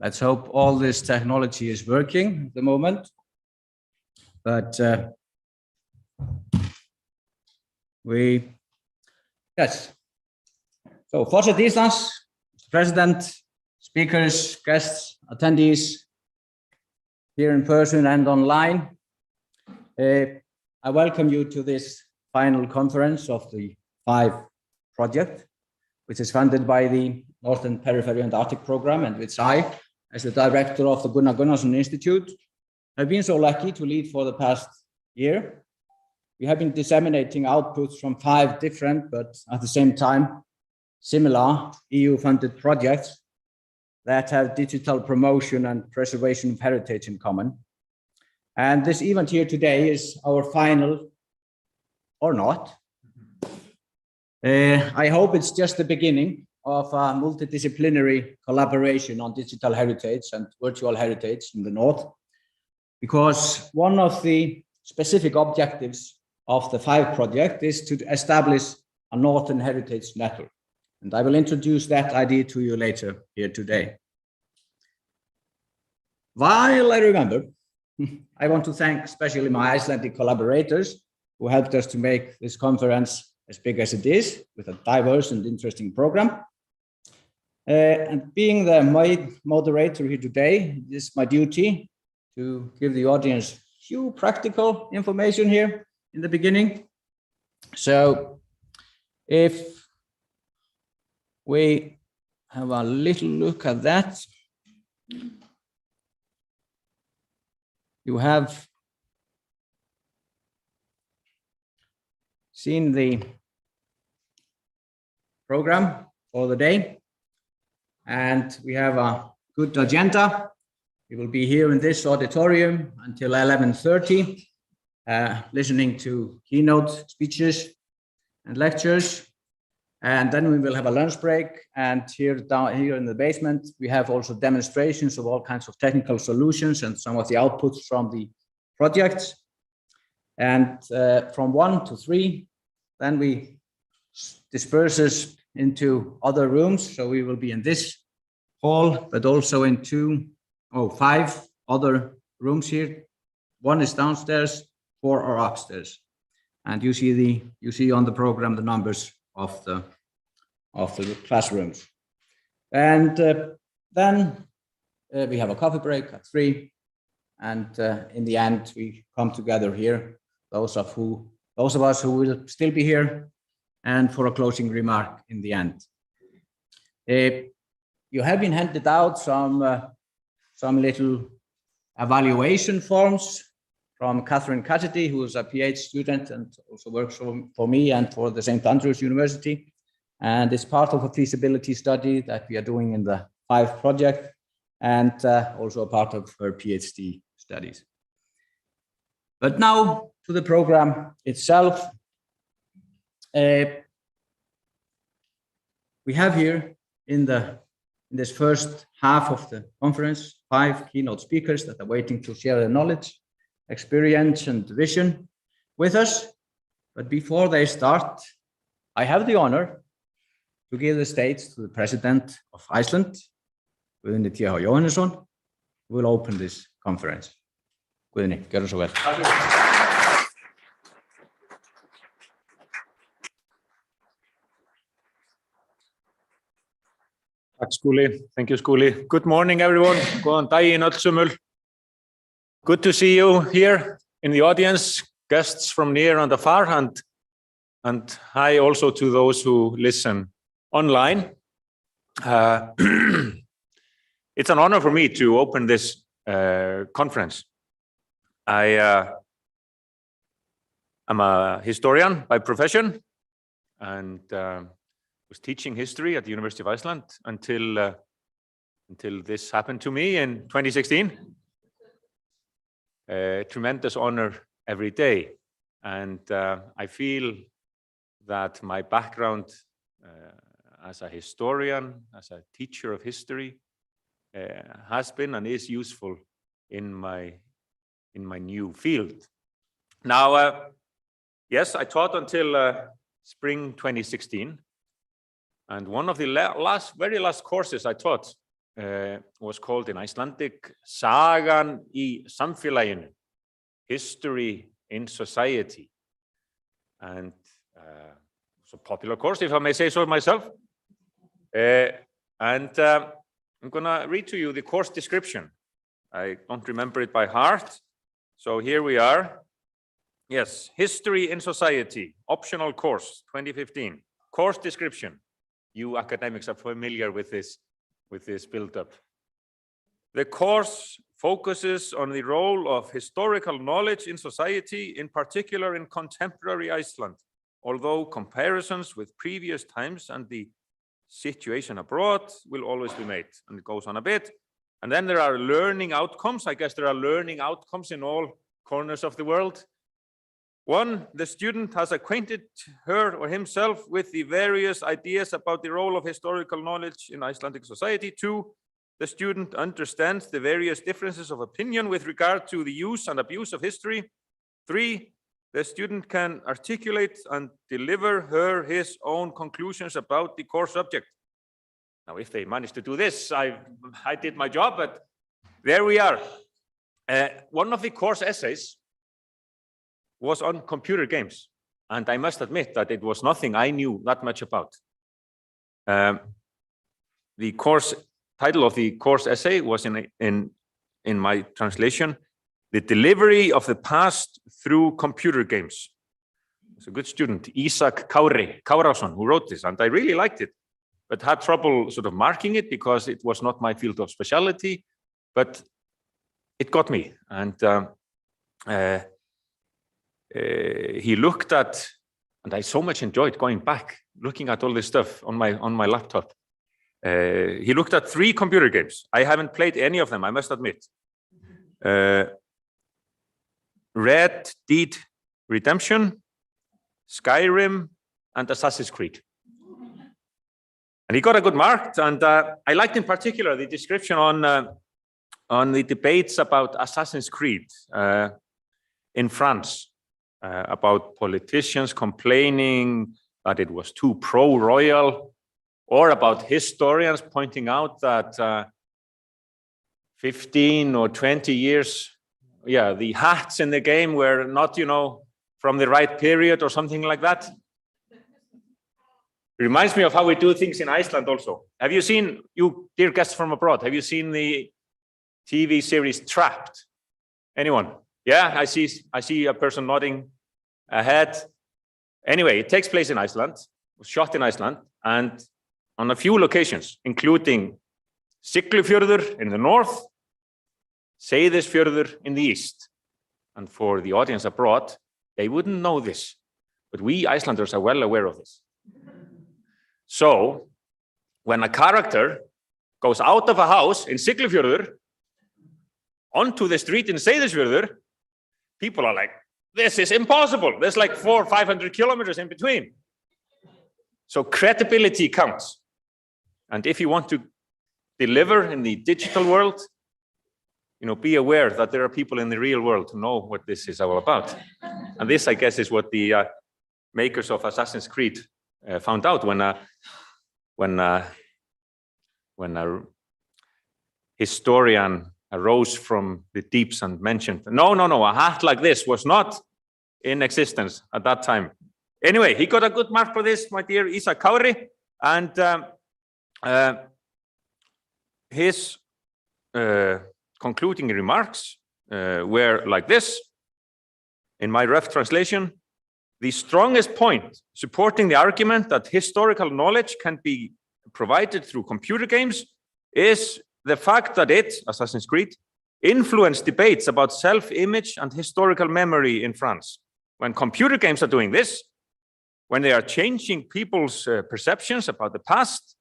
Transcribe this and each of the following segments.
Let's hope all this technology is working at the moment. But yes. So, Forseti Íslands, President, speakers, guests, attendees, here in person and online, I welcome you to this final conference of the PHIVE project, which is funded by the Northern Periphery and Arctic Program, and which I, as the director of the Guðrún Gunnarsson Institute, have been so lucky to lead for the past year. We have been disseminating outputs from 5 different, but at the same time, similar EU-funded projects that have digital promotion and preservation of heritage in common. And this event here today is our final, or not. I hope it's just the beginning of a multidisciplinary collaboration on digital heritage and virtual heritage in the North, because one of the specific objectives of the PHIVE project is to establish a Northern Heritage Network. And I will introduce that idea to you later here today. While I remember, I want to thank especially my Icelandic collaborators who helped us to make this conference as big as it is, with a diverse and interesting program. And being the moderator here today, it is my duty to give the audience few practical information here in the beginning. So if we have a little look at that, you have seen the program for the day, and we have a good agenda. We will be here in this auditorium until 11:30, listening to keynote speeches and lectures, and then we will have a lunch break. And here in the basement, we have also demonstrations of all kinds of technical solutions and some of the outputs from the projects. And from 1 to 3, then we disperse into other rooms. So we will be in this hall, but also in 5 other rooms here. 1 is downstairs, 4 are upstairs. And you see on the program the numbers of the classrooms. And then we have a coffee break at 3. And in the end, we come together here, those of us who will still be here, and for a closing remark in the end. You have been handed out some little evaluation forms from Catherine Cassidy, who is a PhD student and also works for me and for the St. Andrews University. And it's part of a feasibility study that we are doing in the PHIVE project, and also a part of her PhD studies. But now to the program itself. We have here in this first half of the conference 5 keynote speakers that are waiting to share their knowledge, experience, and vision with us. But before they start, I have the honor to give the stage to the President of Iceland, Guðni Th Jóhannesson, who will open this conference. Guðni, gjörðu svo vel. Skuli. Thank you, Skuli. Good morning, everyone. Góðan daginn öll sumul. Good to see you here in the audience, guests from near and afar, and hi also to those who listen online. It's an honor for me to open this conference. I am a historian by profession, and was teaching history at the University of Iceland until this happened to me in 2016. Tremendous honor every day, and I feel that my background as a historian, as a teacher of history, has been and is useful in my new field. Now, yes, I taught until spring 2016. And one of the very last courses I taught was called in Icelandic Sagan í samfélaginu, History in Society. And it's a popular course, if I may say so myself. I'm going to read to you the course description. I don't remember it by heart. So here we are. Yes, History in Society, optional course, 2015. Course description. You academics are familiar with this build-up. The course focuses on the role of historical knowledge in society, in particular in contemporary Iceland, although comparisons with previous times and the situation abroad will always be made. And it goes on a bit. And then there are learning outcomes. I guess there are learning outcomes in all corners of the world. 1, the student has acquainted her or himself with the various ideas about the role of historical knowledge in Icelandic society. 2, the student understands the various differences of opinion with regard to the use and abuse of history. 3, the student can articulate and deliver his own conclusions about the core subject. Now, if they manage to do this, I did my job, but there we are. One of the course essays was on computer games. And I must admit that it was nothing I knew that much about. The course title of the course essay was in my translation, The Delivery of the Past Through Computer Games. It's a good student, Isak Kárason, who wrote this, and I really liked it, but had trouble sort of marking it because it was not my field of specialty, but it got me. And he looked at, and I so much enjoyed going back, looking at all this stuff on my laptop. He looked at 3 computer games. I haven't played any of them, I must admit. Red Dead Redemption, Skyrim, and Assassin's Creed. And he got a good mark, and I liked in particular the description on the debates about Assassin's Creed in France. About politicians complaining that it was too pro-royal, or about historians pointing out that 15 or 20 years, the hats in the game were not, from the right period or something like that. It reminds me of how we do things in Iceland also. Have you seen, you dear guests from abroad, have you seen the TV series Trapped? Anyone? Yeah, I see a person nodding ahead. Anyway, it takes place in Iceland, was shot in Iceland, and on a few locations, including Siglufjörður in the north, Seyðisfjörður in the east. And for the audience abroad, they wouldn't know this, but we Icelanders are well aware of this. So, when a character goes out of a house in Siglufjörður onto the street in Seyðisfjörður, people are like, this is impossible. There's like 400 or 500 kilometers in between. So credibility counts. And if you want to deliver in the digital world, be aware that there are people in the real world who know what this is all about. And this, I guess, is what the makers of Assassin's Creed found out when a historian arose from the deeps and mentioned, no, a hat like this was not in existence at that time. Anyway, he got a good mark for this, my dear Isak Kári, and his concluding remarks were like this. In my rough translation, the strongest point supporting the argument that historical knowledge can be provided through computer games is the fact that it, Assassin's Creed, influenced debates about self-image and historical memory in France. When computer games are doing this, when they are changing people's perceptions about the past,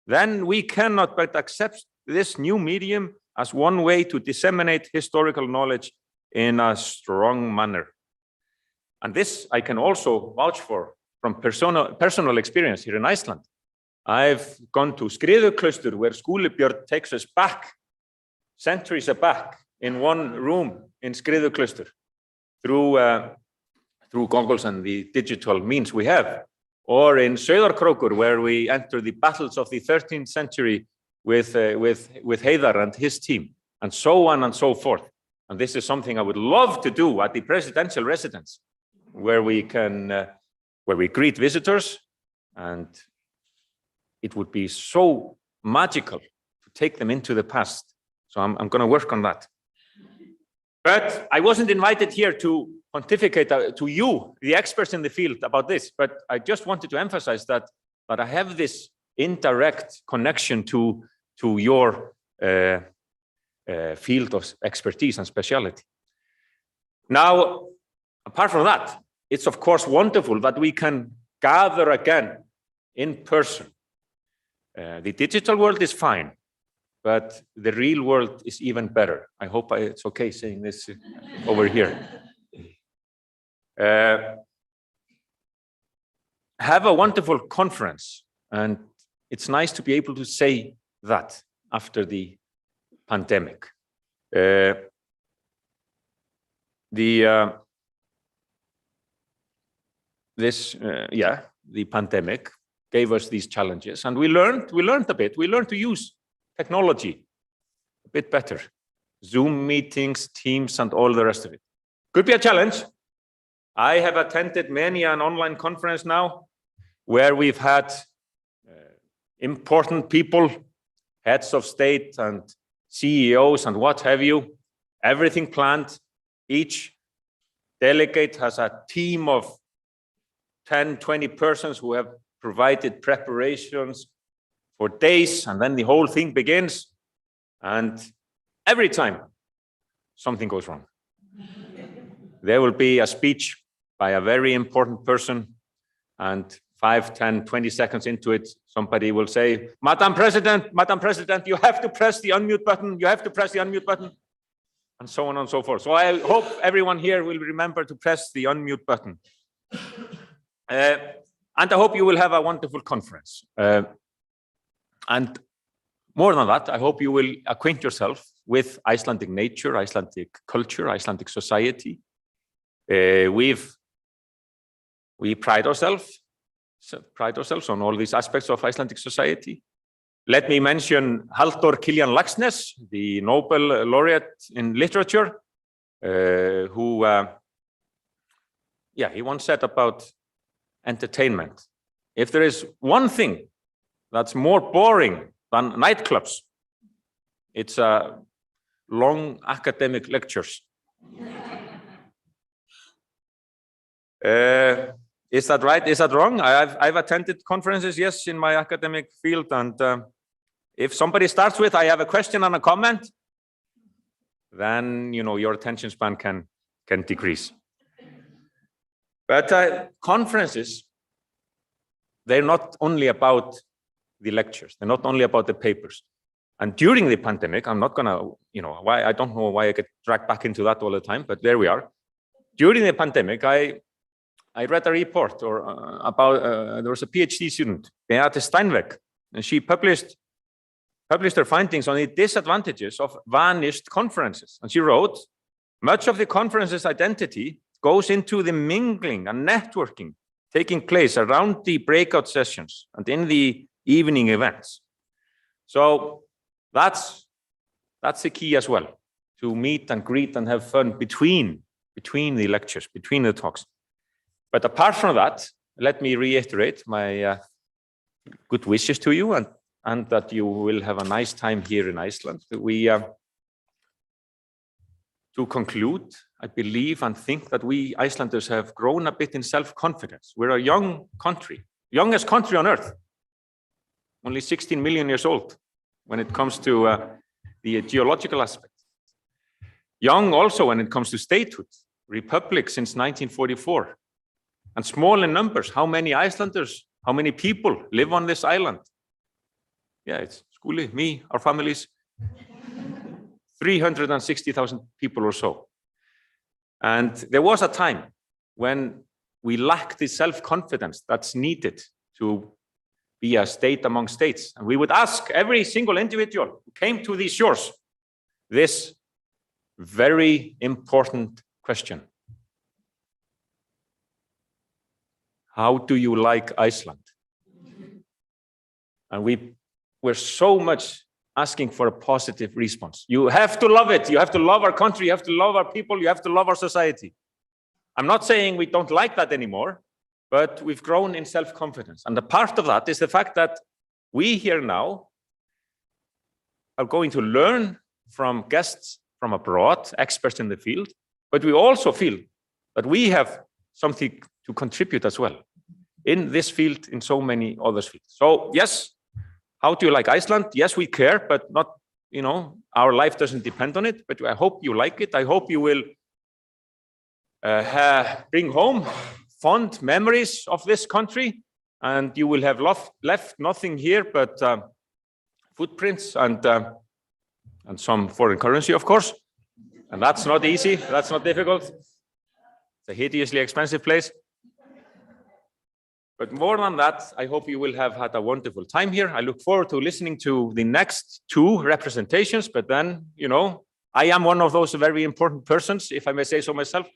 then we cannot but accept this new medium as one way to disseminate historical knowledge in a strong manner. And this I can also vouch for from personal experience here in Iceland. I've gone to Skriðuklaustur, where Skuli Björn takes us back, centuries back, in one room in Skriðuklaustur, through goggles and the digital means we have. Or in Sauðárkrókur, where we enter the battles of the 13th century Heiðar and his team, and so on and so forth. And this is something I would love to do at the presidential residence, where we greet visitors, and it would be so magical to take them into the past. So I'm going to work on that. But I wasn't invited here to pontificate to you, the experts in the field, about this. But I just wanted to emphasize that I have this indirect connection to your field of expertise and speciality. Now, apart from that, it's of course wonderful that we can gather again in person. The digital world is fine, but the real world is even better. I hope it's okay saying this over here. Have a wonderful conference, and it's nice to be able to say that after the pandemic. The pandemic gave us these challenges, and we learned a bit. We learned to use technology a bit better. Zoom meetings, Teams, and all the rest of it. Could be a challenge. I have attended many an online conference now where we've had important people, heads of state and CEOs and what have you, everything planned. Each delegate has a team of 10, 20 persons who have provided preparations for days, and then the whole thing begins. And every time something goes wrong, there will be a speech by a very important person, and 5, 10, 20 seconds into it, somebody will say, Madam President, you have to press the unmute button, you have to press the unmute button, and so on and so forth. So I hope everyone here will remember to press the unmute button. And I hope you will have a wonderful conference. And more than that, I hope you will acquaint yourself with Icelandic nature, Icelandic culture, Icelandic society. We pride ourselves on all these aspects of Icelandic society. Let me mention Halldór Kiljan Laxness, the Nobel laureate in literature, who he once said about entertainment: if there is one thing that's more boring than nightclubs, it's long academic lectures. Is that right? Is that wrong? I've attended conferences, yes, in my academic field, and if somebody starts with, I have a question and a comment, then your attention span can decrease. But conferences, they're not only about the lectures, they're not only about the papers. And during the pandemic, I'm not gonna, I don't know why I get dragged back into that all the time, but there we are. During the pandemic, I read a report about there was a PhD student, Beate Steinweg, and she published her findings on the disadvantages of vanished conferences. And she wrote, much of the conference's identity goes into the mingling and networking taking place around the breakout sessions and in the evening events. So that's the key as well, to meet and greet and have fun between the lectures, between the talks. But apart from that, let me reiterate my good wishes to you, and that you will have a nice time here in Iceland. To conclude, I believe and think that we Icelanders have grown a bit in self-confidence. We're a young country, youngest country on earth, only 16 million years old when it comes to the geological aspect. Young also when it comes to statehood, republic since 1944. And small in numbers, how many Icelanders, how many people live on this island? Yeah, it's Skuli, me, our families, 360,000 people or so. And there was a time when we lacked the self-confidence that's needed to be a state among states. And we would ask every single individual who came to these shores this very important question. How do you like Iceland? And we were so much asking for a positive response. You have to love it. You have to love our country. You have to love our people. You have to love our society. I'm not saying we don't like that anymore, but we've grown in self-confidence. And a part of that is the fact that we here now are going to learn from guests from abroad, experts in the field, but we also feel that we have something to contribute as well in this field, in so many other fields. So yes, how do you like Iceland? Yes, we care, but not, our life doesn't depend on it, but I hope you like it. I hope you will bring home fond memories of this country, and you will have left nothing here but footprints and some foreign currency, of course. And that's not easy. That's not difficult. It's a hideously expensive place. But more than that, I hope you will have had a wonderful time here. I look forward to listening to the next 2 representations. But then, I am one of those very important persons, if I may say so myself.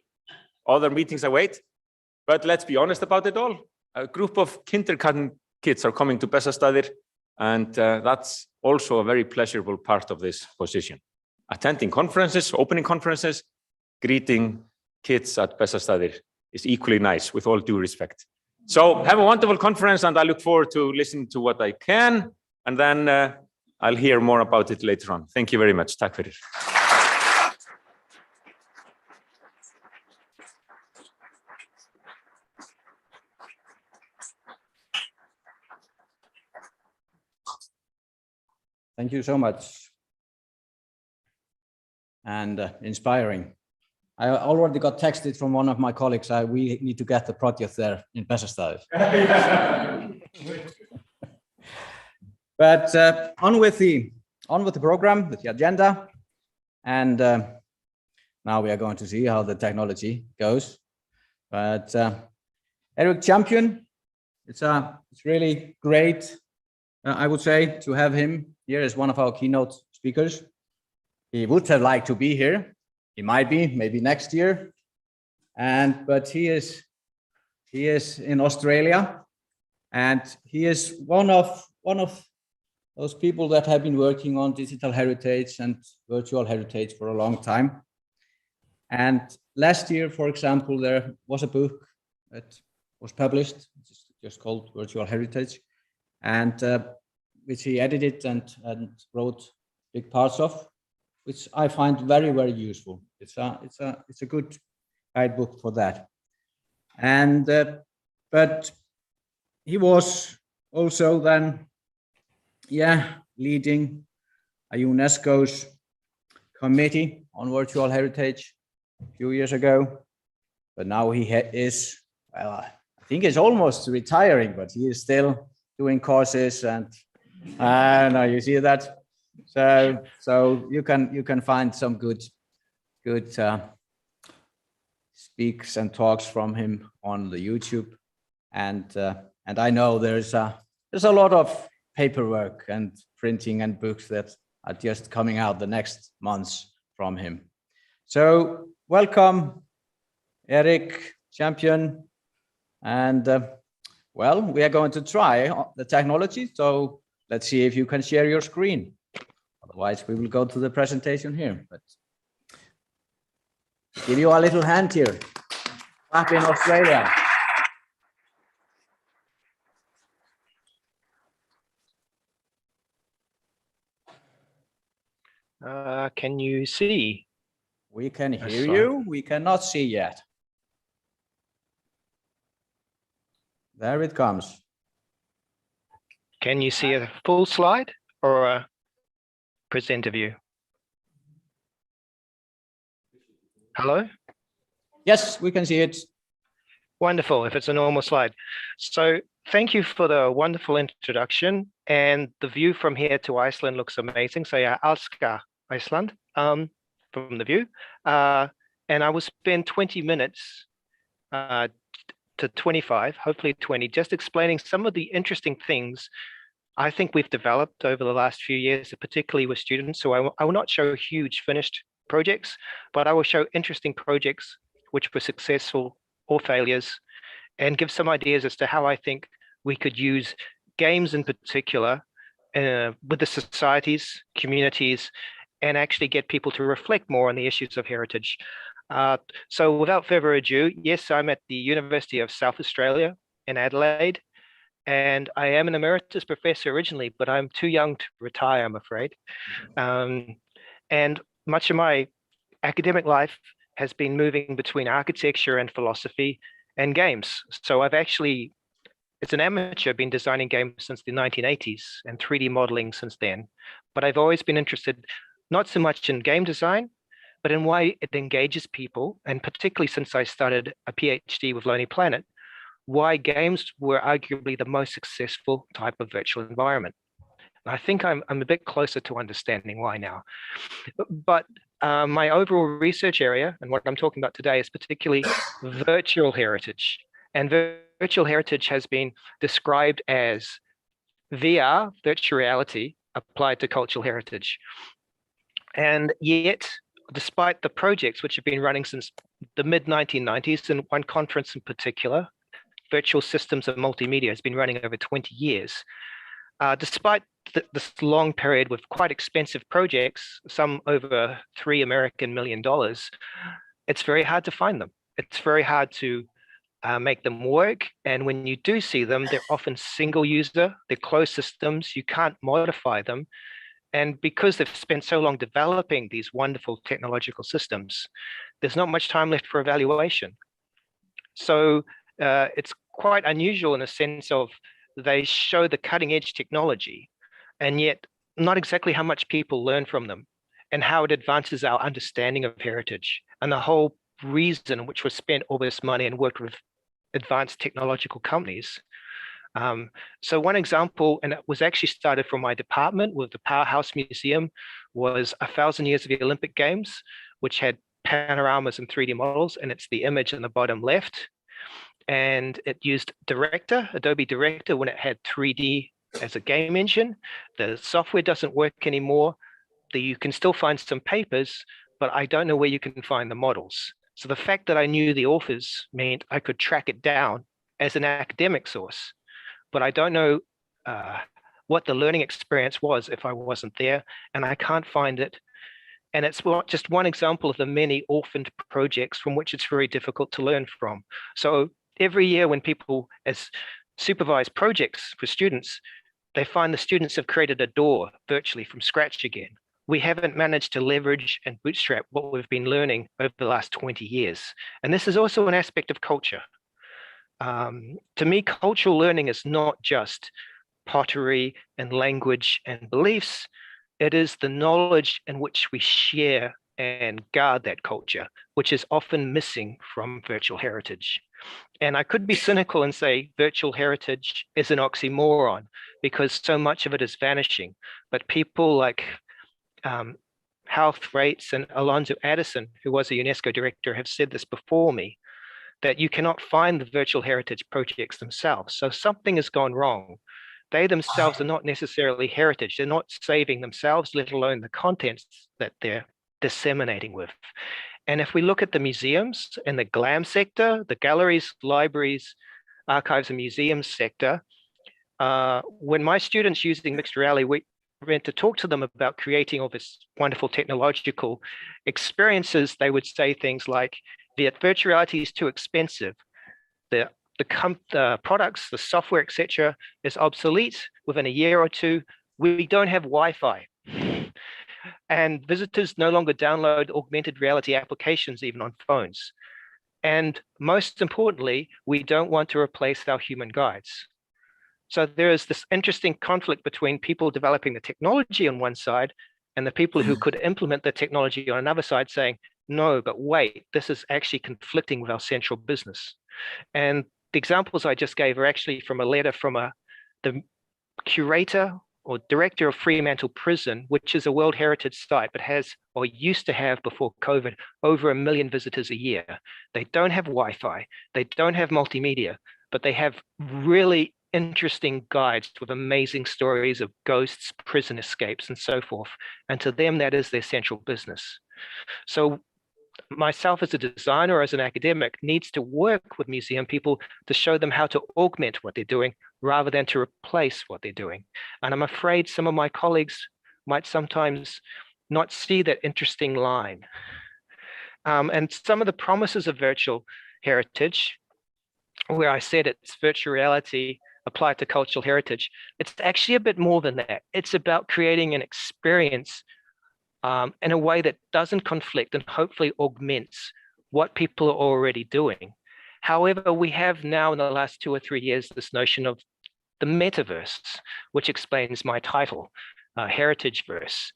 Other meetings await. But let's be honest about it all. A group of kindergarten kids are coming to Bessastaðir, and that's also a very pleasurable part of this position. Attending conferences, opening conferences, greeting kids at Bessastaðir is equally nice, with all due respect. So have a wonderful conference, and I look forward to listening to what I can, and then I'll hear more about it later on. Thank you very much. Takk fyrir. Thank you so much. And inspiring. I already got texted from one of my colleagues. We need to get the project there in Bessastaðir. But on with the program, with the agenda, and now we are going to see how the technology goes. But Erik Champion, it's really great, I would say, to have him here as one of our keynote speakers. He would have liked to be here. He might be, maybe next year, but he is in Australia, and he is one of those people that have been working on digital heritage and virtual heritage for a long time. And last year, for example, there was a book that was published, just called Virtual Heritage, and which he edited and wrote big parts of, which I find very, very useful. It's a good guidebook for that. And but he was also then, leading a UNESCO's committee on virtual heritage a few years ago. But now he is, well, I think he's almost retiring, but he is still doing courses, and no, you see that. So you can find some good speaks and talks from him on the YouTube, and I know there's a lot of paperwork and printing and books that are just coming out the next months from him. So welcome, Erik Champion, and well, we are going to try the technology. So let's see if you can share your screen. Otherwise, we will go to the presentation here. But give you a little hand here. Back in Australia. Can you see? We can hear you. We cannot see yet. There it comes. Can you see a full slide or a presenter view? Hello? Yes, we can see it. Wonderful, if it's a normal slide. So thank you for the wonderful introduction, and the view from here to Iceland looks amazing. So yeah, Alska, Iceland, from the view. And I will spend 20 minutes to 25, hopefully 20, just explaining some of the interesting things I think we've developed over the last few years, particularly with students. So I will not show huge finished projects, but I will show interesting projects which were successful or failures, and give some ideas as to how I think we could use games in particular with the societies, communities, and actually get people to reflect more on the issues of heritage. So without further ado, yes, I'm at the University of South Australia in Adelaide, and I am an emeritus professor originally, but I'm too young to retire, I'm afraid. And much of my academic life has been moving between architecture and philosophy and games. So I've actually, as an amateur, been designing games since the 1980s and 3D modeling since then. But I've always been interested not so much in game design, but in why it engages people, and particularly since I started a PhD with Lonely Planet, why games were arguably the most successful type of virtual environment. And I think I'm a bit closer to understanding why now. But my overall research area, and what I'm talking about today, is particularly virtual heritage. And virtual heritage has been described as VR, virtual reality, applied to cultural heritage. And yet, despite the projects which have been running since the mid-1990s, and one conference in particular, Virtual Systems of Multimedia, has been running over 20 years. Despite this long period with quite expensive projects, some over $3 million, it's very hard to find them. It's very hard to make them work. And when you do see them, they're often single user, they're closed systems, you can't modify them. And because they've spent so long developing these wonderful technological systems, there's not much time left for evaluation. So it's quite unusual in a sense of they show the cutting edge technology, and yet not exactly how much people learn from them and how it advances our understanding of heritage and the whole reason which was spent all this money and worked with advanced technological companies. So one example, and it was actually started from my department with the Powerhouse Museum, was 1,000 Years of the Olympic Games, which had panoramas and 3D models, and it's the image in the bottom left. And it used Director, Adobe Director, when it had 3D as a game engine. The software doesn't work anymore. You can still find some papers, but I don't know where you can find the models. So the fact that I knew the authors meant I could track it down as an academic source, but I don't know what the learning experience was if I wasn't there, and I can't find it. And it's just one example of the many orphaned projects from which it's very difficult to learn from. So every year when people as supervise projects for students, they find the students have created a door virtually from scratch again. We haven't managed to leverage and bootstrap what we've been learning over the last 20 years. And this is also an aspect of culture. To me, cultural learning is not just pottery and language and beliefs. It is the knowledge in which we share and guard that culture, which is often missing from virtual heritage. And I could be cynical and say virtual heritage is an oxymoron because so much of it is vanishing. But people like Hal Thwaites and Alonzo Addison, who was a UNESCO director, have said this before me, that you cannot find the virtual heritage projects themselves. So something has gone wrong. They themselves are not necessarily heritage. They're not saving themselves, let alone the contents that they're disseminating with. And if we look at the museums and the GLAM sector, the galleries, libraries, archives, and museums sector, when my students using mixed reality, we went to talk to them about creating all this wonderful technological experiences, they would say things like, the virtual reality is too expensive. The products, the software, etc., is obsolete within a year or two. We don't have Wi-Fi. And visitors no longer download augmented reality applications, even on phones. And most importantly, we don't want to replace our human guides. So there is this interesting conflict between people developing the technology on one side and the people who could implement the technology on another side saying, no, but wait, this is actually conflicting with our central business. And the examples I just gave are actually from a letter from the curator or director of Fremantle Prison, which is a World Heritage site, but has, or used to have before COVID, over 1 million visitors a year. They don't have Wi-Fi, they don't have multimedia, but they have really interesting guides with amazing stories of ghosts, prison escapes, and so forth. And to them, that is their central business. So myself as a designer, as an academic, needs to work with museum people to show them how to augment what they're doing rather than to replace what they're doing. And I'm afraid some of my colleagues might sometimes not see that interesting line. And some of the promises of virtual heritage, where I said it's virtual reality applied to cultural heritage, it's actually a bit more than that. It's about creating an experience in a way that doesn't conflict and hopefully augments what people are already doing. However, we have now in the last 2 or 3 years this notion of the metaverse, which explains my title, Heritage Verse.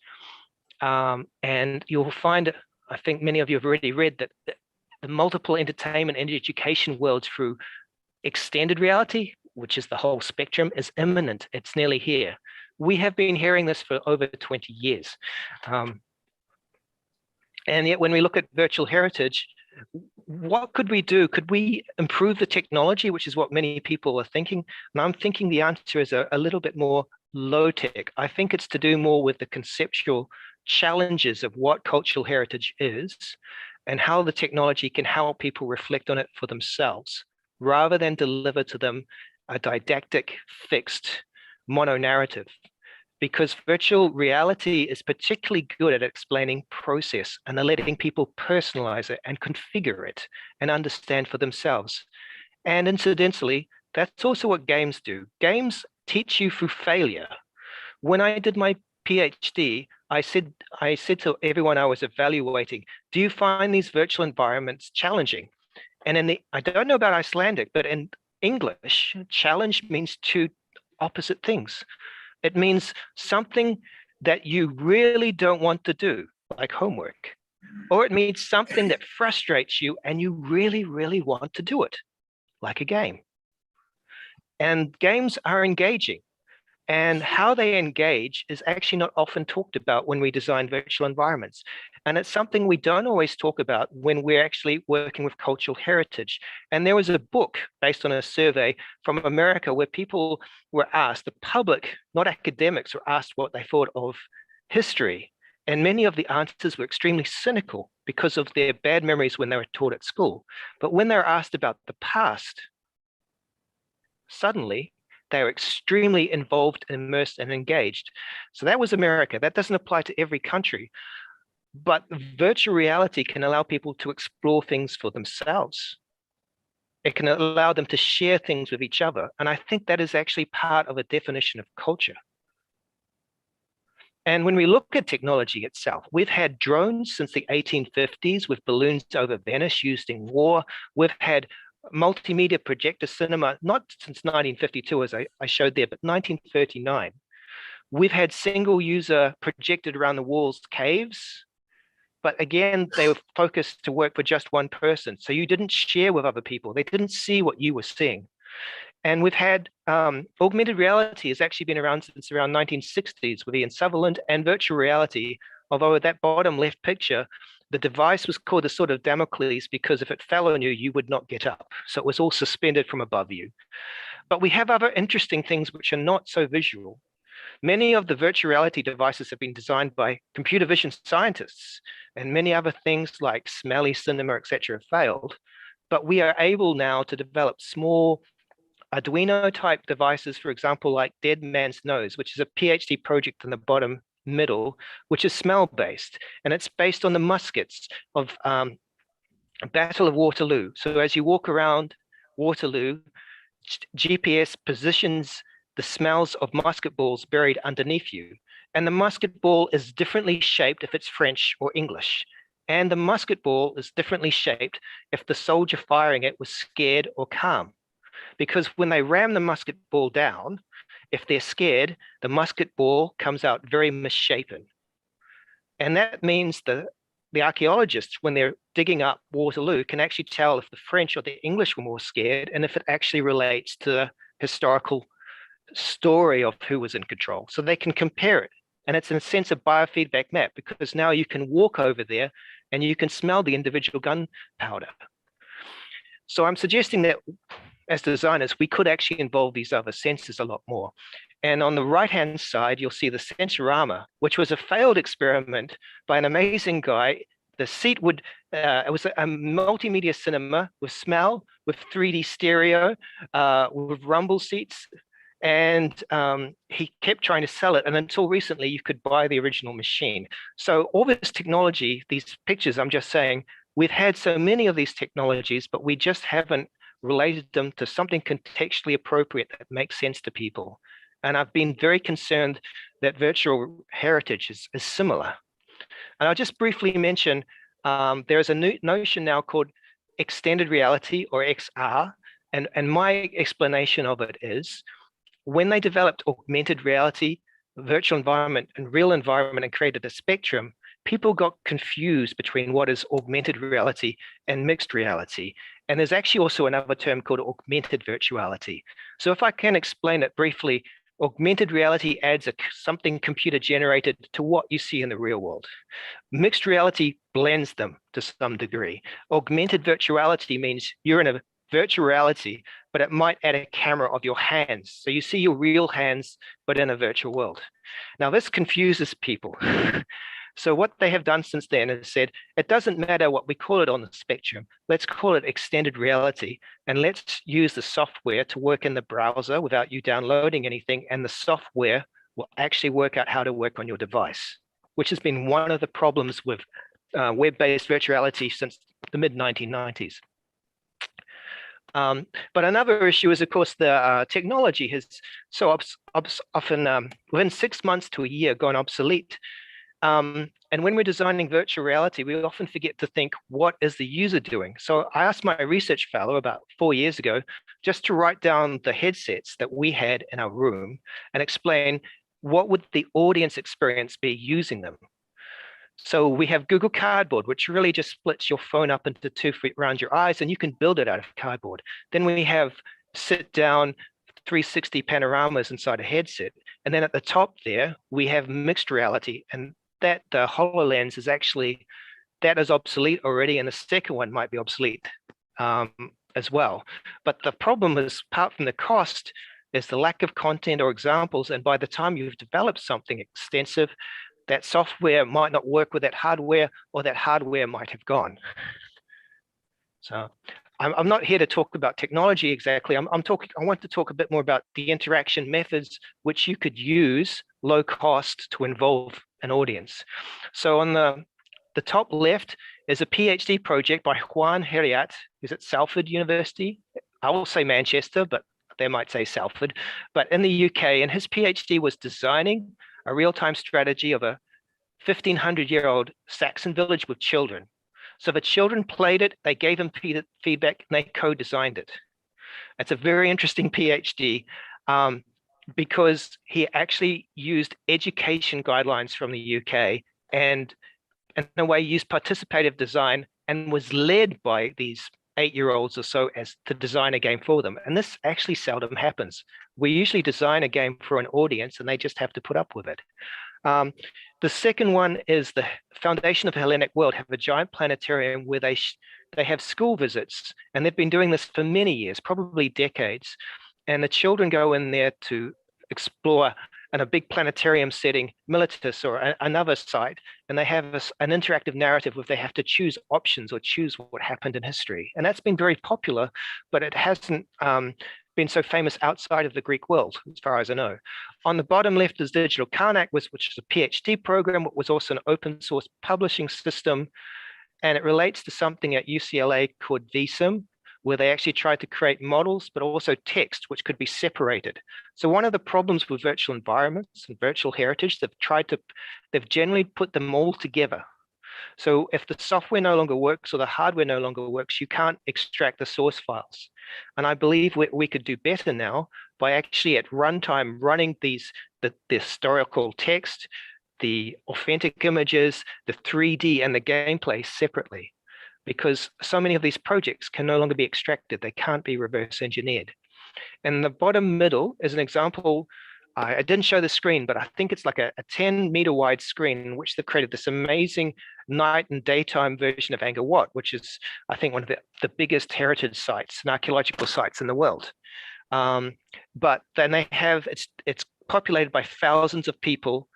And you'll find, I think many of you have already read, that the multiple entertainment and education worlds through extended reality, which is the whole spectrum, is imminent. It's nearly here. We have been hearing this for over 20 years. And yet when we look at virtual heritage, what could we do? Could we improve the technology, which is what many people are thinking? And I'm thinking the answer is a little bit more low tech. I think it's to do more with the conceptual challenges of what cultural heritage is and how the technology can help people reflect on it for themselves, rather than deliver to them a didactic, fixed mono-narrative. Because virtual reality is particularly good at explaining process and letting people personalize it and configure it and understand for themselves. And incidentally, that's also what games do. Games teach you through failure. When I did my PhD, I said to everyone I was evaluating, do you find these virtual environments challenging? And I don't know about Icelandic, but in English, challenge means two opposite things. It means something that you really don't want to do, like homework, or it means something that frustrates you and you really, really want to do it, like a game. And games are engaging. And how they engage is actually not often talked about when we design virtual environments. And it's something we don't always talk about when we're actually working with cultural heritage. And there was a book based on a survey from America where people were asked, the public, not academics, were asked what they thought of history. And many of the answers were extremely cynical because of their bad memories when they were taught at school. But when they were asked about the past, suddenly, they are extremely involved, immersed, and engaged. So that was America. That doesn't apply to every country. But virtual reality can allow people to explore things for themselves. It can allow them to share things with each other. And I think that is actually part of a definition of culture. And when we look at technology itself, we've had drones since the 1850s with balloons over Venice used in war. We've had multimedia projector cinema, not since 1952, as I showed there, but 1939. We've had single user projected around the walls caves, but again, they were focused to work for just one person. So you didn't share with other people. They didn't see what you were seeing. And we've had augmented reality has actually been around since around 1960s with Ian Sutherland, and virtual reality, although that bottom left picture, the device was called the sword of Damocles because if it fell on you, you would not get up. So it was all suspended from above you. But we have other interesting things which are not so visual. Many of the virtual reality devices have been designed by computer vision scientists, and many other things like smelly cinema, etc., have failed. But we are able now to develop small Arduino type devices, for example, like Dead Man's Nose, which is a PhD project in the bottom middle, which is smell based, and it's based on the muskets of Battle of Waterloo. So as you walk around Waterloo, GPS positions the smells of musket balls buried underneath you, and the musket ball is differently shaped if it's French or English, and the musket ball is differently shaped if the soldier firing it was scared or calm, because when they ram the musket ball down, if they're scared, the musket ball comes out very misshapen. And that means the archaeologists, when they're digging up Waterloo, can actually tell if the French or the English were more scared and if it actually relates to the historical story of who was in control. So they can compare it. And it's in a sense a biofeedback map, because now you can walk over there and you can smell the individual gunpowder. So I'm suggesting that as designers, we could actually involve these other senses a lot more. And on the right-hand side, you'll see the Sensorama, which was a failed experiment by an amazing guy the seat would, it was a multimedia cinema with smell, with 3D stereo, with rumble seats. And he kept trying to sell it. And until recently, you could buy the original machine. So all this technology, these pictures, I'm just saying, we've had so many of these technologies, but we just haven't related them to something contextually appropriate that makes sense to people. And I've been very concerned that virtual heritage is similar. And I'll just briefly mention, there's a new notion now called extended reality, or XR. And my explanation of it is, when they developed augmented reality, virtual environment, and real environment and created a spectrum, people got confused between what is augmented reality and mixed reality. And there's actually also another term called augmented virtuality. So if I can explain it briefly, augmented reality adds something computer generated to what you see in the real world. Mixed reality blends them to some degree. Augmented virtuality means you're in a virtual reality, but it might add a camera of your hands. So you see your real hands, but in a virtual world. Now this confuses people. So what they have done since then is said, it doesn't matter what we call it on the spectrum. Let's call it extended reality. And let's use the software to work in the browser without you downloading anything. And the software will actually work out how to work on your device, which has been one of the problems with web-based virtuality since the mid-1990s. But another issue is, of course, the technology has so often within 6 months to a year gone obsolete. And when we're designing virtual reality, we often forget to think, what is the user doing? So I asked my research fellow about 4 years ago just to write down the headsets that we had in our room and explain what would the audience experience be using them. So we have Google Cardboard, which really just splits your phone up into 2 feet around your eyes, and you can build it out of cardboard. Then we have sit down 360 panoramas inside a headset. And then at the top there, we have mixed reality. And that the HoloLens is actually, that is obsolete already. And the second one might be obsolete as well. But the problem is, apart from the cost, is the lack of content or examples. And by the time you've developed something extensive, that software might not work with that hardware, or that hardware might have gone. So I'm not here to talk about technology exactly. I want to talk a bit more about the interaction methods which you could use low cost to involve an audience. So on the top left is a PhD project by Juan Heriat, who's at Salford University. I will say Manchester, but they might say Salford, but in the UK. And his PhD was designing a real-time strategy of a 1500-year-old Saxon village with children. So the children played it, they gave him feedback, and they co-designed it. It's a very interesting PhD because he actually used education guidelines from the UK and in a way used participative design and was led by these 8-year-olds or so as to design a game for them. And this actually seldom happens. We usually design a game for an audience and they just have to put up with it. The second one is the Foundation of Hellenic World have a giant planetarium where they have school visits, and they've been doing this for many years, probably decades. And the children go in there to explore in a big planetarium setting, Militus or another site, and they have an interactive narrative where they have to choose options or choose what happened in history. And that's been very popular, but it hasn't been so famous outside of the Greek world, as far as I know. On the bottom left is Digital Karnak, which is a PhD program. It was also an open source publishing system. And it relates to something at UCLA called VSIM, where they actually tried to create models, but also text, which could be separated. So one of the problems with virtual environments and virtual heritage, they've generally put them all together. So if the software no longer works or the hardware no longer works, you can't extract the source files. And I believe we could do better now by actually at runtime running the historical text, the authentic images, the 3D and the gameplay separately, because so many of these projects can no longer be extracted. They can't be reverse engineered. And the bottom middle is an example. I didn't show the screen, but I think it's like a 10-meter wide screen in which they've created this amazing night and daytime version of Angkor Wat, which is, I think, one of the biggest heritage sites and archaeological sites in the world. But then they have, it's populated by thousands of people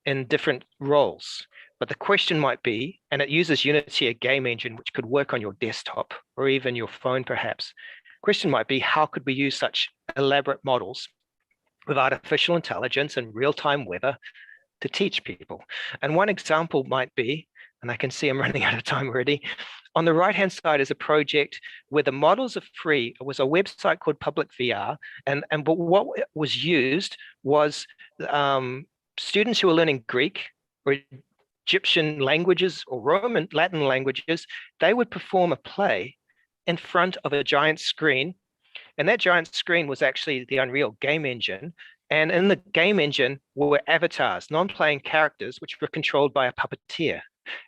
in different roles. But the question might be, and it uses Unity, a game engine, which could work on your desktop or even your phone, perhaps. Question might be, how could we use such elaborate models with artificial intelligence and real-time weather to teach people? And one example might be, and I can see I'm running out of time already, on the right-hand side is a project where the models are free. It was a website called Public VR, but what was used was students who were learning Greek or Egyptian languages or Roman Latin languages, they would perform a play in front of a giant screen. And that giant screen was actually the Unreal game engine. And in the game engine were avatars, non-playing characters, which were controlled by a puppeteer.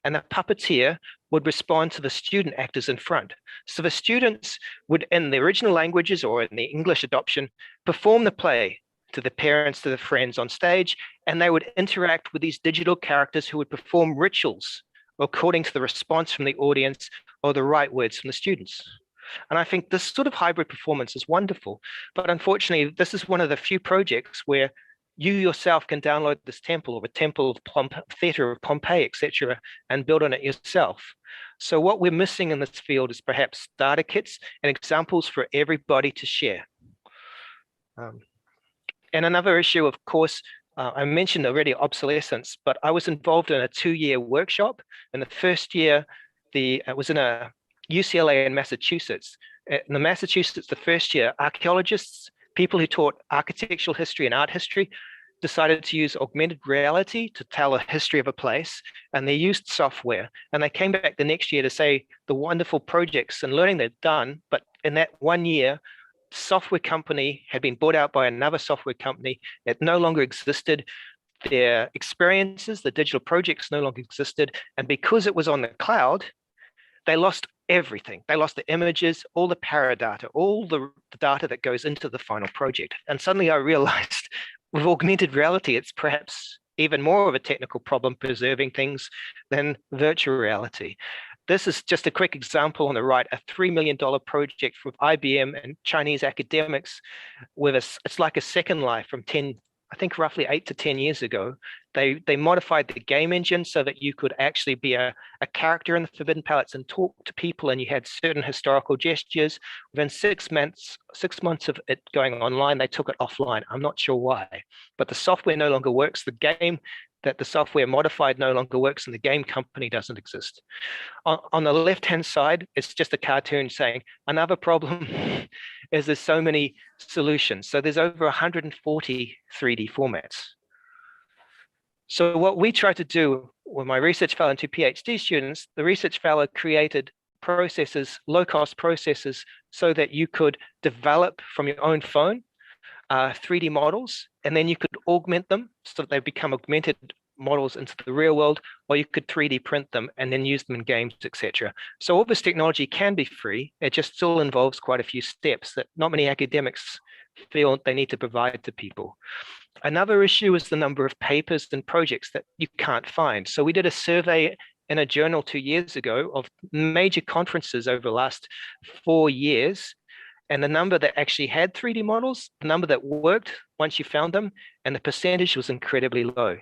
And the puppeteer would respond to the student actors in front. So the students would, in the original languages or in the English adoption, perform the play to the parents, to the friends on stage, and they would interact with these digital characters who would perform rituals according to the response from the audience or the right words from the students. And I think this sort of hybrid performance is wonderful, but unfortunately, this is one of the few projects where you yourself can download this temple or the temple of theater of Pompeii, etc., and build on it yourself. So what we're missing in this field is perhaps starter kits and examples for everybody to share. And another issue, of course, I mentioned already obsolescence, but I was involved in a 2-year workshop. In the first year, it was in a UCLA in Massachusetts. In Massachusetts, the first year, archaeologists, people who taught architectural history and art history, decided to use augmented reality to tell a history of a place, and they used software. And they came back the next year to say the wonderful projects and learning they'd done, but in that 1 year, software company had been bought out by another software company. It no longer existed. Their experiences, the digital projects no longer existed. And because it was on the cloud, they lost everything. They lost the images, all the paradata, all the data that goes into the final project. And suddenly I realized with augmented reality, it's perhaps even more of a technical problem preserving things than virtual reality. This is just a quick example on the right, a $3 million project with IBM and Chinese academics with it's like a Second Life from I think roughly 8 to 10 years ago. They modified the game engine so that you could actually be a character in the Forbidden Palace and talk to people, and you had certain historical gestures. Within 6 months of it going online, they took it offline. I'm not sure why, but the software no longer works. The game that the software modified no longer works, and the game company doesn't exist. On the left-hand side, it's just a cartoon saying another problem is there's so many solutions. So there's over 140 3D formats. So what we try to do with my research fellow and 2 PhD students, the research fellow created processes, low-cost processes, so that you could develop from your own phone 3D models, and then you could augment them so that they become augmented models into the real world, or you could 3D print them and then use them in games, etc. So all this technology can be free. It just still involves quite a few steps that not many academics feel they need to provide to people. Another issue is the number of papers and projects that you can't find. So we did a survey in a journal 2 years ago of major conferences over the last 4 years, and the number that actually had 3D models, the number that worked once you found them, and the percentage was incredibly low.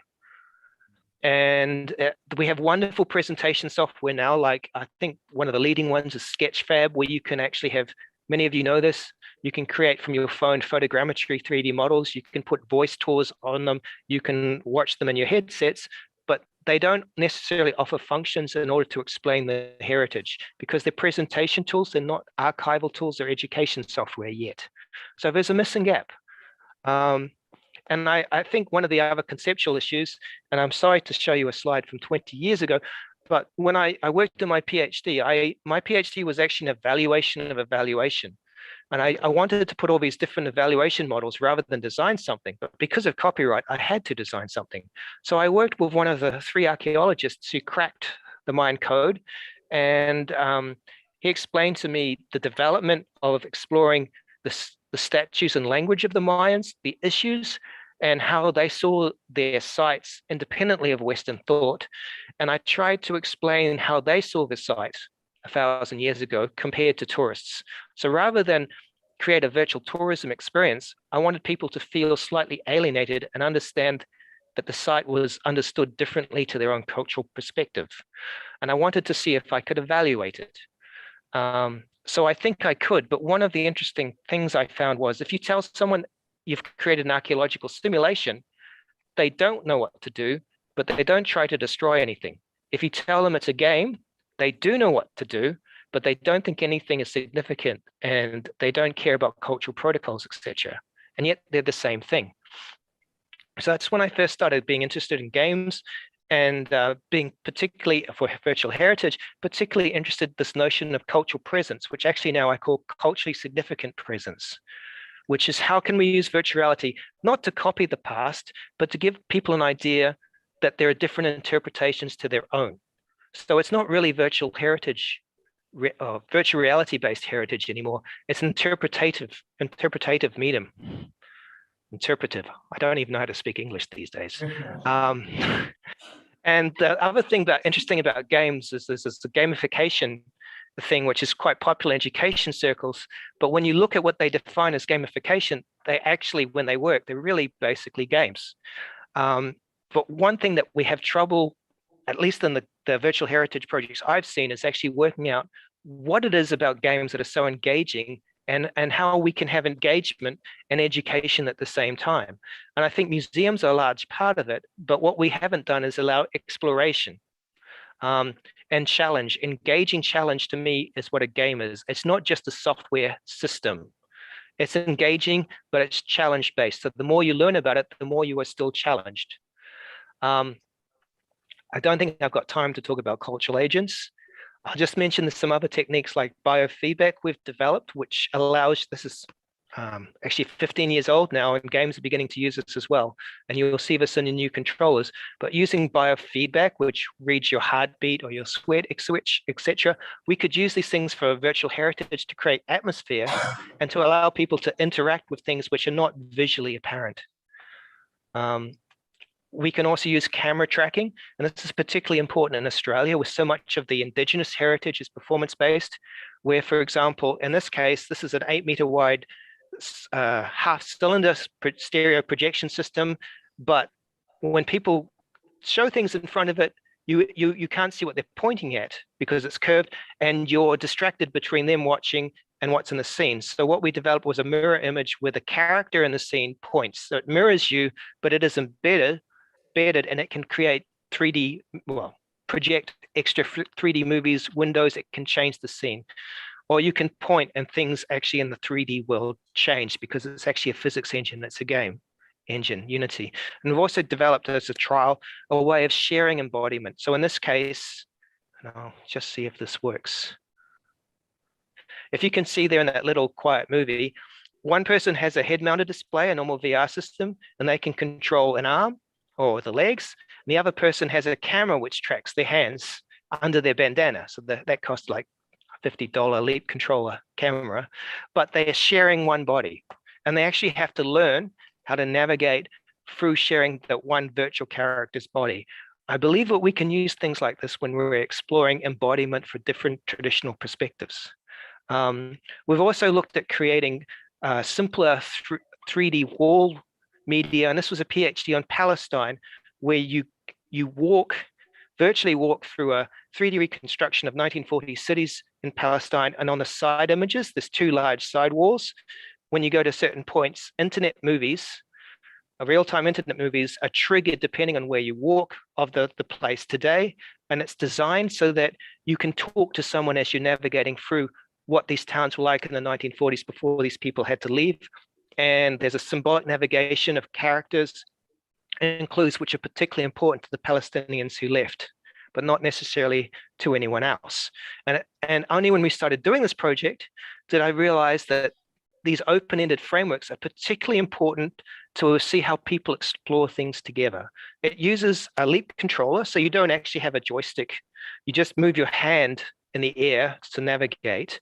And we have wonderful presentation software now, like I think one of the leading ones is Sketchfab, where you can actually have, many of you know this, you can create from your phone photogrammetry 3D models, you can put voice tours on them, you can watch them in your headsets, but they don't necessarily offer functions in order to explain the heritage, because they're presentation tools, they're not archival tools or education software yet. So there's a missing gap. And I think one of the other conceptual issues, and I'm sorry to show you a slide from 20 years ago, but when I worked in my PhD, my PhD was actually an evaluation of evaluation. And I wanted to put all these different evaluation models rather than design something, but because of copyright, I had to design something. So I worked with one of the 3 archaeologists who cracked the Mayan code, and he explained to me the development of exploring the statues and language of the Mayans, the issues, and how they saw their sites independently of Western thought. And I tried to explain how they saw the site 1,000 years ago compared to tourists. So rather than create a virtual tourism experience, I wanted people to feel slightly alienated and understand that the site was understood differently to their own cultural perspective. And I wanted to see if I could evaluate it. So I think I could, but one of the interesting things I found was if you tell someone you've created an archaeological simulation, they don't know what to do, but they don't try to destroy anything. If you tell them it's a game, they do know what to do, but they don't think anything is significant and they don't care about cultural protocols, etc. And yet they're the same thing. So that's when I first started being interested in games and being particularly for virtual heritage, particularly interested in this notion of cultural presence, which actually now I call culturally significant presence, which is how can we use virtual reality, not to copy the past, but to give people an idea that there are different interpretations to their own. So it's not really virtual heritage, virtual reality-based heritage anymore. It's an interpretative medium. Interpretive. I don't even know how to speak English these days. And the other thing that interesting about games is this is the gamification thing, which is quite popular in education circles. But when you look at what they define as gamification, they actually, when they work, they're really basically games. But one thing that we have trouble, at least in the virtual heritage projects I've seen, is actually working out what it is about games that are so engaging and how we can have engagement and education at the same time. And I think museums are a large part of it, but what we haven't done is allow exploration and challenge. Engaging challenge to me is what a game is. It's not just a software system. It's engaging, but it's challenge-based. So the more you learn about it, the more you are still challenged. I don't think I've got time to talk about cultural agents. I'll just mention some other techniques like biofeedback we've developed, which allows, this is actually 15 years old now, and games are beginning to use this as well. And you'll see this in your new controllers. But using biofeedback, which reads your heartbeat or your sweat, etc., we could use these things for virtual heritage to create atmosphere and to allow people to interact with things which are not visually apparent. We can also use camera tracking, and this is particularly important in Australia, where so much of the Indigenous heritage is performance-based, where, for example, in this case, this is an 8-meter wide half-cylinder stereo projection system, but when people show things in front of it, you can't see what they're pointing at because it's curved, and you're distracted between them watching and what's in the scene. So what we developed was a mirror image where the character in the scene points. So it mirrors you, but it is embedded, and it can create 3D, well, project extra 3D movies, windows, it can change the scene. Or you can point and things actually in the 3D world change because it's actually a physics engine, that's a game engine, Unity. And we've also developed as a trial, a way of sharing embodiment. So in this case, and I'll just see if this works. If you can see there in that little quiet movie, one person has a head-mounted display, a normal VR system, and they can control an arm or the legs. And the other person has a camera which tracks their hands under their bandana. So that costs like a $50 Leap controller camera, but they are sharing one body. And they actually have to learn how to navigate through sharing that one virtual character's body. I believe that we can use things like this when we're exploring embodiment for different traditional perspectives. We've also looked at creating simpler 3D wall media, and this was a PhD on Palestine, where you virtually walk through a 3D reconstruction of 1940s cities in Palestine, and on the side images, there's 2 large side walls. When you go to certain points, internet movies, real-time internet movies are triggered depending on where you walk of the place today, and it's designed so that you can talk to someone as you're navigating through what these towns were like in the 1940s before these people had to leave. And there's a symbolic navigation of characters and clues which are particularly important to the Palestinians who left, but not necessarily to anyone else. And only when we started doing this project did I realize that these open-ended frameworks are particularly important to see how people explore things together. It uses a Leap controller, so you don't actually have a joystick. You just move your hand in the air to navigate.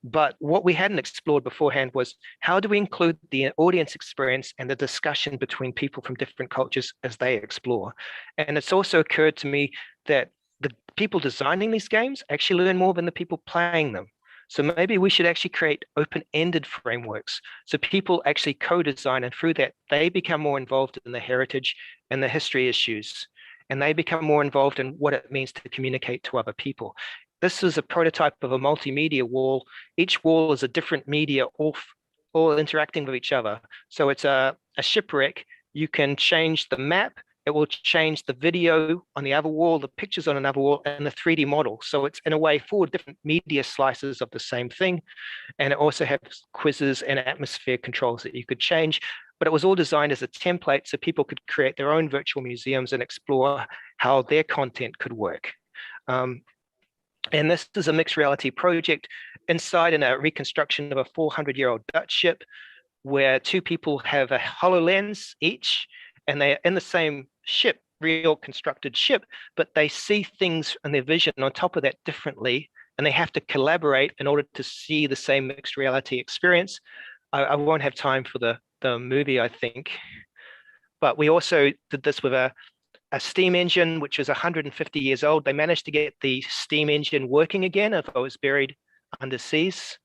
But what we hadn't explored beforehand was how do we include the audience experience and the discussion between people from different cultures as they explore. And it's also occurred to me that the people designing these games actually learn more than the people playing them. So maybe we should actually create open-ended frameworks so people actually co-design, and through that, they become more involved in the heritage and the history issues, and they become more involved in what it means to communicate to other people. This is a prototype of a multimedia wall. Each wall is a different media, all interacting with each other. So it's a shipwreck. You can change the map. It will change the video on the other wall, the pictures on another wall, and the 3D model. So it's in a way 4 different media slices of the same thing. And it also has quizzes and atmosphere controls that you could change. But it was all designed as a template so people could create their own virtual museums and explore how their content could work. And this is a mixed reality project inside in a reconstruction of a 400-year-old Dutch ship, where 2 people have a HoloLens each, and they're in the same ship, real constructed ship, but they see things in their vision on top of that differently, and they have to collaborate in order to see the same mixed reality experience. I won't have time for the movie, I think, but we also did this with a steam engine, which is 150 years old. They managed to get the steam engine working again if it was buried under seas.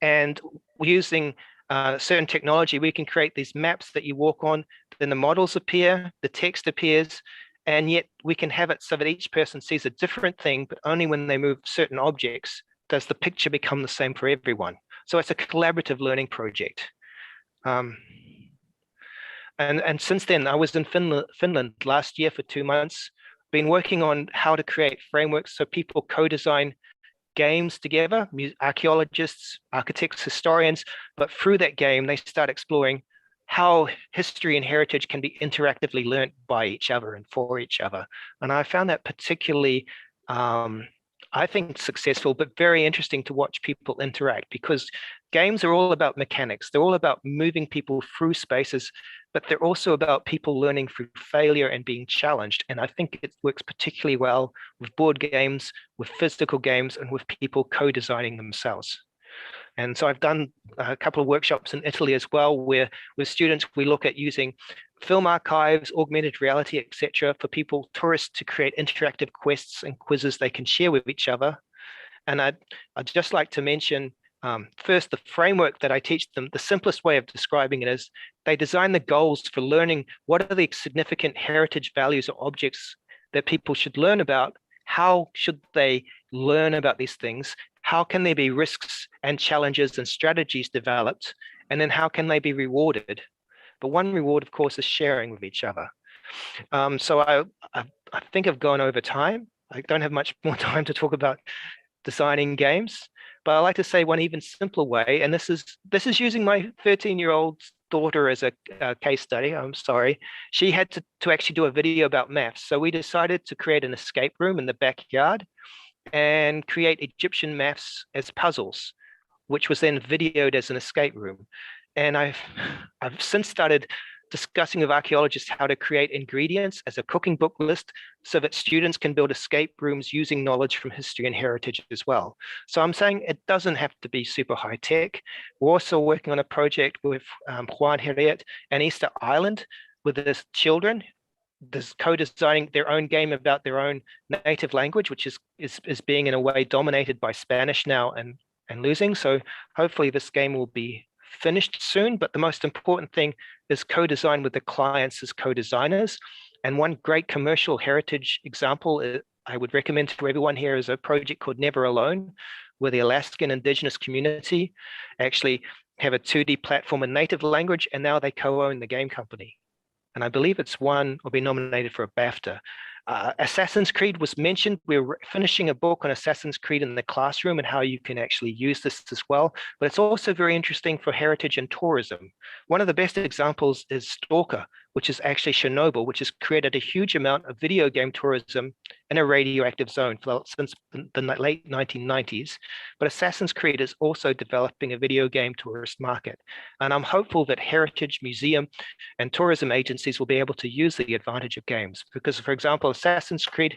And using certain technology, we can create these maps that you walk on, then the models appear, the text appears, and yet we can have it so that each person sees a different thing, but only when they move certain objects does the picture become the same for everyone. So it's a collaborative learning project. And since then, I was in Finland last year for 2 months, been working on how to create frameworks so people co-design games together, archaeologists, architects, historians, but through that game, they start exploring how history and heritage can be interactively learnt by each other and for each other. And I found that particularly, I think, successful, but very interesting to watch people interact, because games are all about mechanics. They're all about moving people through spaces, but they're also about people learning through failure and being challenged. And I think it works particularly well with board games, with physical games, and with people co-designing themselves. And so I've done a couple of workshops in Italy as well, where with students, we look at using film archives, augmented reality, etc., for people, tourists, to create interactive quests and quizzes they can share with each other. And I'd just like to mention first the framework that I teach them. The simplest way of describing it is they design the goals for learning what are the significant heritage values or objects that people should learn about. How should they learn about these things? How can there be risks and challenges and strategies developed? And then how can they be rewarded? But one reward, of course, is sharing with each other. So I think I've gone over time. I don't have much more time to talk about designing games, but I like to say one even simpler way, and this is using my 13-year-old daughter as a case study. I'm sorry. She had to actually do a video about maths. So we decided to create an escape room in the backyard and create Egyptian maths as puzzles, which was then videoed as an escape room. And I've since started discussing with archaeologists how to create ingredients as a cooking book list so that students can build escape rooms using knowledge from history and heritage as well. So I'm saying it doesn't have to be super high tech. We're also working on a project with Juan Heriet and Easter Island with the children, this co-designing their own game about their own native language, which is being in a way dominated by Spanish now and losing. So hopefully this game will be finished soon, but the most important thing is co-design with the clients as co-designers. And one great commercial heritage example I would recommend to everyone here is a project called Never Alone, where the Alaskan Indigenous community actually have a 2D platform in native language, and now they co-own the game company. And I believe it's won or been nominated for a BAFTA. Assassin's Creed was mentioned. We're finishing a book on Assassin's Creed in the classroom and how you can actually use this as well. But it's also very interesting for heritage and tourism. One of the best examples is Stalker, which is actually Chernobyl, which has created a huge amount of video game tourism in a radioactive zone since the late 1990s. But Assassin's Creed is also developing a video game tourist market. And I'm hopeful that heritage, museum, and tourism agencies will be able to use the advantage of games. Because, for example, Assassin's Creed,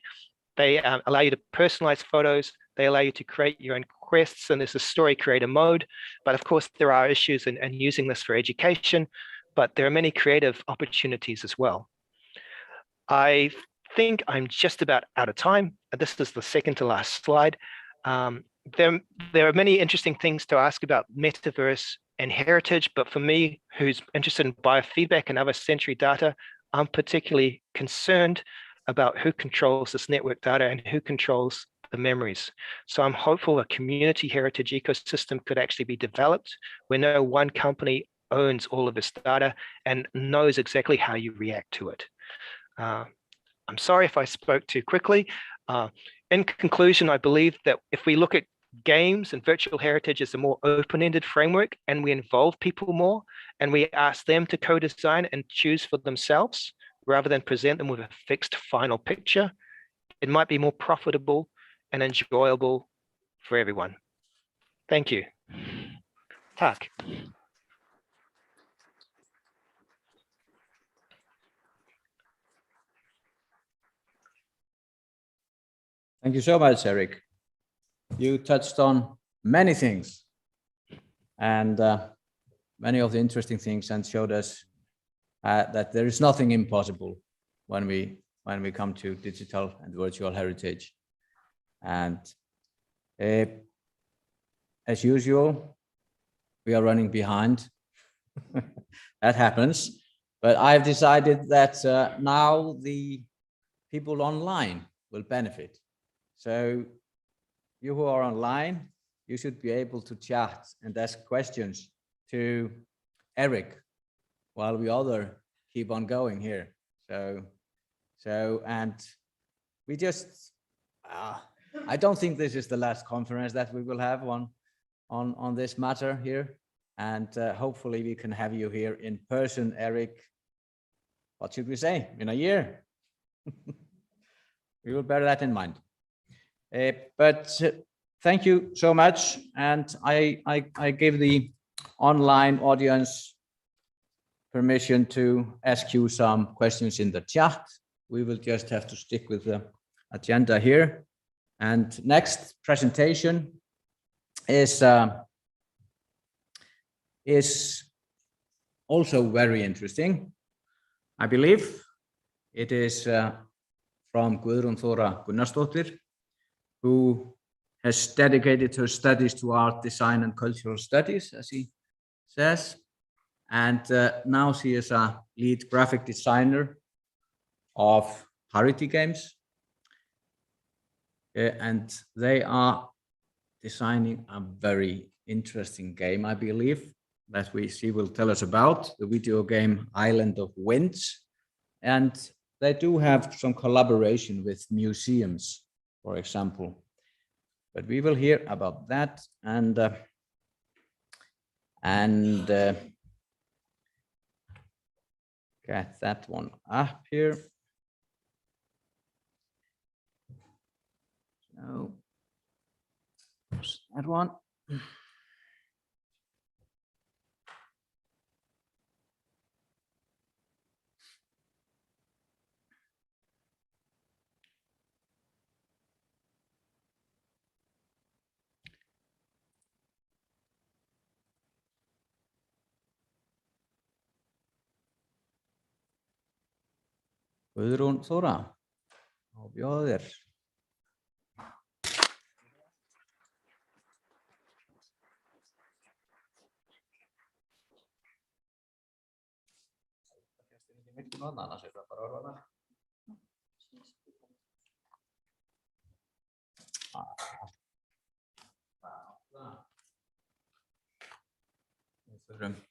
they allow you to personalize photos, they allow you to create your own quests, and there's a story creator mode. But of course, there are issues in using this for education, but there are many creative opportunities as well. I think I'm just about out of time. This is the second to last slide. there are many interesting things to ask about metaverse and heritage, but for me, who's interested in biofeedback and other sensory data, I'm particularly concerned about who controls this network data and who controls the memories. So I'm hopeful a community heritage ecosystem could actually be developed where no one company owns all of this data and knows exactly how you react to it. I'm sorry if I spoke too quickly. In conclusion, I believe that if we look at games and virtual heritage as a more open-ended framework and we involve people more and we ask them to co-design and choose for themselves rather than present them with a fixed final picture, it might be more profitable and enjoyable for everyone. Thank you. Tak. Thank you so much, Erik. You touched on many things and many of the interesting things, and showed us that there is nothing impossible when we come to digital and virtual heritage. And as usual, we are running behind. That happens. But I've decided that now the people online will benefit. So you who are online, you should be able to chat and ask questions to Erik while we other keep on going here. And we just, I don't think this is the last conference that we will have on this matter here. And hopefully we can have you here in person, Erik. What should we say? In a year? We will bear that in mind. But thank you so much. And I give the online audience permission to ask you some questions in the chat. We will just have to stick with the agenda here. And next presentation is also very interesting. I believe it is from Guðrún Þóra Gunnarsdóttir, who has dedicated her studies to art, design, and cultural studies, as he says. And now she is a lead graphic designer of party games. And they are designing a very interesting game, I believe, that she will tell us about, the video game Island of Winds. And they do have some collaboration with museums, for example. But we will hear about that and get that one up here. So that one. Guðrún Þóra, á bjóða þér. Við þurfum að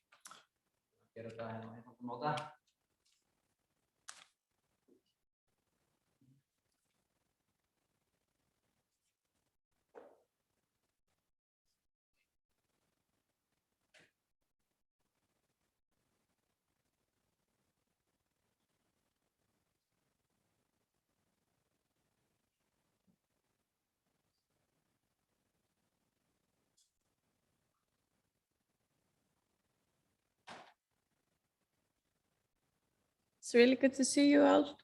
gera þetta hérna á einhvern máta. It's really good to see you all.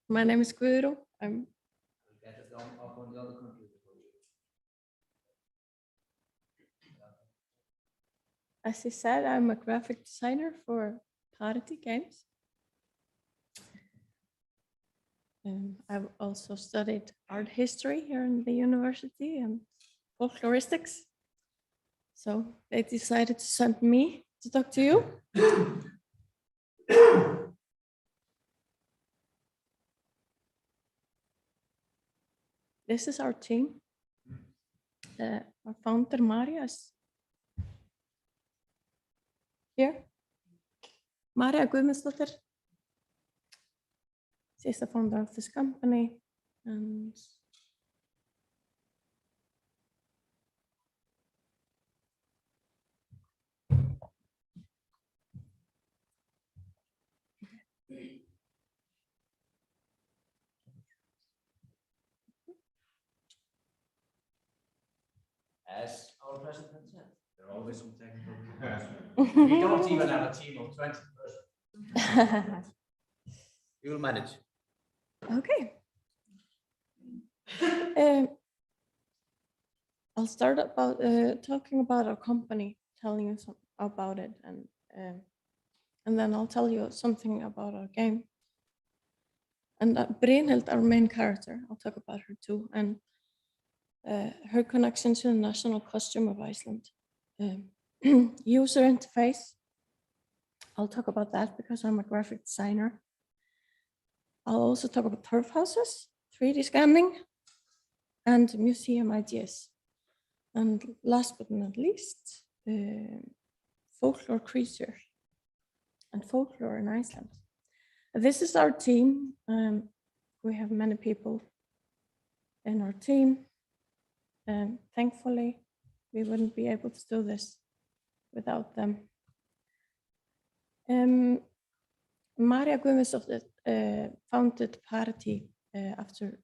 My name is Guðrún. As he said, I'm a graphic designer for party games. I've also studied art history here in the university, and folkloristics. So they decided to send me to talk to you. This is our team. Our founder, Maria, is here. Maria Guðmundsdóttir. She's the founder of this company. And as our president said, there are always some technical difficulties. We don't even have a team of 20 persons. We will manage. okay. I'll start about talking about our company, telling you some about it, and then I'll tell you something about our game. And Brynhild, our main character, I'll talk about her too, and her connection to the national costume of Iceland. User interface, I'll talk about that because I'm a graphic designer. I'll also talk about turf houses, 3D scanning, and museum ideas. And last but not least, folklore creatures and folklore in Iceland. This is our team. We have many people in our team. Thankfully, we wouldn't be able to do this without them. Maria Guðmundsdóttir founded Parity after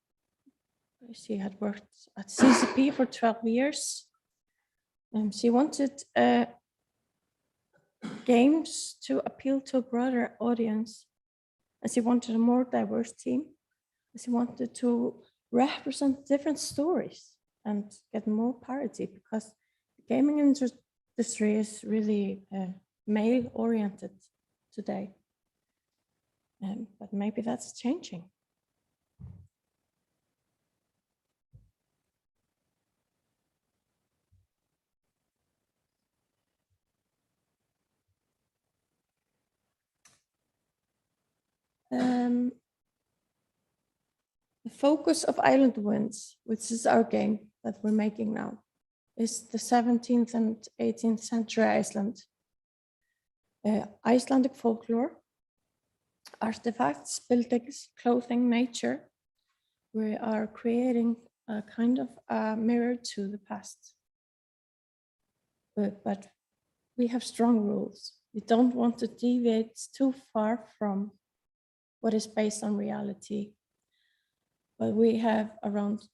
she had worked at CCP for 12 years. She wanted games to appeal to a broader audience, and she wanted a more diverse team. She wanted to represent different stories and get more parity, because the gaming industry is really male-oriented today. But maybe that's changing. The focus of Island Winds, which is our game that we're making now, is the 17th and 18th century Iceland. Icelandic folklore, artifacts, buildings, clothing, nature. We are creating a kind of a mirror to the past. But we have strong rules. We don't want to deviate too far from what is based on reality. But we have around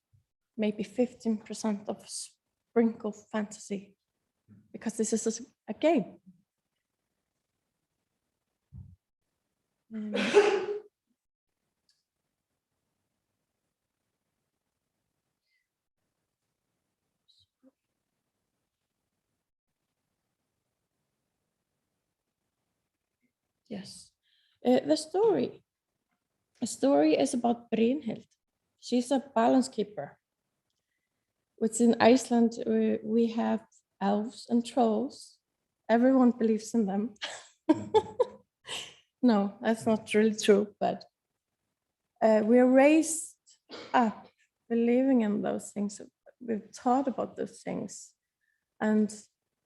maybe 15% of sprinkle fantasy, because this is a game. Yes, the story is about Brynhild. She's a balance keeper, which in Iceland we have elves and trolls. Everyone believes in them. No, that's not really true, but we're raised up believing in those things. We've taught about those things. And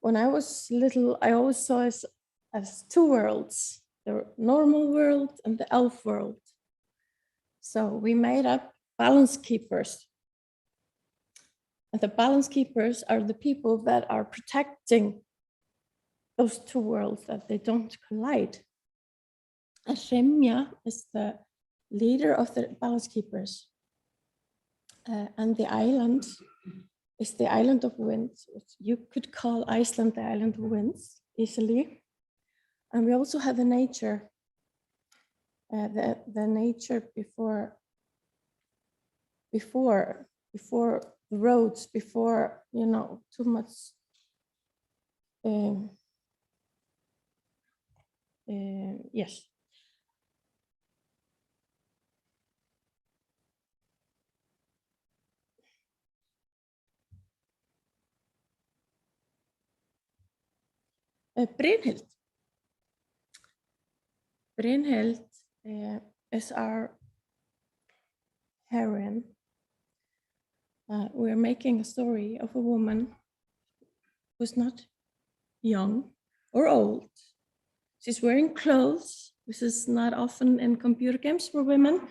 when I was little, I always saw us as two worlds, the normal world and the elf world. So we made up balance keepers. And the balance keepers are the people that are protecting those two worlds, that they don't collide. And Hremja is the leader of the balance keepers. And the island is the island of winds. You could call Iceland the island of winds easily. And we also have the nature, the nature before the roads, before, you know, too much yes. Brynhild. Brynhild is our heroine. We're making a story of a woman who's not young or old. She's wearing clothes, which is not often in computer games for women.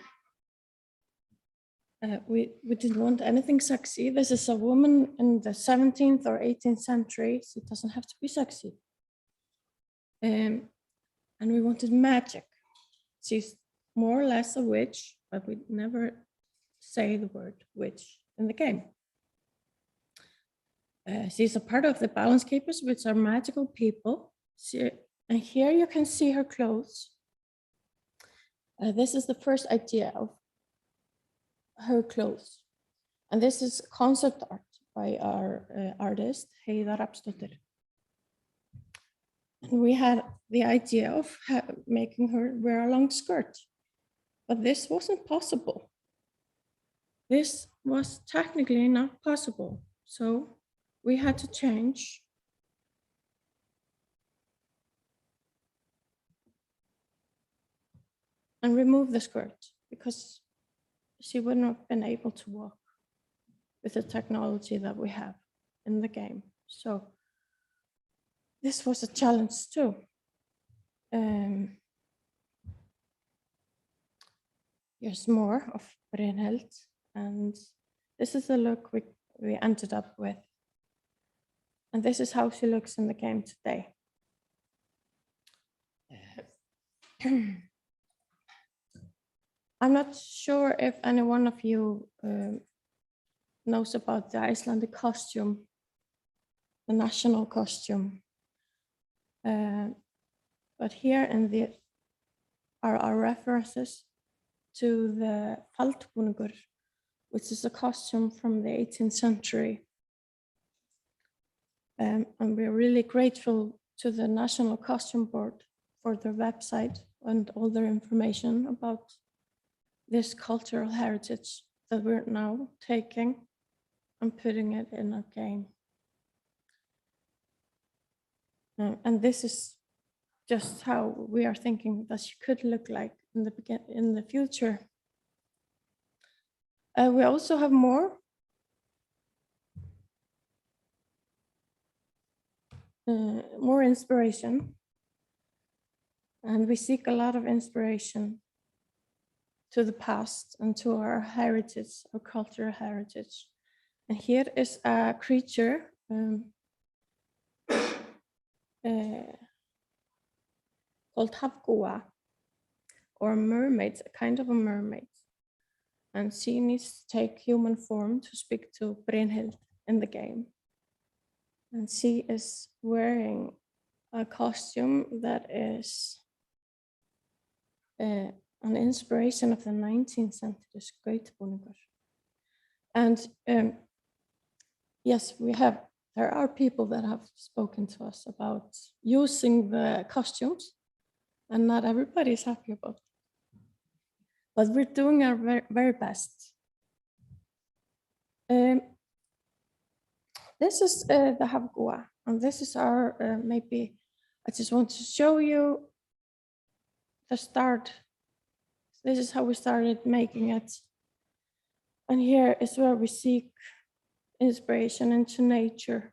We didn't want anything sexy. This is a woman in the 17th or 18th century, so it doesn't have to be sexy. And we wanted magic. She's more or less a witch, but we never say the word witch in the game. She's a part of the Balance Keepers, which are magical people. And here you can see her clothes. This is the first idea of her clothes. And this is concept art by our artist, Heiða Rafnsdóttir. And we had the idea of making her wear a long skirt, but this wasn't possible. This was technically not possible. So we had to change. And remove the skirt because she wouldn't have been able to walk with the technology that we have in the game. So this was a challenge too. Here's more of Brynhild, and this is the look we ended up with. And this is how she looks in the game today. I'm not sure if any one of you knows about the Icelandic costume, the national costume. But here in are our references to the faldbúningur, which is a costume from the 18th century. And we're really grateful to the National Costume Board for their website and all their information about this cultural heritage that we're now taking and putting it in our game. And this is just how we are thinking that she could look like in the future. We also have more. More inspiration. And we seek a lot of inspiration to the past and to our heritage, our cultural heritage. And here is a creature called Hafgua, or a mermaid, a kind of a mermaid. And she needs to take human form to speak to Brynhild in the game. And she is wearing a costume that is an inspiration of the 19th century skautbúningur. And yes, there are people that have spoken to us about using the costumes, and not everybody is happy about it. But we're doing our very, very best. This is the Hafgua, and this is our, maybe, I just want to show you the start. This is how we started making it. And here is where we seek inspiration into nature.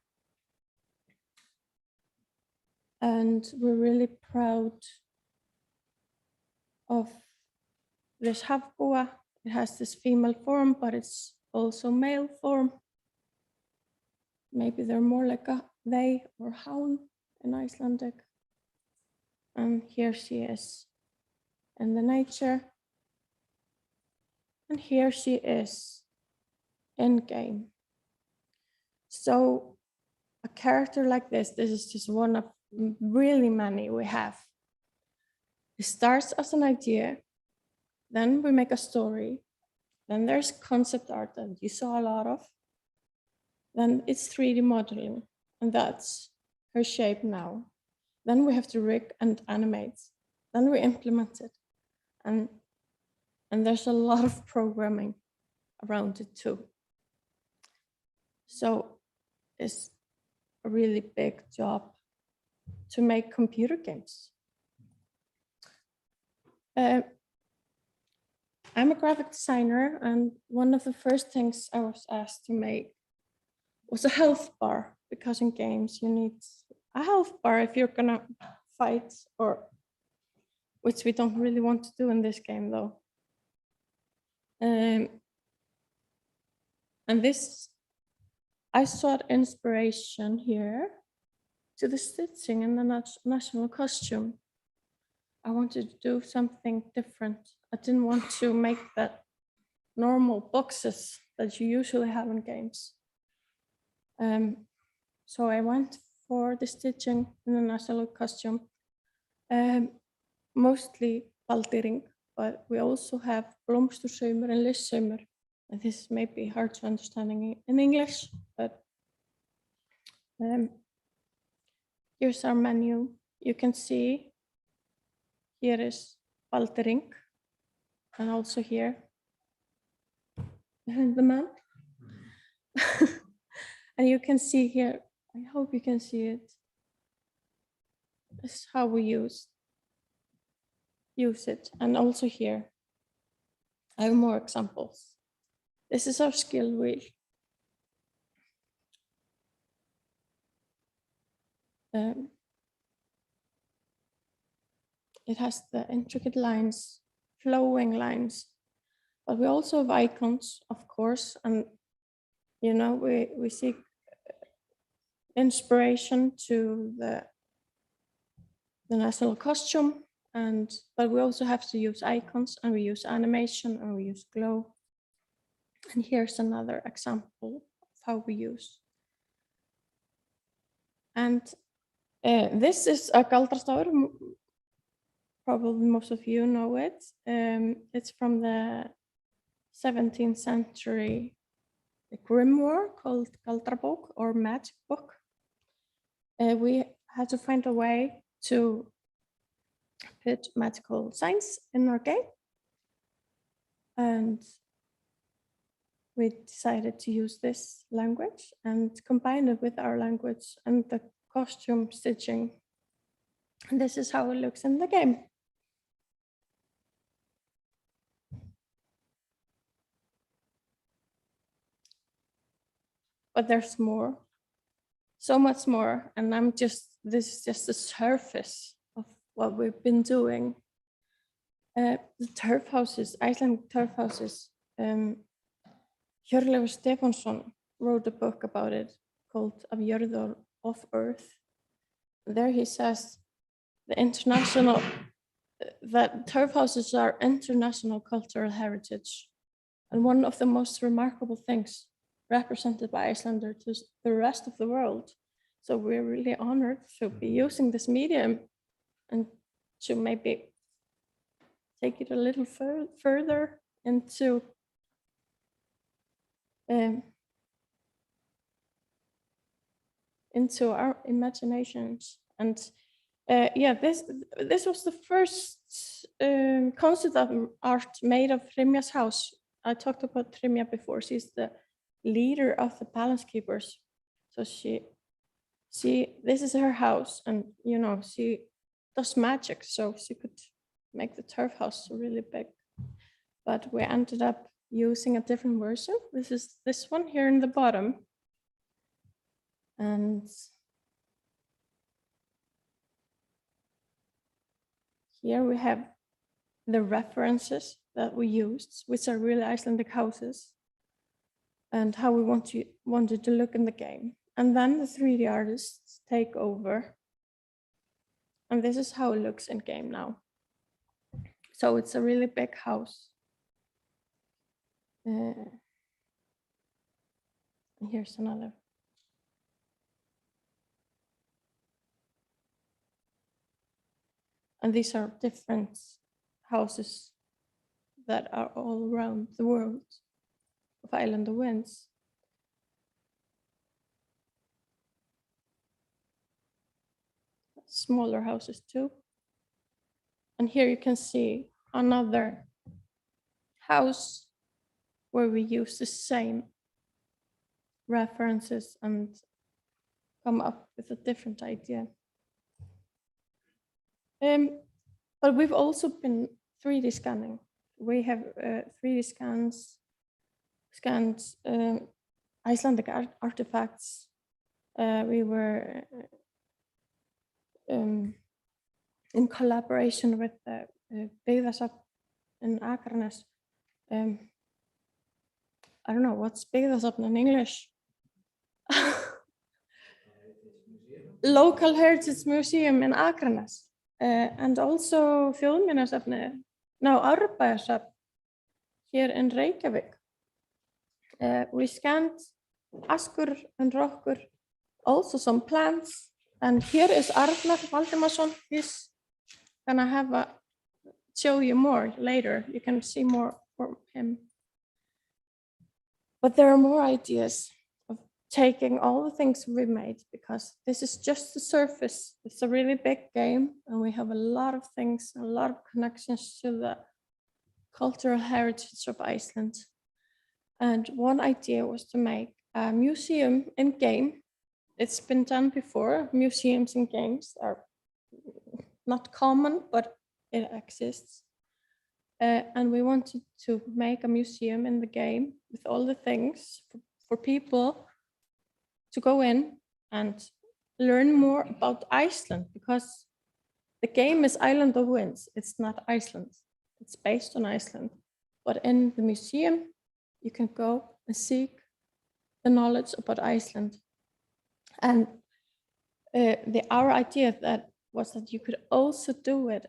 And we're really proud of this Hafgua. It has this female form, but it's also male form. Maybe they're more like a they or hán in Icelandic. And here she is in the nature. And here she is in game. So a character like this is just one of really many we have. It starts as an idea, then we make a story, then there's concept art that you saw a lot of, then it's 3D modeling, and that's her shape now. Then we have to rig and animate, then we implement it, and there's a lot of programming around it too. So it's a really big job to make computer games. I'm a graphic designer, and one of the first things I was asked to make was a health bar, because in games you need a health bar if you're gonna fight, or which we don't really want to do in this game though. And this, I sought inspiration here to the stitching in the national costume. I wanted to do something different. I didn't want to make that normal boxes that you usually have in games. So I went for the stitching in the national costume, mostly baldering, but we also have blomstersaumur and listsaumur. And this may be hard to understand in English, but here's our menu. You can see here is baldering, and also here behind the man. And you can see here, I hope you can see it. This is how we use it. And also here, I have more examples. This is our skill wheel. It has the intricate lines, flowing lines, but we also have icons, of course, and you know, we seek inspiration to the national costume, but we also have to use icons, and we use animation, and we use glow. And here's another example of how we use. And this is a galdrastafur. Probably most of you know it. It's from the 17th century grimoire called Galdrabók, or magic book. We had to find a way to put magical signs in our game, and we decided to use this language and combine it with our language and the costume stitching. And this is how it looks in the game. But there's more, so much more, and this is just the surface of what we've been doing. The turf houses, Icelandic turf houses, Hjörleifur Stefánsson wrote a book about it called Of Jörð of Earth. There he says that turf houses are international cultural heritage, and one of the most remarkable things represented by Icelanders to the rest of the world. So we're really honored to be using this medium and to maybe take it a little further into our imaginations. And yeah, this was the first concept art made of Hrymja's house. I talked about Hrymja before. She's the leader of the balance keepers. So this is her house, and you know, she does magic, so she could make the turf house really big. But we ended up using a different version. This is this one here in the bottom. And here we have the references that we used, which are really Icelandic houses, and how we wanted to look in the game. And then the 3D artists take over. And this is how it looks in game now. So it's a really big house. And here's another. And these are different houses that are all around the world of Island of Winds. Smaller houses too. And here you can see another house where we use the same references and come up with a different idea. But we've also been 3D scanning. We have 3D scanned Icelandic artifacts. We were in collaboration with the Byggðasafn in Akranes. I don't know, what's Byggðasafn in English? Local Heritage Museum in Akranes. And also Þjóðminjasafnið, no, Árbæjarsafn here in Reykjavik. We scanned askur and rokkur, also some plants. And here is Arnar Valdimarsson. He's gonna show you more later. You can see more from him. But there are more ideas of taking all the things we made, because this is just the surface. It's a really big game, and we have a lot of things, a lot of connections to the cultural heritage of Iceland. And one idea was to make a museum in game. It's been done before. Museums in games are not common, but it exists. And we wanted to make a museum in the game with all the things for people to go in and learn more about Iceland, because the game is Island of Winds. It's not Iceland. It's based on Iceland. But in the museum, you can go and seek the knowledge about Iceland. And our idea was that you could also do it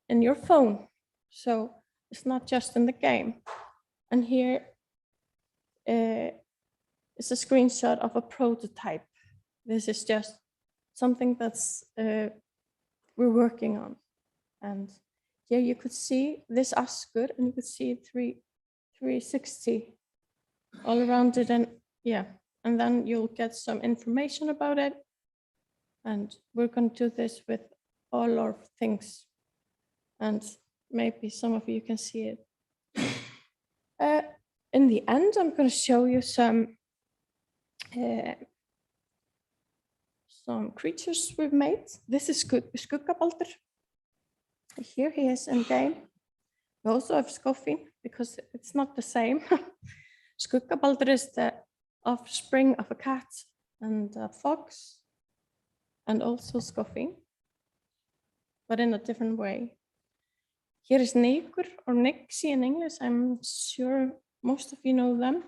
in your phone. So it's not just in the game. And here is a screenshot of a prototype. This is just something that's we're working on. And here you could see this askur, and you could see 360 all around it. And yeah, and then you'll get some information about it. And we're going to do this with all our things. And maybe some of you can see it. In the end, I'm going to show you some creatures we've made. This is Skuggabaldur. Here he is in game. We also have Skofin, because it's not the same. Skuggabaldur is the offspring of a cat and a fox, and also Skofin, but in a different way. Here is Nikur, or Nixie in English. I'm sure most of you know them.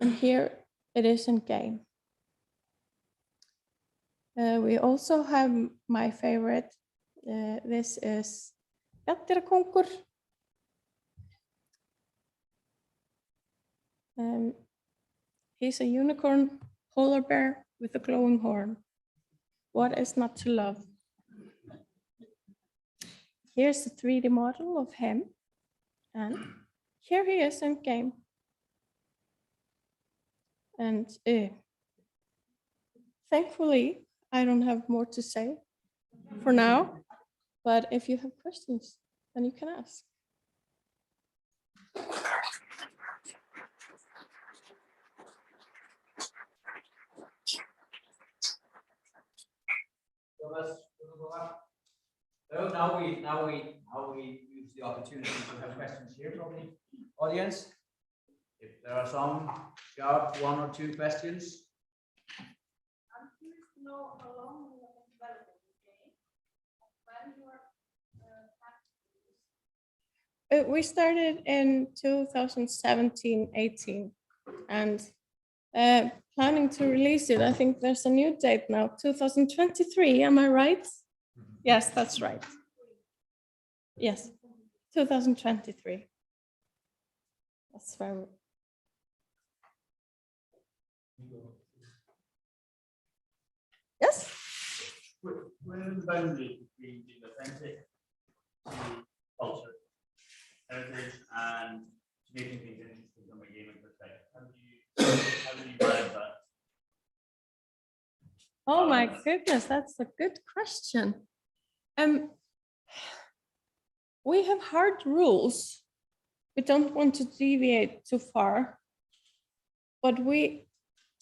And here it is in game. We also have my favorite. This is Jatirakongur. He's a unicorn polar bear with a glowing horn. What is not to love? Here's the 3D model of him. And here he is in game. And thankfully, I don't have more to say for now. But if you have questions, then you can ask. So now we use the opportunity to have questions here from the audience. If there are some sharp 1 or 2 questions. I'm curious to know how long you have been developing this game. When you are we started in 2017-18, and planning to release it. I think there's a new date now, 2023. Am I right? Yes, that's right. Yes, 2023. That's where we're... Yes? Where is the boundary between the authentic culture, heritage, and making things interesting from a gaming perspective? How do you manage that? Oh my goodness, that's a good question. We have hard rules. We don't want to deviate too far, but we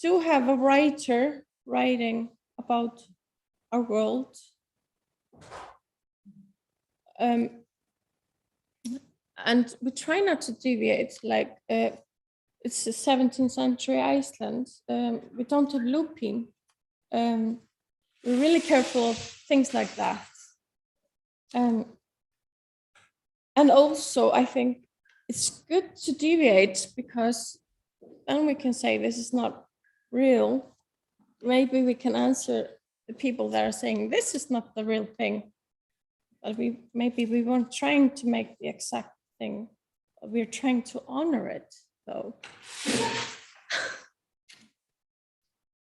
do have a writer writing about our world And we try not to deviate, like it's the 17th century Iceland. We don't have looping. We're really careful of things like that. And also, I think it's good to deviate, because then we can say this is not real. Maybe we can answer the people that are saying this is not the real thing. But maybe we weren't trying to make the exact thing. We're trying to honor it, though.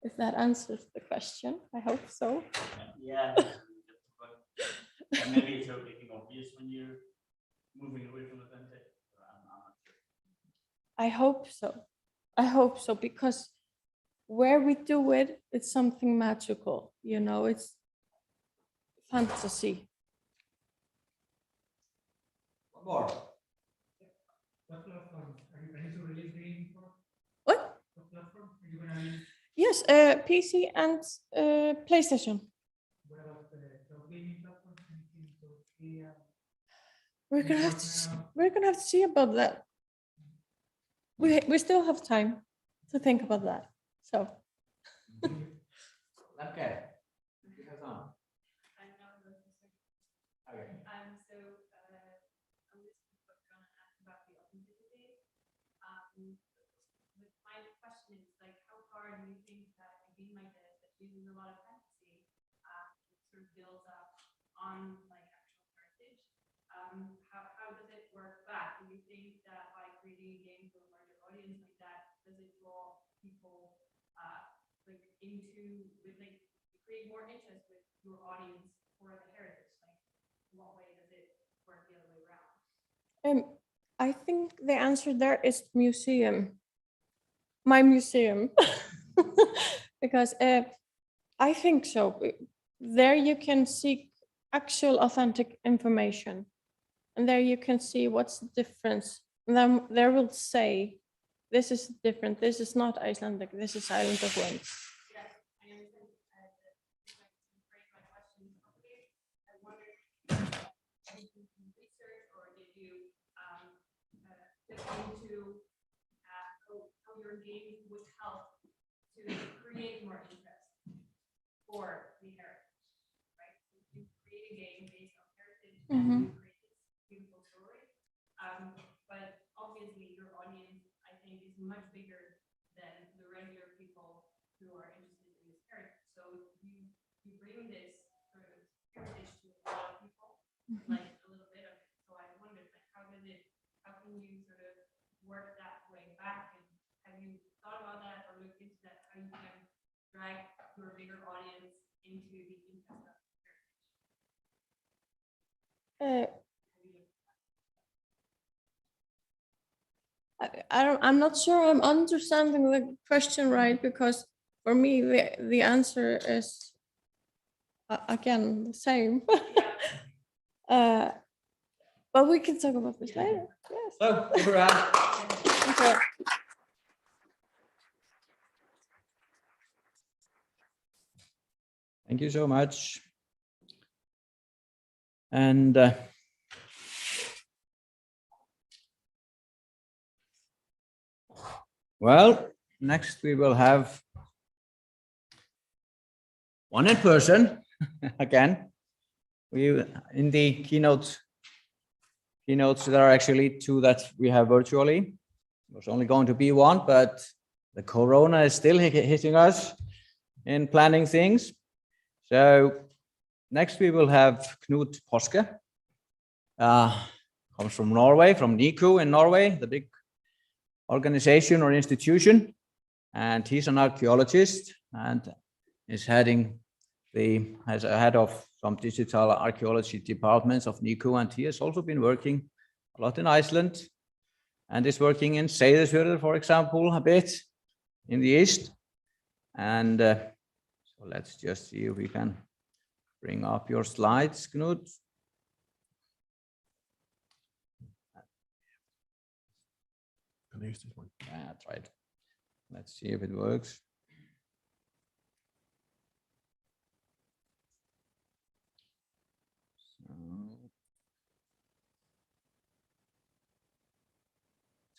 If that answers the question, I hope so. Yeah. Maybe it's totally obvious when you're moving away from authentic. I'm not sure. I hope so. I hope so, because where we do it, it's something magical. You know, it's fantasy. One more. What platform are you planning to release the game for? What? What platform are you gonna use? Yes, PC and PlayStation. What about the cloud gaming platform? Anything to see, We're gonna have to see about that. We still have time to think about that. So. Okay. You have time. Okay. So I'm just going to ask about the authenticity. But my question is, like, how far do you think that a game like this that uses a lot of fantasy sort of builds up on like actual heritage? How does it work back? Do you think that by creating a game for a larger audience like that, does it draw people like into with like create more interest with your audience for the heritage? Like, in what way does it work the other way around? I think the answer there is museum. My museum. Because I think so. There you can seek actual authentic information. And there you can see what's the difference. And then there will say, this is different. This is not Icelandic. This is Island of Winds. Yes, I understand. If I can phrase my question properly, I wondered, did you do research or did you look into how your game would help to create more interest for the heritage, right? So you create a game based on heritage and you create this beautiful story. But obviously your audience, I think, is much bigger than the regular people who are interested in this heritage. So you bring this sort of heritage to a lot of people, like a little bit of it. So I wondered, like, how can you sort of work that way back? And have you thought about that or looked into that? How you can drag your bigger audience into the interest of heritage? I'm not sure I'm understanding the question right, because for me the answer is again the same. But we can talk about this later. Yes. So, give a round. Okay. Thank you so much. And well, next we will have one in person again. We in the keynotes, there are actually two that we have virtually. It was only going to be one, but the corona is still hitting us in planning things. So next we will have Knut Paasche, comes from Norway, from NICU in Norway, the big organization or institution, and he's an archaeologist and is as a head of some digital archaeology departments of NICU, and he has also been working a lot in Iceland and is working in Seyðisfjörður, for example, a bit in the east. And so let's just see if we can bring up your slides, Knut. Can I use this one? Yeah, that's right. Let's see if it works.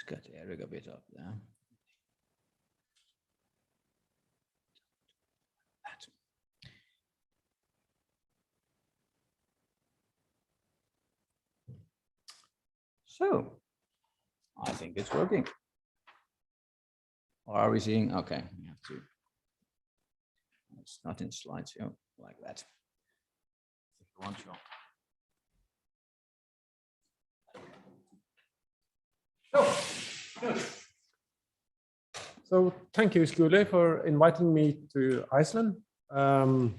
get Erik a bit up there. So, I think it's working. Or are we seeing? Okay, we have to. It's not in slideshow like that. If you want to. So thank you, Skuli, for inviting me to Iceland. I've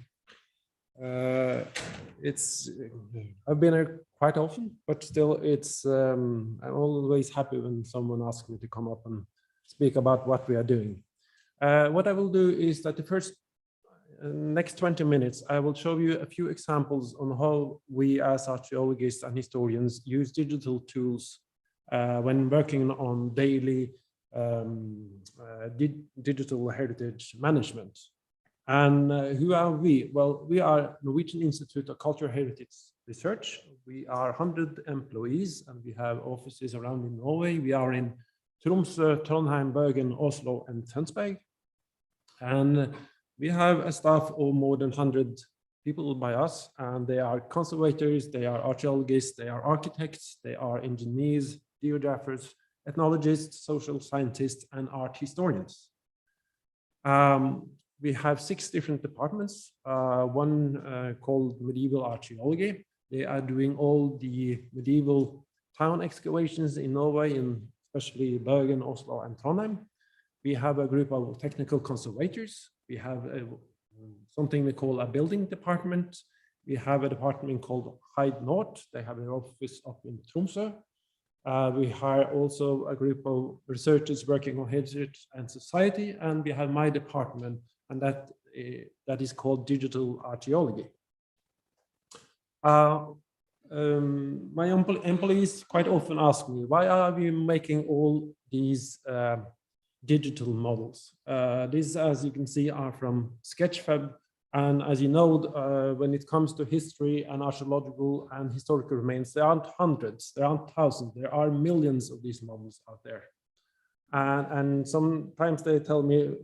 been here quite often, but still I'm always happy when someone asks me to come up and speak about what we are doing. What I will do is that the first next 20 minutes, I will show you a few examples on how we as archaeologists and historians use digital tools when working on daily digital heritage management. And who are we? Well, we are Norwegian Institute of Cultural Heritage Research. We are 100 employees and we have offices around in Norway. We are in Tromsø, Trondheim, Bergen, Oslo, and Tønsberg. And we have a staff of more than 100 people by us, and they are conservators, they are archaeologists, they are architects, they are engineers, geographers, ethnologists, social scientists, and art historians. We have 6 different departments, one called Medieval Archaeology. They are doing all the medieval town excavations in Norway, especially Bergen, Oslo, and Trondheim. We have a group of technical conservators. We have something we call a building department. We have a department called PHIVE North. They have an office up in Tromsø. We hire also a group of researchers working on heritage and society, and we have my department, and that is called Digital Archaeology. My employees quite often ask me, why are we making all these digital models? These, as you can see, are from Sketchfab. And as you know, when it comes to history and archaeological and historical remains, there aren't hundreds, there aren't thousands, there are millions of these models out there. And sometimes they tell me,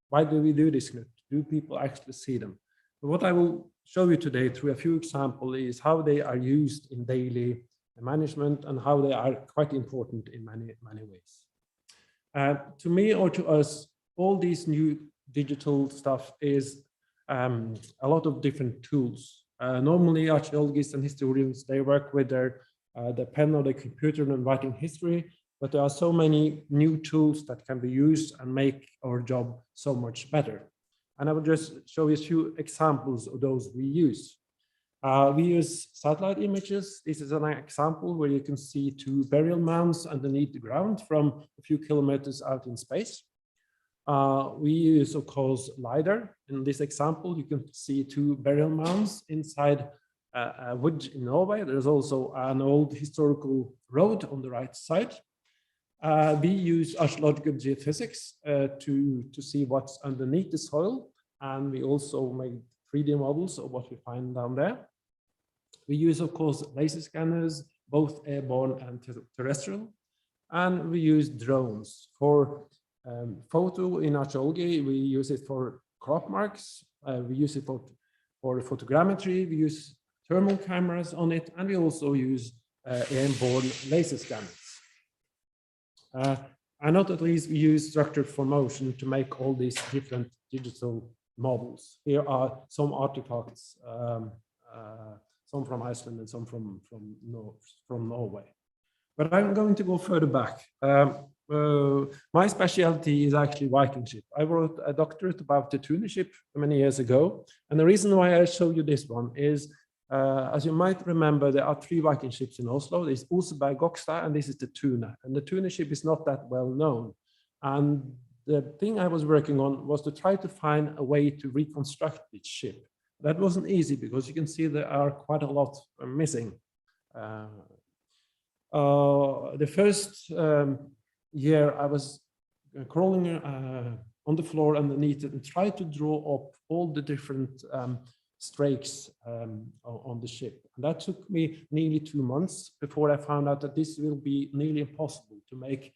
why do we do this, Knut? Do people actually see them? But what I will show you today through a few examples is how they are used in daily management and how they are quite important in many ways. To me or to us, all these new digital stuff is a lot of different tools. Normally, archaeologists and historians, they work with their the pen or the computer and writing history, but there are so many new tools that can be used and make our job so much better. And I will just show you a few examples of those we use. We use satellite images. This is an example where you can see 2 burial mounds underneath the ground from a few kilometers out in space. We use, of course, LiDAR. In this example, you can see 2 burial mounds inside a wood in Norway. There's also an old historical road on the right side. We use archaeological geophysics to see what's underneath the soil. And we also make 3D models of what we find down there. We use, of course, laser scanners, both airborne and terrestrial. And we use drones for photo in archaeology. We use it for crop marks. We use it for photogrammetry. We use thermal cameras on it. And we also use airborne laser scanners. And not at least, we use structured for motion to make all these different digital models. Here are some artifacts, some from Iceland and some from Norway. But I'm going to go further back. My specialty is actually Viking ship. I wrote a doctorate about the tuna ship many years ago. And the reason why I show you this one is, as you might remember, there are 3 Viking ships in Oslo. There's Oseberg Gokstad, and this is the tuna. And the tuna ship is not that well known. And the thing I was working on was to try to find a way to reconstruct this ship. That wasn't easy because you can see there are quite a lot missing. The first year I was crawling on the floor underneath it and tried to draw up all the different strakes on the ship. And that took me nearly 2 months before I found out that this will be nearly impossible to make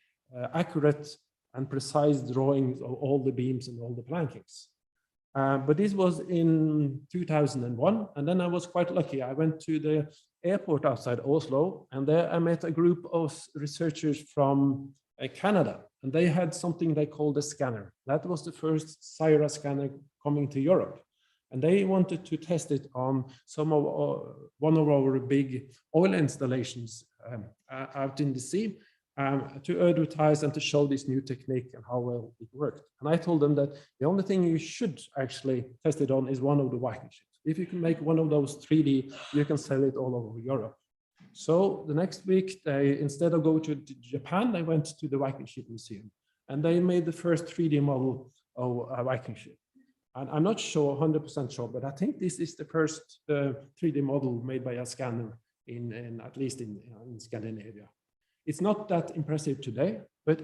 accurate and precise drawings of all the beams and all the plankings. But this was in 2001, and then I was quite lucky. I went to the airport outside Oslo, and there I met a group of researchers from Canada, and they had something they called a scanner. That was the first Cyra scanner coming to Europe, and they wanted to test it on one of our big oil installations out in the sea, to advertise and to show this new technique and how well it worked. And I told them that the only thing you should actually test it on is one of the Viking ships. If you can make one of those 3D, you can sell it all over Europe. So the next week, they, instead of going to Japan, they went to the Viking ship museum, and they made the first 3D model of a Viking ship. And I'm not sure, 100% sure, but I think this is the first 3D model made by a scanner in at least in Scandinavia. It's not that impressive today, but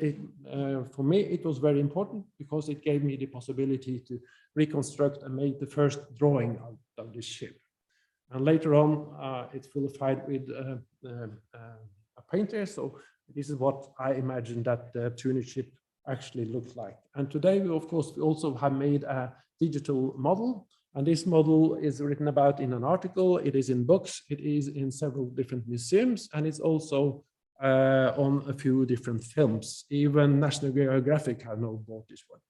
for me, it was very important because it gave me the possibility to reconstruct and make the first drawing of this ship. And later on, it's fullified with a painter. So this is what I imagine that the tuner ship actually looks like. And today, we of course also have made a digital model. And this model is written about in an article. It is in books. It is in several different museums. And it's also on a few different films. Even National Geographic have now bought this one.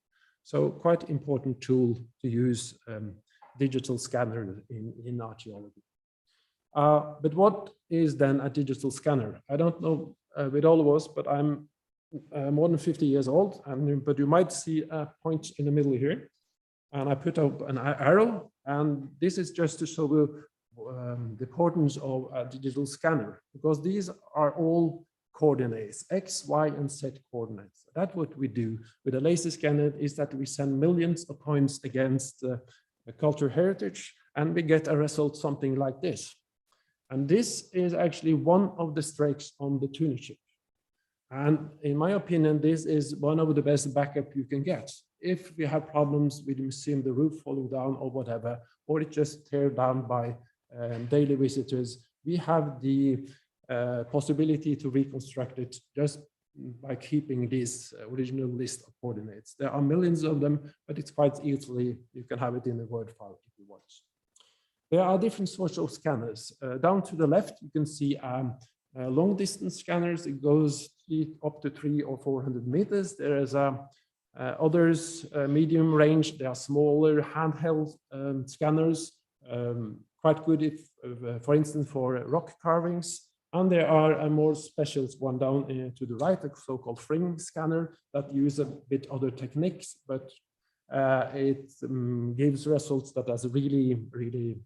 So quite important tool to use digital scanner in archaeology. But what is then a digital scanner? I don't know with all of us, but I'm more than 50 years old, but you might see a point in the middle here. And I put up an arrow, and this is just to show you the importance of a digital scanner, because these are all coordinates, X, Y, and Z coordinates. That's what we do with a laser scanner, is that we send millions of points against a cultural heritage, and we get a result something like this. And this is actually one of the strikes on the tuner ship. And in my opinion, this is one of the best backup you can get. If we have problems with the museum, the roof falling down or whatever, or it just tear down by daily visitors, we have the possibility to reconstruct it just by keeping this original list of coordinates. There are millions of them, but it's quite easily, you can have it in a Word file if you want. There are different sorts of scanners. Down to the left, you can see long distance scanners. It goes up to 300 or 400 meters. There is others, medium range. They are smaller handheld scanners, quite good if, for instance, for rock carvings. And there are a more special one down to the right, a so-called frame scanner that use a bit other techniques, but it gives results that are really, really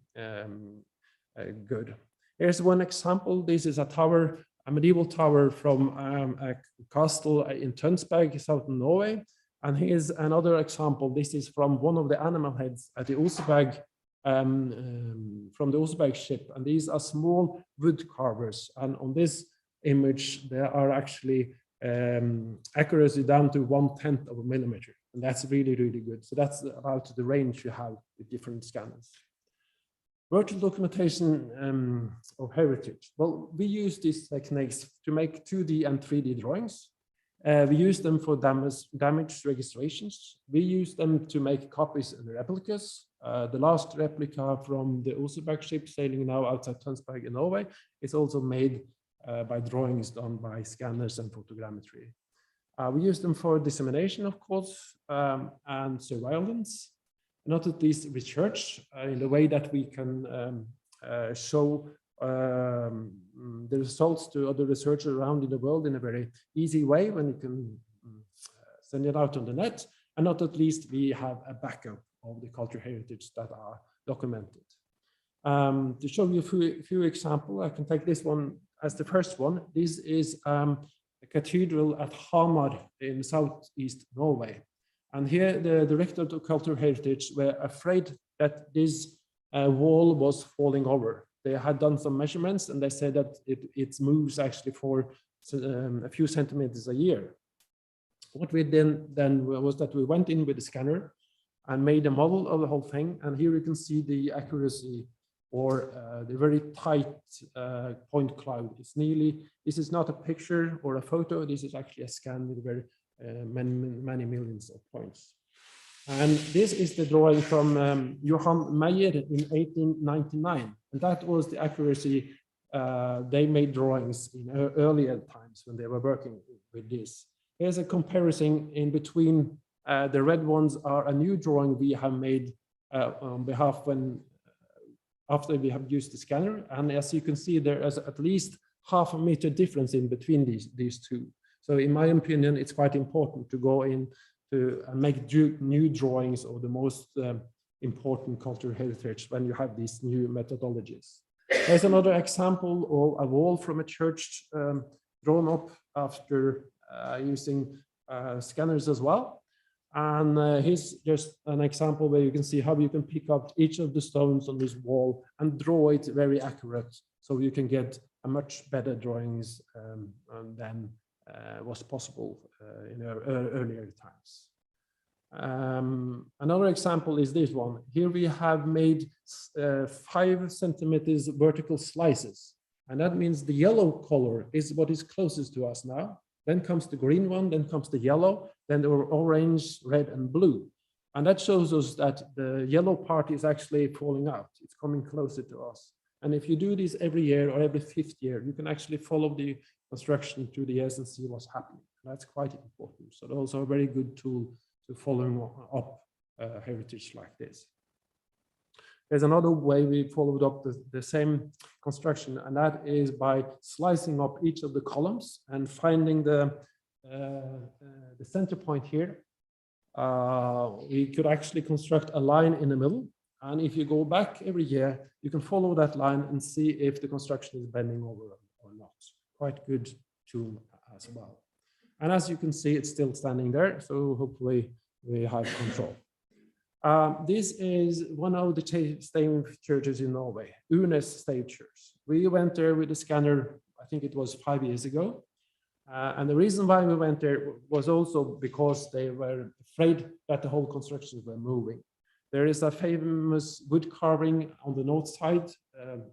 good. Here's one example. This is a tower, a medieval tower from a castle in Tønsberg, southern Norway. And here's another example. This is from one of the animal heads at the Oseberg, from the Oseberg ship. And these are small wood carvers. And on this image, there are actually accuracy down to 1/10 of a millimeter. And that's really, really good. So that's about the range you have with different scanners. Virtual documentation of heritage. Well, we use these techniques to make 2D and 3D drawings. We use them for damage registrations. We use them to make copies and replicas. The last replica from the Oseberg ship sailing now outside Tønsberg in Norway is also made by drawings done by scanners and photogrammetry. We use them for dissemination, of course, and surveillance, not at least research in the way that we can show the results to other researchers around in the world in a very easy way when you can send it out on the net, and not at least we have a backup of the cultural heritage that are documented. To show you a few examples, I can take this one as the first one. This is a cathedral at Hamar in southeast Norway. And here the director of cultural heritage were afraid that this wall was falling over. They had done some measurements and they said that it moves actually for a few centimeters a year. What we then was that we went in with the scanner and made a model of the whole thing. And here you can see the accuracy or the very tight point cloud. It's nearly, this is not a picture or a photo, this is actually a scan with very many millions of points. And this is the drawing from Johann Meyer in 1899. And that was the accuracy. They made drawings in earlier times when they were working with this. Here's a comparison in between. The red ones are a new drawing we have made on behalf after we have used the scanner. And as you can see, there is at least half a meter difference in between these two. So in my opinion, it's quite important to go in to make new drawings of the most important cultural heritage when you have these new methodologies. There's another example of a wall from a church drawn up after using scanners as well. And here's just an example where you can see how you can pick up each of the stones on this wall and draw it very accurate, so you can get a much better drawings than was possible in earlier times. Another example is this one. Here we have made 5 centimeters vertical slices, and that means the yellow color is what is closest to us now. Then comes the green one, then comes the yellow, then the orange, red, and blue. And that shows us that the yellow part is actually falling out. It's coming closer to us. And if you do this every year or every 5th year, you can actually follow the construction through the years and see what's happening. That's quite important. So also a very good tool to following up heritage like this. There's another way we followed up the same construction, and that is by slicing up each of the columns and finding the center point here. We could actually construct a line in the middle. And if you go back every year, you can follow that line and see if the construction is bending over or not. Quite good tool as well. And as you can see, it's still standing there. So hopefully we have control. This is one of the stave churches in Norway, Unes Stave Church. We went there with the scanner, I think it was 5 years ago. And the reason why we went there was also because they were afraid that the whole constructions were moving. There is a famous wood carving on the north side.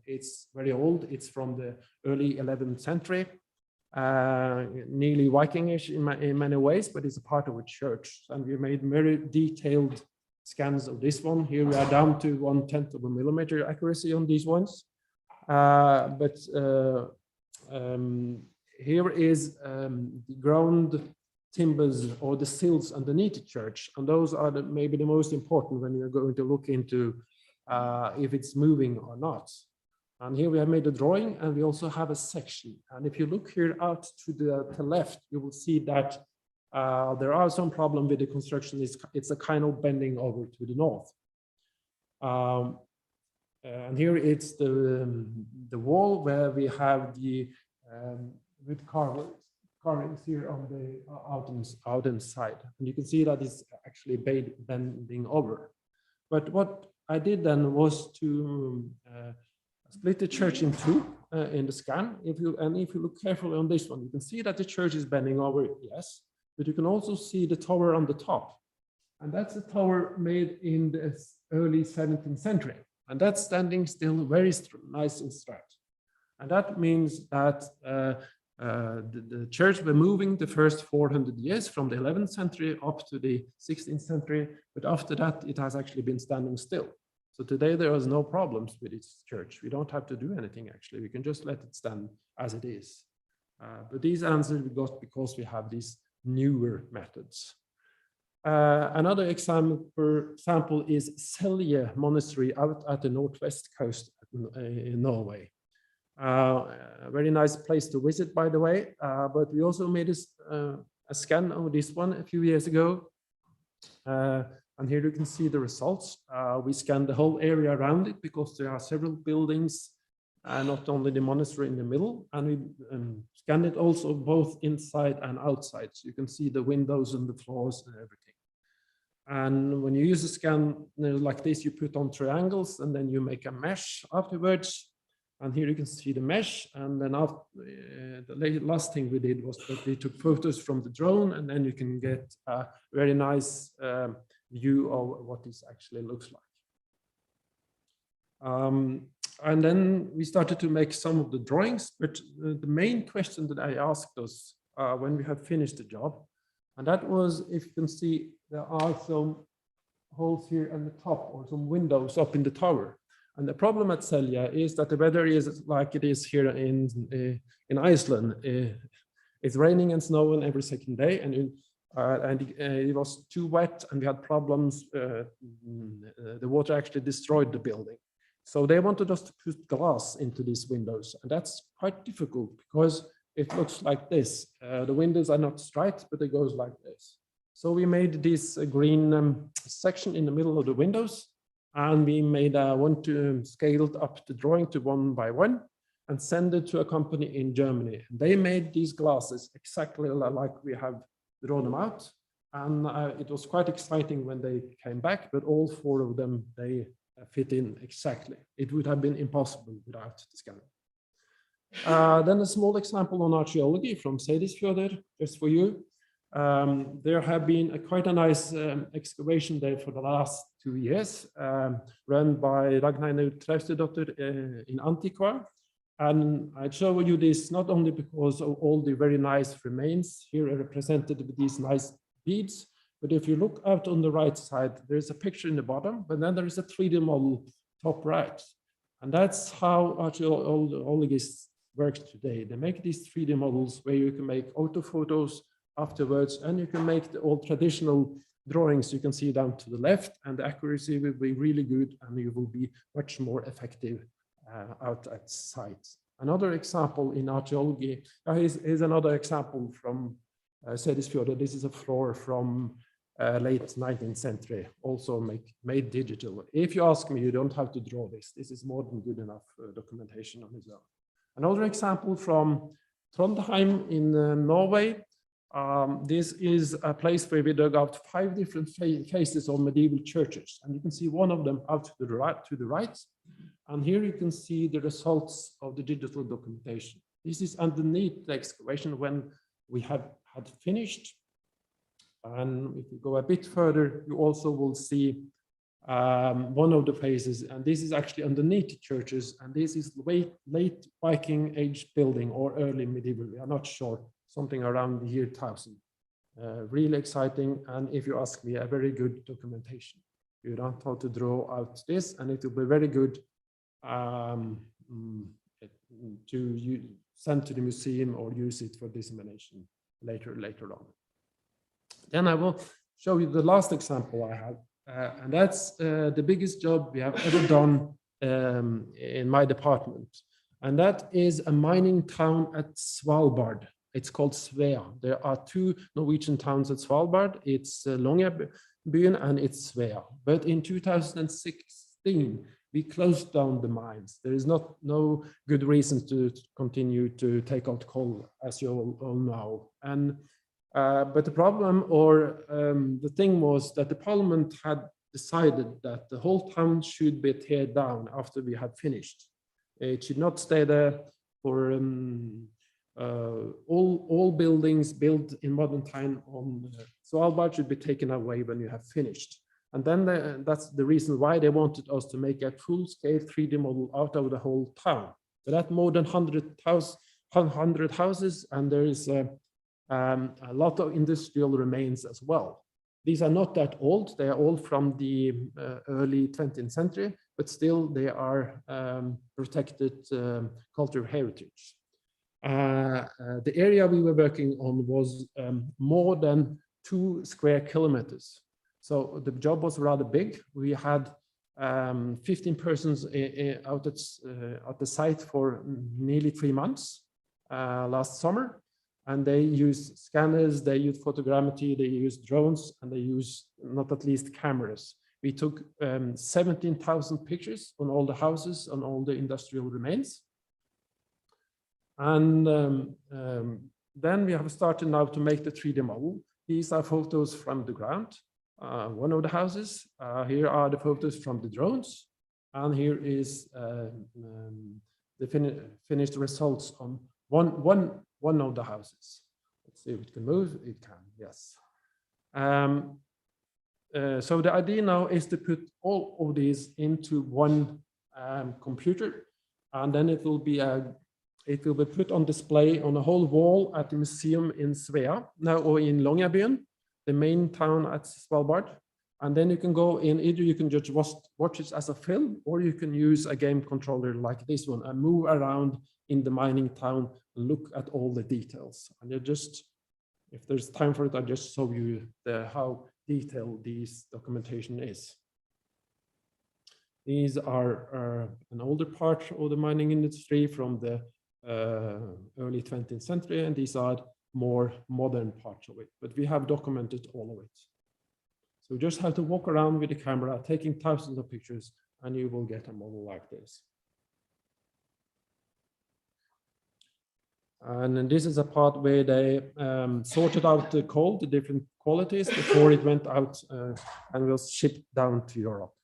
It's very old. It's from the early 11th century, nearly Vikingish in many ways, but it's a part of a church. And we made very detailed scans of this one. Here we are down to 1/10 of a millimeter accuracy on these ones. Here is the ground timbers or the sills underneath the church. And those are maybe the most important when you're going to look into if it's moving or not. And here we have made a drawing, and we also have a section. And if you look here out to the left, you will see that there are some problem with the construction. It's a kind of bending over to the north. And here it's the wall where we have the wood carvings here on the outer side. And you can see that it's actually bending over. But what I did then was to split the church in two in the scan. If you look carefully on this one, you can see that the church is bending over, yes, but you can also see the tower on the top. And that's a tower made in the early 17th century. And that's standing still very nice and straight. And that means that the church were moving the first 400 years from the 11th century up to the 16th century. But after that, it has actually been standing still. So today there is no problems with its church. We don't have to do anything, actually. We can just let it stand as it is. But these answers we got because we have these newer methods. Another example is Selje Monastery out at the northwest coast in Norway. A very nice place to visit, by the way. But we also made a scan of this one a few years ago. And here you can see the results. We scanned the whole area around it because there are several buildings, not only the monastery in the middle. And we scanned it also both inside and outside. So you can see the windows and the floors and everything. And when you use a scanner like this, you put on triangles and then you make a mesh afterwards. And here you can see the mesh. And then after, the last thing we did was that we took photos from the drone, and then you can get a very nice view of what this actually looks like. And then we started to make some of the drawings, but the main question that I asked us when we had finished the job, and that was, if you can see, there are some holes here at the top or some windows up in the tower. And the problem at Selja is that the weather is like it is here in Iceland. It's raining and snowing every second day, and it was too wet, and we had problems. The water actually destroyed the building. So they wanted us to put glass into these windows, and that's quite difficult because it looks like this. The windows are not straight, but it goes like this. So we made this green section in the middle of the windows, and we made scaled up the drawing to 1 by 1 and send it to a company in Germany. They made these glasses exactly like we have drawn them out. And it was quite exciting when they came back, but all 4 of them, they fit in exactly. It would have been impossible without the scanner. Then a small example on archaeology from Seyðisfjörður, just for you. There have been quite a nice excavation there for the last 2 years, run by Ragnheiður Traustadóttir in Antiqua. And I'd show you this not only because of all the very nice remains here represented with these nice beads, but if you look out on the right side, there's a picture in the bottom, but then there is a 3D model top right. And that's how archaeologists work today. They make these 3D models where you can make auto photos afterwards, and you can make the old traditional drawings you can see down to the left, and the accuracy will be really good, and you will be much more effective out at site. Another example in archaeology, here's another example from Seyðisfjörður. This is a floor from late 19th century, also made digital. If you ask me, you don't have to draw this. This is more than good enough documentation on its own. Another example from Trondheim in Norway. This is a place where we dug out 5 different faces of medieval churches, and you can see one of them out to the right. And here you can see the results of the digital documentation. This is underneath the excavation when we had finished. And if you go a bit further, you also will see one of the faces, and this is actually underneath the churches, and this is late Viking age building or early medieval, we are not sure, something around the year 1000. Really exciting, and if you ask me, a very good documentation. You don't have to draw out this, and it will be very good to send to the museum or use it for dissemination later on. Then I will show you the last example I have, and that's the biggest job we have ever done in my department, and that is a mining town at Svalbard. It's called Svea. There are 2 Norwegian towns at Svalbard. It's Longyearbyen and it's Svea. But in 2016, we closed down the mines. There is no good reason to continue to take out coal, as you all know. And but the problem, or the thing was that the parliament had decided that the whole town should be teared down after we had finished. It should not stay there for all buildings built in modern time on Svalbard should be taken away when you have finished. And then that's the reason why they wanted us to make a full-scale 3D model out of the whole town. So that's more than 100 houses, and there is a lot of industrial remains as well. These are not that old. They are all from the early 20th century, but still they are protected cultural heritage. The area we were working on was more than 2 square kilometers. So the job was rather big. We had 15 persons out at the site for nearly 3 months last summer. And they used scanners, they used photogrammetry, they used drones, and they used not at least cameras. We took 17,000 pictures on all the houses, on all the industrial remains. And then we have started now to make the 3D model. These are photos from the ground, one of the houses. Here are the photos from the drones. And here is the finished results on one of the houses. Let's see if it can move. It can, yes. So the idea now is to put all of these into one computer and then it will be put on display on a whole wall at the museum in Svea, now or in Longyearbyen, the main town at Svalbard. And then you can go in, either you can just watch it as a film, or you can use a game controller like this one and move around in the mining town and look at all the details. And you just, if there's time for it, I'll just show you how detailed this documentation is. These are an older part of the mining industry from the early 20th century, and these are more modern parts of it, but we have documented all of it. So you just have to walk around with the camera, taking thousands of pictures, and you will get a model like this. And then this is a part where they sorted out the coal, the different qualities, before it went out and was shipped down to Europe.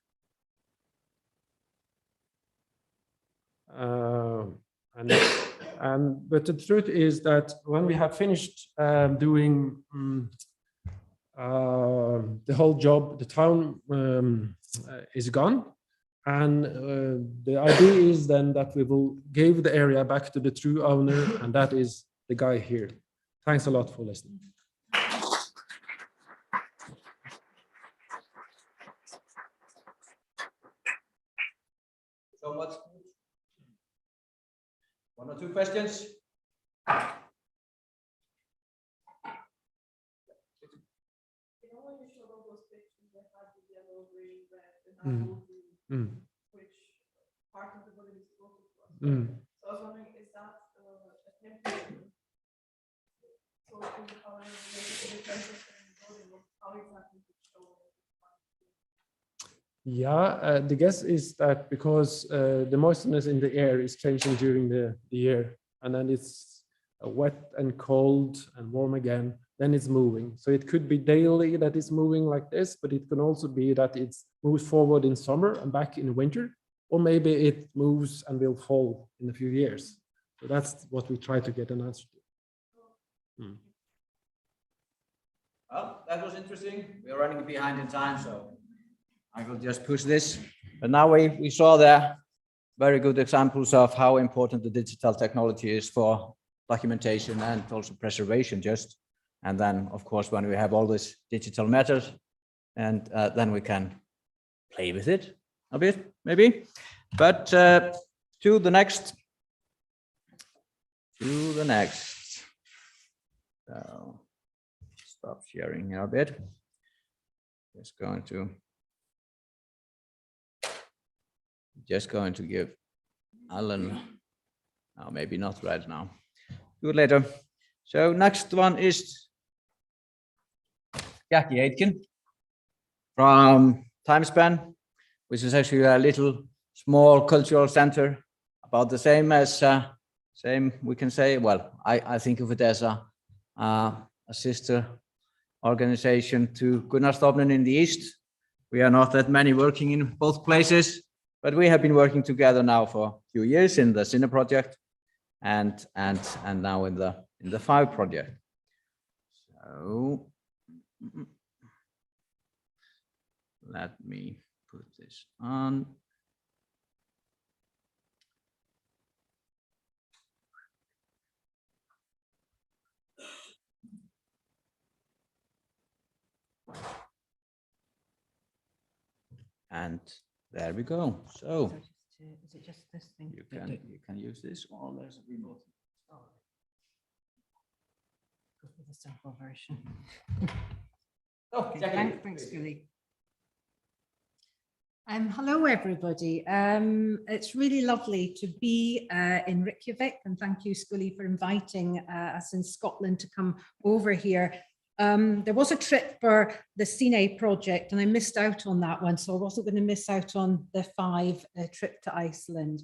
But the truth is that when we have finished doing the whole job, the town is gone. And the idea is then that we will give the area back to the true owner, and that is the guy here. Thanks a lot for listening. So much. One or two questions? Which part of the building is focused on. So I was wondering, is that a temporary? So in the color related to the transition in the building, how exactly to show it? Yeah, the guess is that because the moistness in the air is changing during the year, and then it's wet and cold and warm again, then it's moving. So it could be daily that it's moving like this, but it can also be that it moves forward in summer and back in winter, or maybe it moves and will fall in a few years. So that's what we try to get an answer to. Well, that was interesting. We are running behind in time, so I will just push this. But now we saw there very good examples of how important the digital technology is for documentation and also preservation just. And then, of course, when we have all this digital matters, and then we can play with it a bit, maybe. But to the next. So stop sharing here a bit. Just going to give Alan. No, maybe not right now. Do it later. So next one is Jacquie Aitken from Timespan, which is actually a little small cultural center, about the same as we can say. Well, I think of it as a sister organization to Gunnarsdóttir in the east. We are not that many working in both places, but we have been working together now for a few years in the Cine project and now in the PHIVE project. So let me put this on. And there we go. So is it just this thing? you can use this, or there's a remote. Go for the sample version. Oh, Jacquie, thanks, Skuli. Hello, everybody. It's really lovely to be in Reykjavik, and thank you, Skuli, for inviting us in Scotland to come over here. There was a trip for the Cine project, and I missed out on that one, so I wasn't going to miss out on the PHIVE trip to Iceland.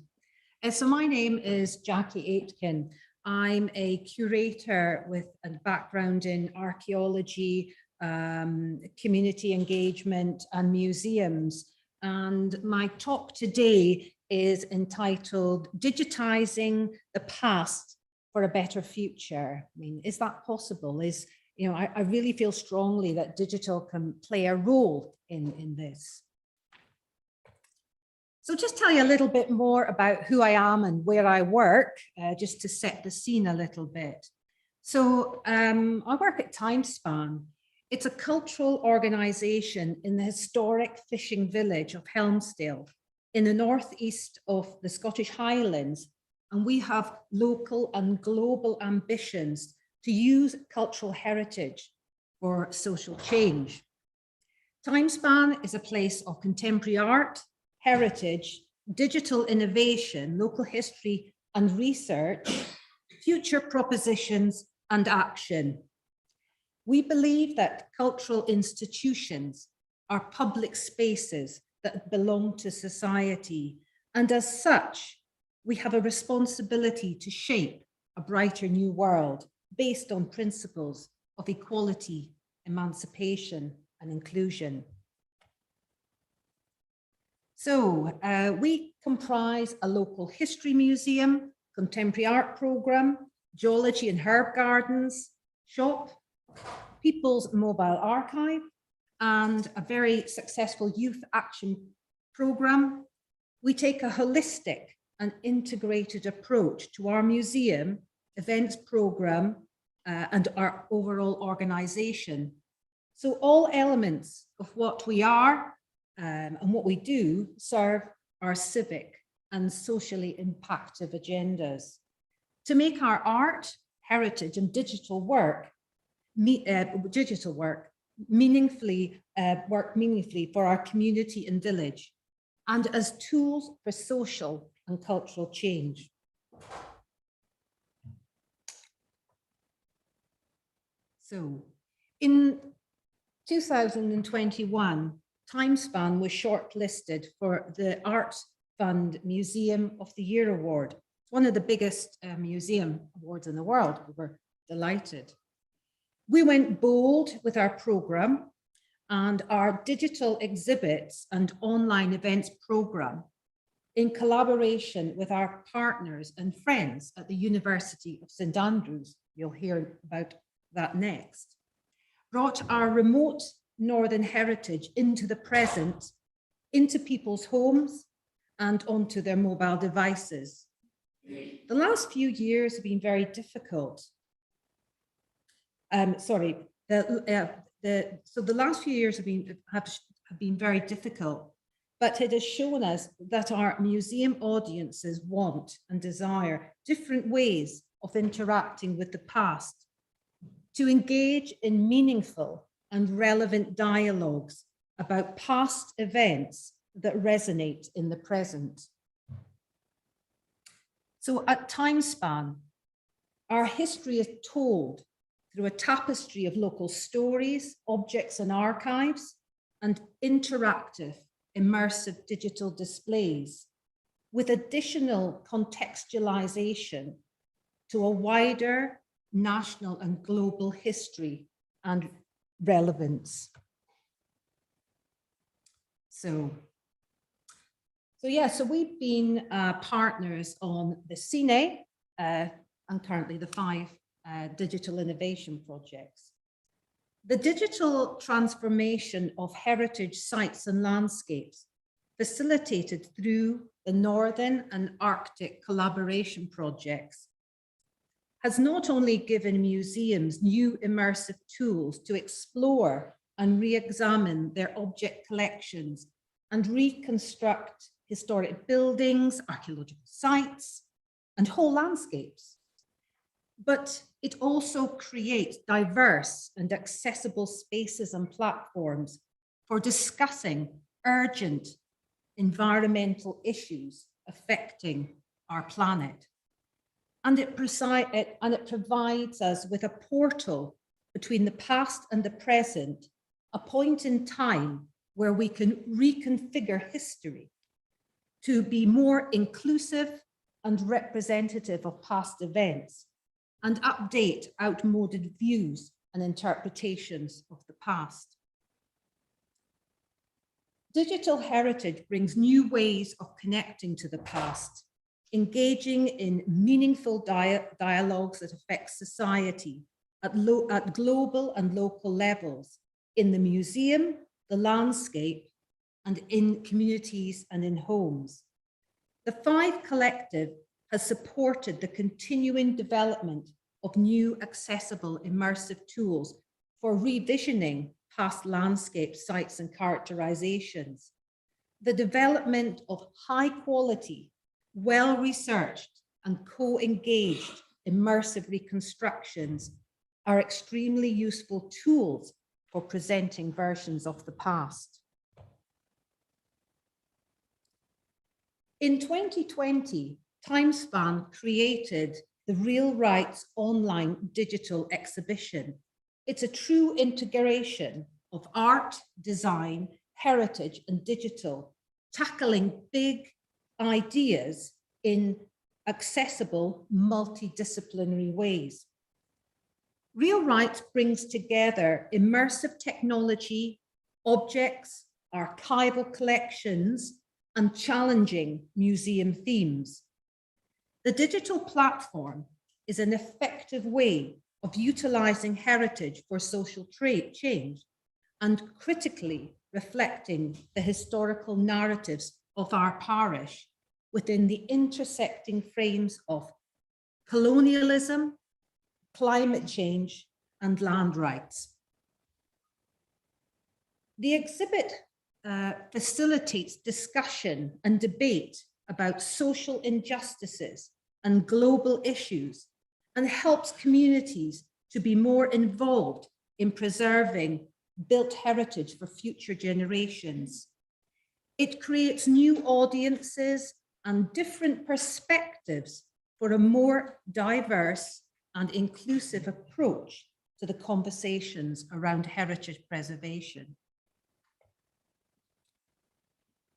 So my name is Jacquie Aitken. I'm a curator with a background in archaeology, community engagement, and museums. And my talk today is entitled Digitizing the Past for a Better Future. I mean, is that possible? I really feel strongly that digital can play a role in this. So just tell you a little bit more about who I am and where I work, just to set the scene a little bit. So I work at Timespan. It's a cultural organisation in the historic fishing village of Helmsdale in the northeast of the Scottish Highlands. And we have local and global ambitions to use cultural heritage for social change. Timespan is a place of contemporary art, heritage, digital innovation, local history and research, future propositions and action. We believe that cultural institutions are public spaces that belong to society, and as such, we have a responsibility to shape a brighter new world based on principles of equality, emancipation, and inclusion. So we comprise a local history museum, contemporary art program, geology and herb gardens, shop, people's mobile archive, and a very successful youth action program. We take a holistic and integrated approach to our museum, events program, and our overall organization. So all elements of what we are and what we do serve our civic and socially impactful agendas. To make our art, heritage, and digital work meaningfully for our community and village, and as tools for social and cultural change. So, in 2021, Timespan was shortlisted for the Arts Fund Museum of the Year Award. It's one of the biggest museum awards in the world. We were delighted. We went bold with our program, and our digital exhibits and online events program, in collaboration with our partners and friends at the University of St Andrews, you'll hear about that next, brought our remote Northern heritage into the present, into people's homes and onto their mobile devices. The last few years have been very difficult. So the last few years have been very difficult, but it has shown us that our museum audiences want and desire different ways of interacting with the past, to engage in meaningful and relevant dialogues about past events that resonate in the present. So at Timespan, our history is told through a tapestry of local stories, objects and archives, and interactive, immersive digital displays, with additional contextualization to a wider national and global history and relevance. So we've been partners on the Cine and currently the 5 digital innovation projects. The digital transformation of heritage sites and landscapes, facilitated through the Northern and Arctic collaboration projects, has not only given museums new immersive tools to explore and re-examine their object collections and reconstruct historic buildings, archaeological sites, and whole landscapes, but it also creates diverse and accessible spaces and platforms for discussing urgent environmental issues affecting our planet. And it provides us with a portal between the past and the present, a point in time where we can reconfigure history to be more inclusive and representative of past events, and update outmoded views and interpretations of the past. Digital heritage brings new ways of connecting to the past, engaging in meaningful dialogues that affect society at global and local levels, in the museum, the landscape, and in communities and in homes. The PHIVE Collective has supported the continuing development of new accessible immersive tools for revisioning past landscape sites and characterizations. The development of high quality, well-researched and co-engaged immersive reconstructions are extremely useful tools for presenting versions of the past. In 2020, Timespan created the Real Rights online digital exhibition. It's a true integration of art, design, heritage, and digital, tackling big ideas in accessible, multidisciplinary ways. Real Rights brings together immersive technology, objects, archival collections, and challenging museum themes. The digital platform is an effective way of utilizing heritage for social change and critically reflecting the historical narratives of our parish within the intersecting frames of colonialism, climate change, and land rights. The exhibit facilitates discussion and debate about social injustices and global issues and helps communities to be more involved in preserving built heritage for future generations. It creates new audiences and different perspectives for a more diverse and inclusive approach to the conversations around heritage preservation.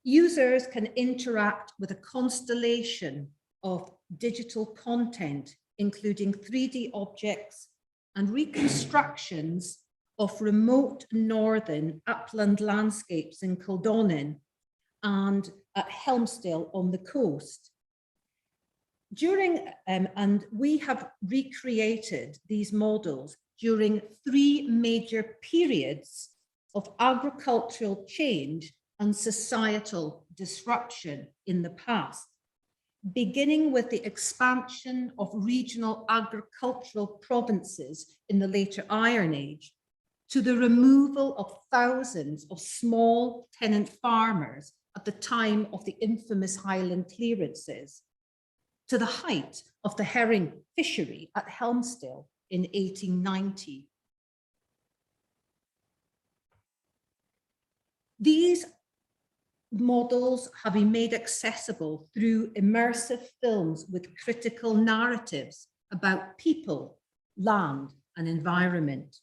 Users can interact with a constellation of digital content, including 3D objects and reconstructions of remote northern upland landscapes in Kildonan and at Helmsdale on the coast. And we have recreated these models during 3 major periods of agricultural change and societal disruption in the past, beginning with the expansion of regional agricultural provinces in the later Iron Age, to the removal of thousands of small tenant farmers at the time of the infamous Highland clearances, to the height of the herring fishery at Helmsdale in 1890. These models have been made accessible through immersive films with critical narratives about people, land, and environment.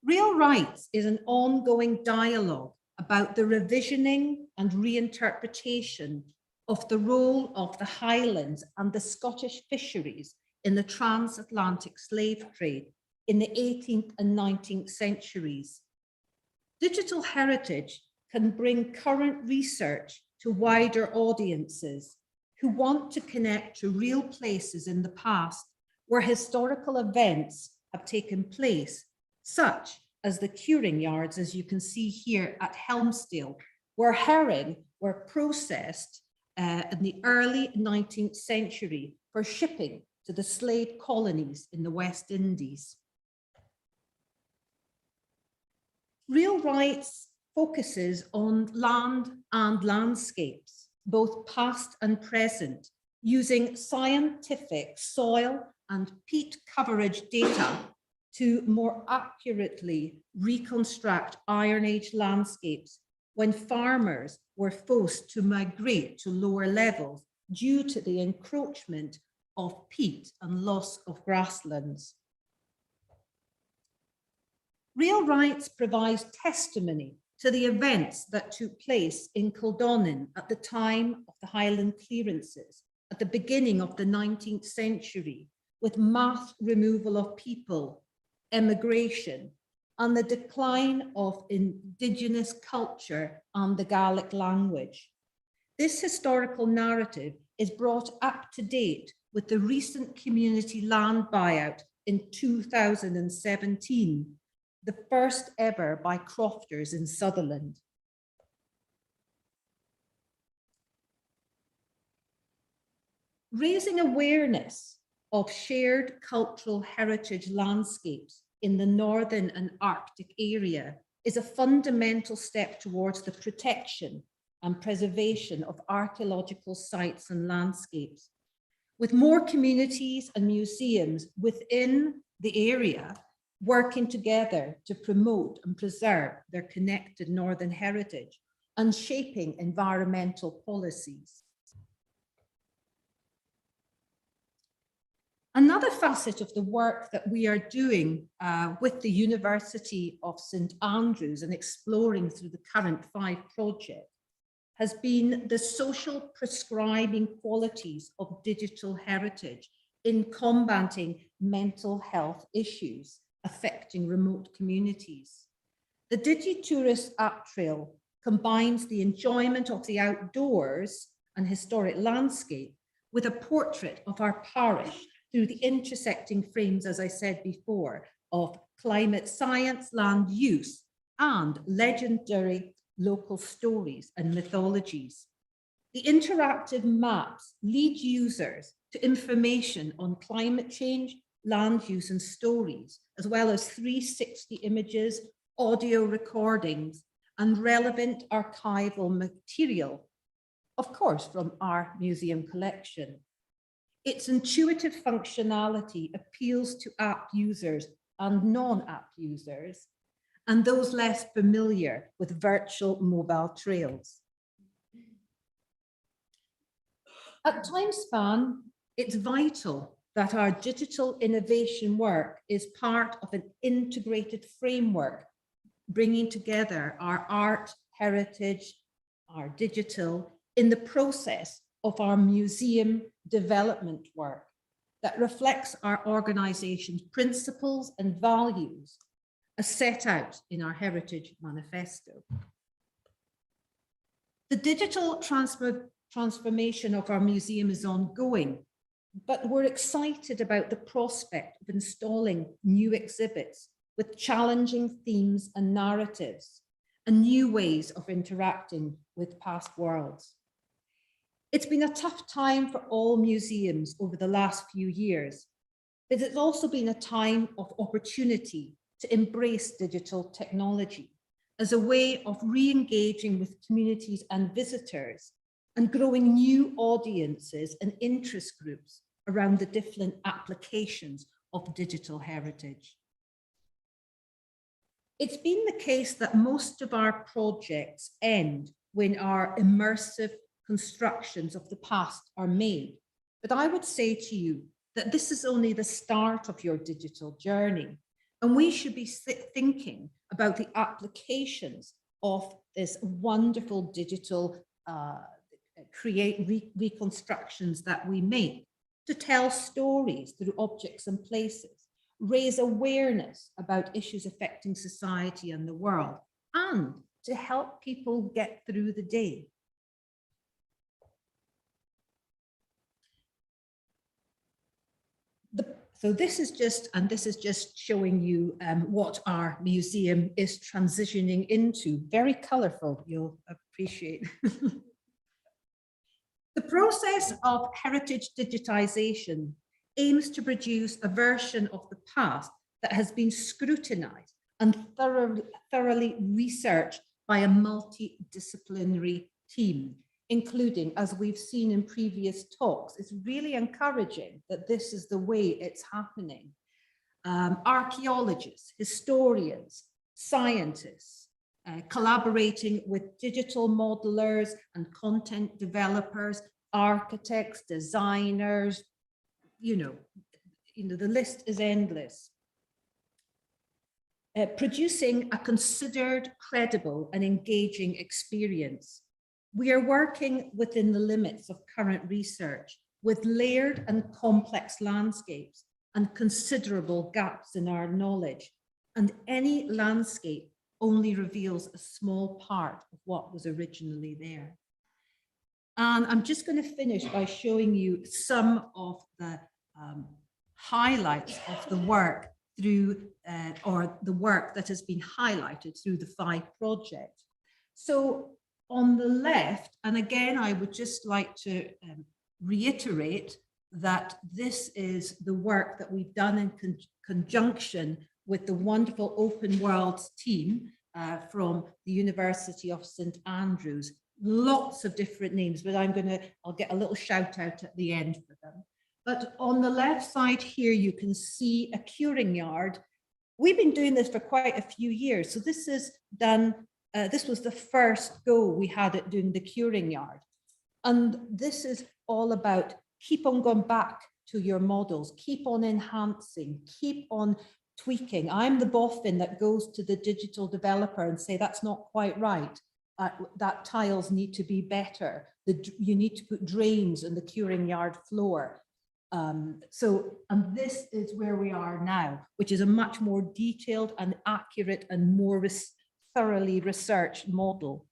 Real Rights is an ongoing dialogue about the revisioning and reinterpretation of the role of the Highlands and the Scottish fisheries in the transatlantic slave trade in the 18th and 19th centuries. Digital heritage can bring current research to wider audiences who want to connect to real places in the past where historical events have taken place, such as the curing yards, as you can see here at Helmsdale, where herring were processed in the early 19th century for shipping to the slave colonies in the West Indies. Real Rights focuses on land and landscapes, both past and present, using scientific soil and peat coverage data to more accurately reconstruct Iron Age landscapes when farmers were forced to migrate to lower levels due to the encroachment of peat and loss of grasslands. Real Rights provides testimony to the events that took place in Kildonan at the time of the Highland clearances at the beginning of the 19th century, with mass removal of people, emigration, and the decline of indigenous culture and the Gaelic language. This historical narrative is brought up to date with the recent community land buyout in 2017, the first ever by crofters in Sutherland. Raising awareness of shared cultural heritage landscapes in the northern and Arctic area is a fundamental step towards the protection and preservation of archaeological sites and landscapes. With more communities and museums within the area working together to promote and preserve their connected northern heritage and shaping environmental policies. Another facet of the work that we are doing with the University of St Andrews and exploring through the current PHIVE project has been the social prescribing qualities of digital heritage in combating mental health issues affecting remote communities. The DigiTourist app trail combines the enjoyment of the outdoors and historic landscape with a portrait of our parish through the intersecting frames, as I said before, of climate science, land use, and legendary local stories and mythologies. The interactive maps lead users to information on climate change, land use, and stories, as well as 360 images, audio recordings, and relevant archival material, of course, from our museum collection. Its intuitive functionality appeals to app users and non-app users, and those less familiar with virtual mobile trails. At Timespan, it's vital that our digital innovation work is part of an integrated framework, bringing together our art, heritage, our digital, in the process of our museum development work that reflects our organization's principles and values as set out in our Heritage Manifesto. The digital transformation of our museum is ongoing, but we're excited about the prospect of installing new exhibits with challenging themes and narratives and new ways of interacting with past worlds. It's been a tough time for all museums over the last few years, but it's also been a time of opportunity to embrace digital technology as a way of re-engaging with communities and visitors and growing new audiences and interest groups around the different applications of digital heritage. It's been the case that most of our projects end when our immersive constructions of the past are made. But I would say to you that this is only the start of your digital journey, and we should be thinking about the applications of this wonderful digital reconstructions that we make to tell stories through objects and places, raise awareness about issues affecting society and the world, and to help people get through the day. So this is just showing you what our museum is transitioning into. Very colorful, you'll appreciate. The process of heritage digitization aims to produce a version of the past that has been scrutinized and thoroughly researched by a multidisciplinary team, including, as we've seen in previous talks. It's really encouraging that this is the way it's happening. Archaeologists, historians, scientists, collaborating with digital modelers and content developers, architects, designers, the list is endless. Producing a considered, credible, and engaging experience. We are working within the limits of current research with layered and complex landscapes and considerable gaps in our knowledge. And any landscape only reveals a small part of what was originally there. And I'm just going to finish by showing you some of the highlights of the work through, or the work that has been highlighted through the PHIVE project. So on the left, and again, I would just like to reiterate that this is the work that we've done in conjunction with the wonderful Open Worlds team from the University of St Andrews. Lots of different names, but I'll get a little shout out at the end for them. But on the left side here, you can see a curing yard. We've been doing this for quite a few years. So this is done, this was the first go we had at doing the curing yard. And this is all about keep on going back to your models, keep on enhancing, keep on tweaking. I'm the boffin that goes to the digital developer and say, that's not quite right. That tiles need to be better. You need to put drains in the curing yard floor. And this is where we are now, which is a much more detailed and accurate and more thoroughly researched model.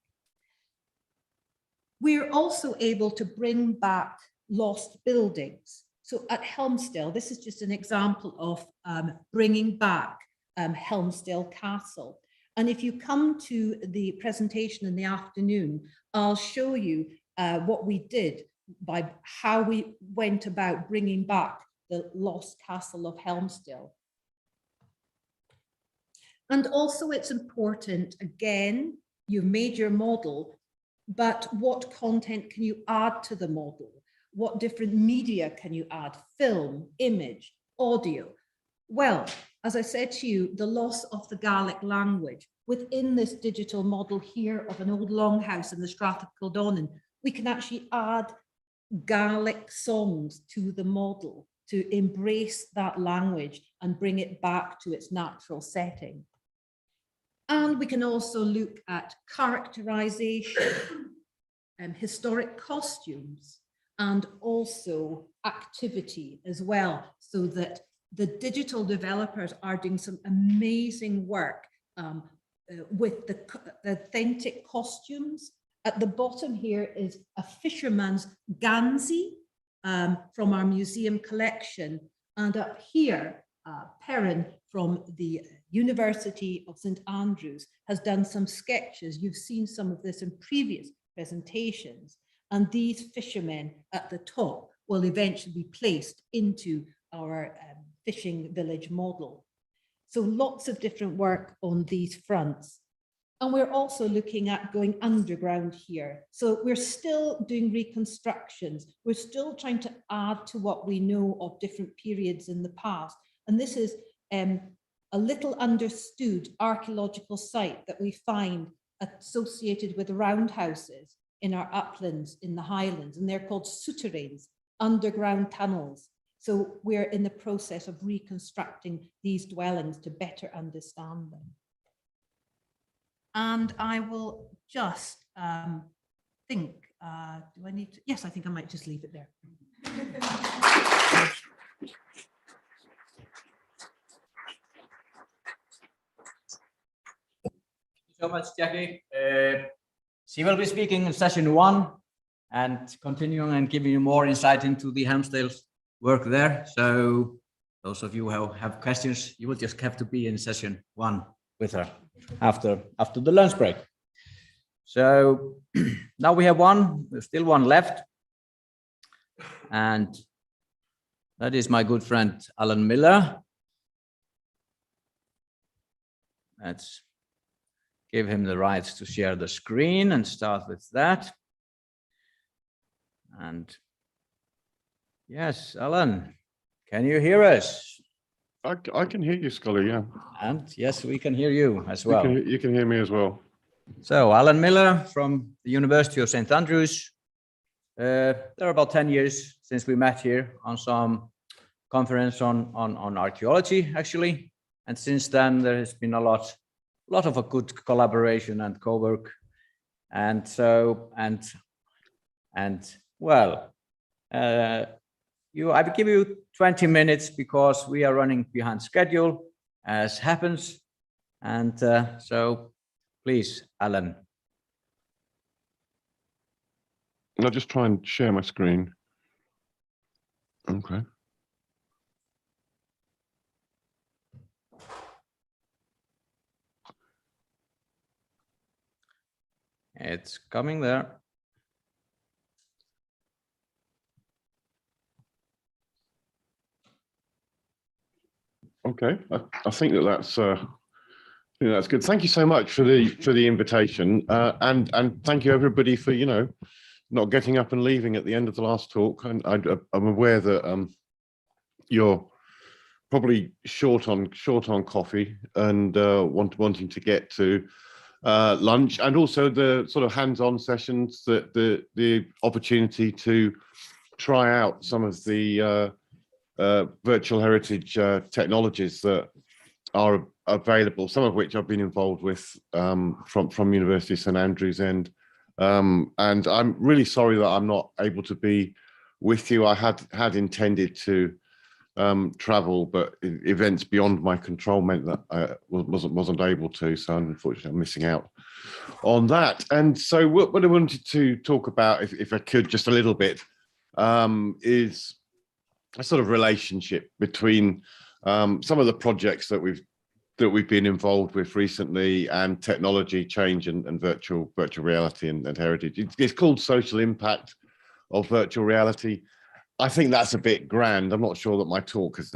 We're also able to bring back lost buildings. So at Helmsdale, this is just an example of bringing back Helmsdale Castle. And if you come to the presentation in the afternoon, I'll show you what we did by how we went about bringing back the lost castle of Helmsdale. And also it's important, again, you've made your model, but what content can you add to the model? What different media can you add? Film, image, audio. Well, as I said to you, the loss of the Gaelic language within this digital model here of an old longhouse in the Strath of Kildonan, we can actually add Gaelic songs to the model to embrace that language and bring it back to its natural setting. And we can also look at characterization, historic costumes, and also activity as well, so that the digital developers are doing some amazing work with the authentic costumes. At the bottom here is a fisherman's Ganzi from our museum collection. And up here, Perrin from the University of St Andrews has done some sketches. You've seen some of this in previous presentations. And these fishermen at the top will eventually be placed into our fishing village model. So lots of different work on these fronts. And we're also looking at going underground here. So we're still doing reconstructions. We're still trying to add to what we know of different periods in the past. And this is a little understood archaeological site that we find associated with roundhouses in our uplands in the Highlands, and they're called Suteranes, underground tunnels. So we're in the process of reconstructing these dwellings to better understand them. And I will just think, do I need to? Yes, I think I might just leave it there. Thank you so much, Jacquie. She will be speaking in session 1 and continuing and giving you more insight into the Helmsdale's work there. So those of you who have questions, you will just have to be in session 1 with her after the lunch break. So now we have there's still one left. And that is my good friend, Alan Miller. Let's give him the right to share the screen and start with that. And yes, Alan, can you hear us? I can hear you, Skuli, yeah. And yes, we can hear you as well. You can hear me as well. So Alan Miller from the University of St Andrews. There are about 10 years since we met here on some conference on archaeology, actually. And since then, there has been a lot of a good collaboration and co-work. And so, well, I will give you 20 minutes because we are running behind schedule, as happens. And so please, Alan. I'll just try and share my screen. Okay. It's coming there. Okay, I think that's that's good. Thank you so much for the invitation, and thank you everybody for not getting up and leaving at the end of the last talk. And I'm aware that you're probably short on coffee and wanting to get to lunch, and also the sort of hands-on sessions, that the opportunity to try out some of the virtual heritage technologies that are available, some of which I've been involved with from University of St Andrews End. And I'm really sorry that I'm not able to be with you. I had intended to travel, but events beyond my control meant that I wasn't able to. So unfortunately, I'm missing out on that. And so what I wanted to talk about, if I could, just a little bit, is a sort of relationship between some of the projects that we've been involved with recently and technology change and virtual reality and heritage. It's called Social Impact of Virtual Reality. I think that's a bit grand. I'm not sure that my talk has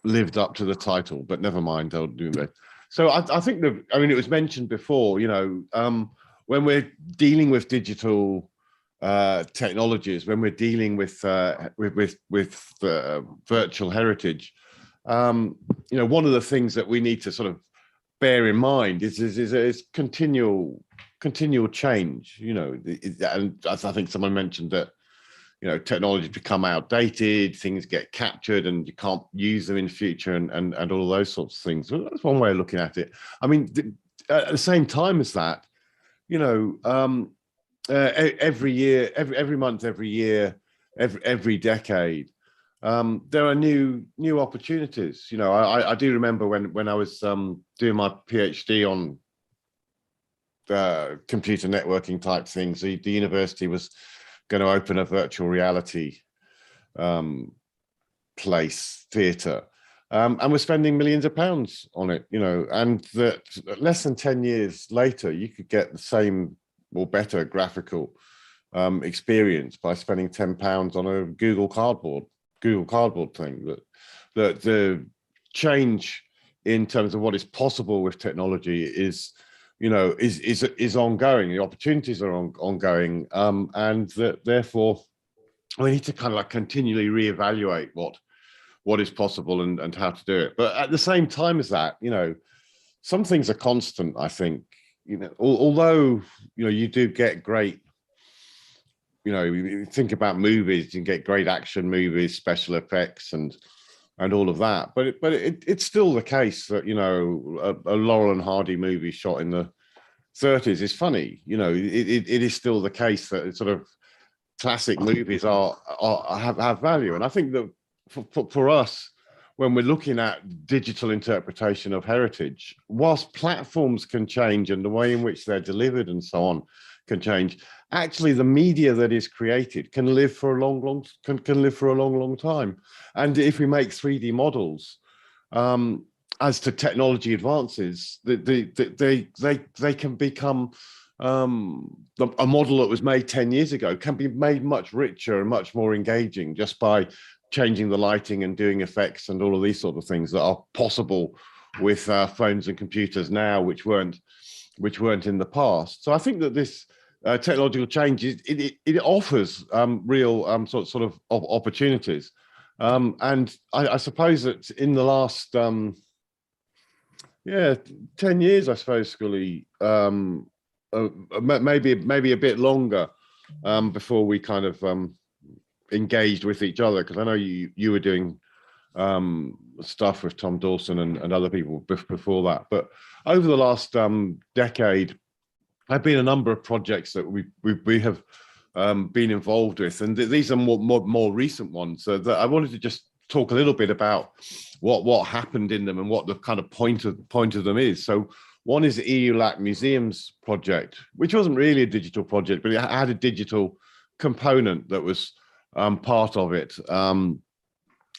lived up to the title, but never mind, I'll do that. So I think it was mentioned before, when we're dealing with digital technologies, when we're dealing with virtual heritage, one of the things that we need to sort of bear in mind is continual change. And as I think someone mentioned that, technology become outdated, things get captured, and you can't use them in the future, and all of those sorts of things. Well, that's one way of looking at it. I mean, at the same time as that, every year, every month, every year, every decade, there are new opportunities. I do remember when I was doing my PhD on computer networking type things, the university was going to open a virtual reality theatre, and we're spending millions of pounds on it. And that less than 10 years later, you could get the same or better graphical experience by spending £10 on a Google Cardboard thing. That the change in terms of what is possible with technology is ongoing. The opportunities are ongoing, and that therefore we need to kind of like continually reevaluate what is possible and how to do it. But at the same time as that, some things are constant, I think. Although you do get great, you think about movies, you get great action movies, special effects, and all of that. But it's still the case that a Laurel and Hardy movie shot in the 30s is funny. It is still the case that sort of classic movies have value. And I think that for us, when we're looking at digital interpretation of heritage, whilst platforms can change and the way in which they're delivered and so on can change, actually the media that is created can live for a long time. And if we make 3D models, as to technology advances, they can become a model that was made 10 years ago can be made much richer and much more engaging just by changing the lighting and doing effects and all of these sort of things that are possible with phones and computers now, which weren't in the past. So I think that this technological change it offers real sort of opportunities, and I suppose that in the last 10 years, I suppose, Skuli, maybe a bit longer, before we kind of engaged with each other, because I know you were doing stuff with Tom Dawson and other people before that. But over the last decade, I've been a number of projects that we have been involved with, and these are more recent ones. So that I wanted to just talk a little bit about what happened in them and what the kind of point of them is. So one is the EULAC Museums project, which wasn't really a digital project, but it had a digital component that was part of it.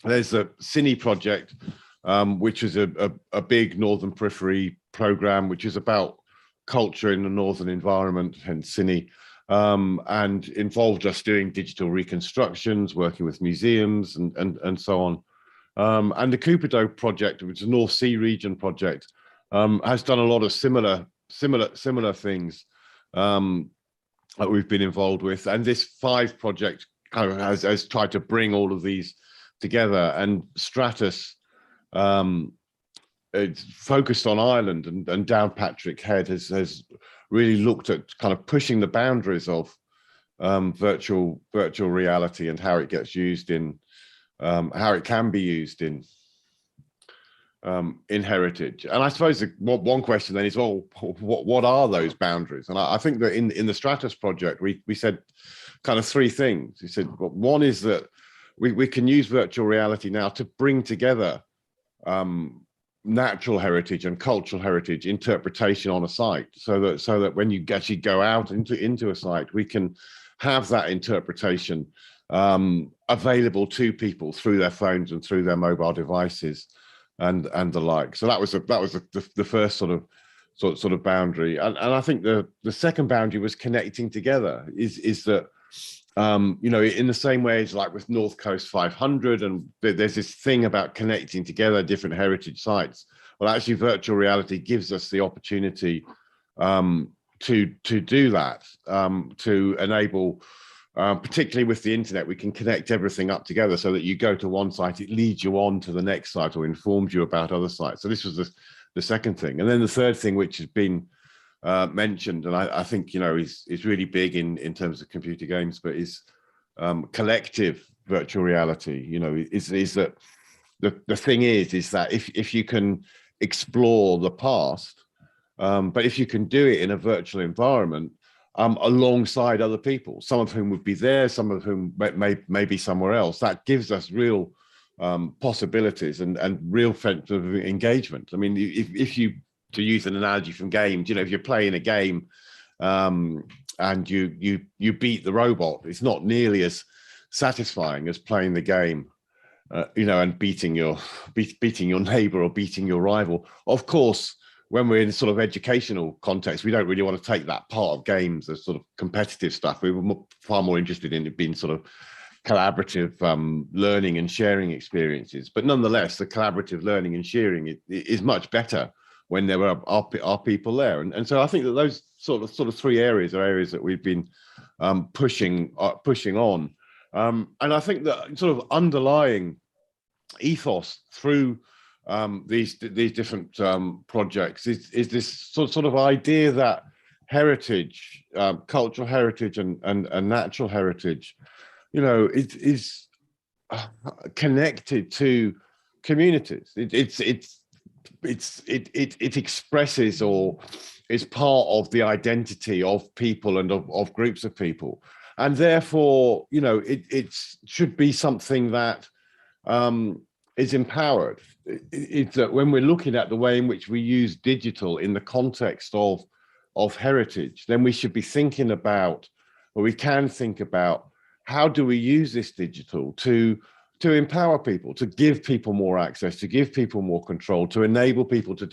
There's the Cine project, which is a big Northern Periphery program, which is about culture in the northern environment, and Cine, and involved us doing digital reconstructions, working with museums and so on. And the Cupido project, which is a North Sea region project, has done a lot of similar things that we've been involved with. And this PHIVE project kind of has tried to bring all of these together. And Stratus, it's focused on Ireland, and Downpatrick Head has really looked at kind of pushing the boundaries of virtual reality and how it gets used in, how it can be used in heritage. And I suppose one question then is, well, what are those boundaries? And I think that in the Stratus project, we said kind of three things. We said, well, one is that we can use virtual reality now to bring together natural heritage and cultural heritage interpretation on a site, so that when you actually go out into a site, we can have that interpretation available to people through their phones and through their mobile devices and the like. So that was the first sort of boundary. And I think the second boundary was connecting together, is that you know, in the same way as like with North Coast 500, and there's this thing about connecting together different heritage sites. Well, actually virtual reality gives us the opportunity to do that, to enable, particularly with the internet, we can connect everything up together so that you go to one site, it leads you on to the next site or informs you about other sites. So this was the second thing. And then the third thing, which has been mentioned, and I think, you know, is really big in terms of computer games, but is collective virtual reality. You know, is that the thing is that if you can explore the past, but if you can do it in a virtual environment alongside other people, some of whom would be there, some of whom may be somewhere else, that gives us real possibilities and real sense of engagement. I mean, if you, to use an analogy from games, you know, if you're playing a game and you beat the robot, it's not nearly as satisfying as playing the game, you know, and beating your neighbor or beating your rival. Of course, when we're in sort of educational context, we don't really want to take that part of games as sort of competitive stuff. We were far more interested in it being sort of collaborative learning and sharing experiences. But nonetheless, the collaborative learning and sharing is much better when there are people there. And so I think that those sort of three areas are areas that we've been pushing on. And I think that sort of underlying ethos through these different projects is this sort of idea that heritage, cultural heritage and natural heritage, you know, it is connected to communities. It expresses or is part of the identity of people and of groups of people, and therefore, you know, it should be something that is empowered. It's that when we're looking at the way in which we use digital in the context of heritage, then we should be thinking about, or we can think about, how do we use this digital to empower people, to give people more access, to give people more control, to enable people to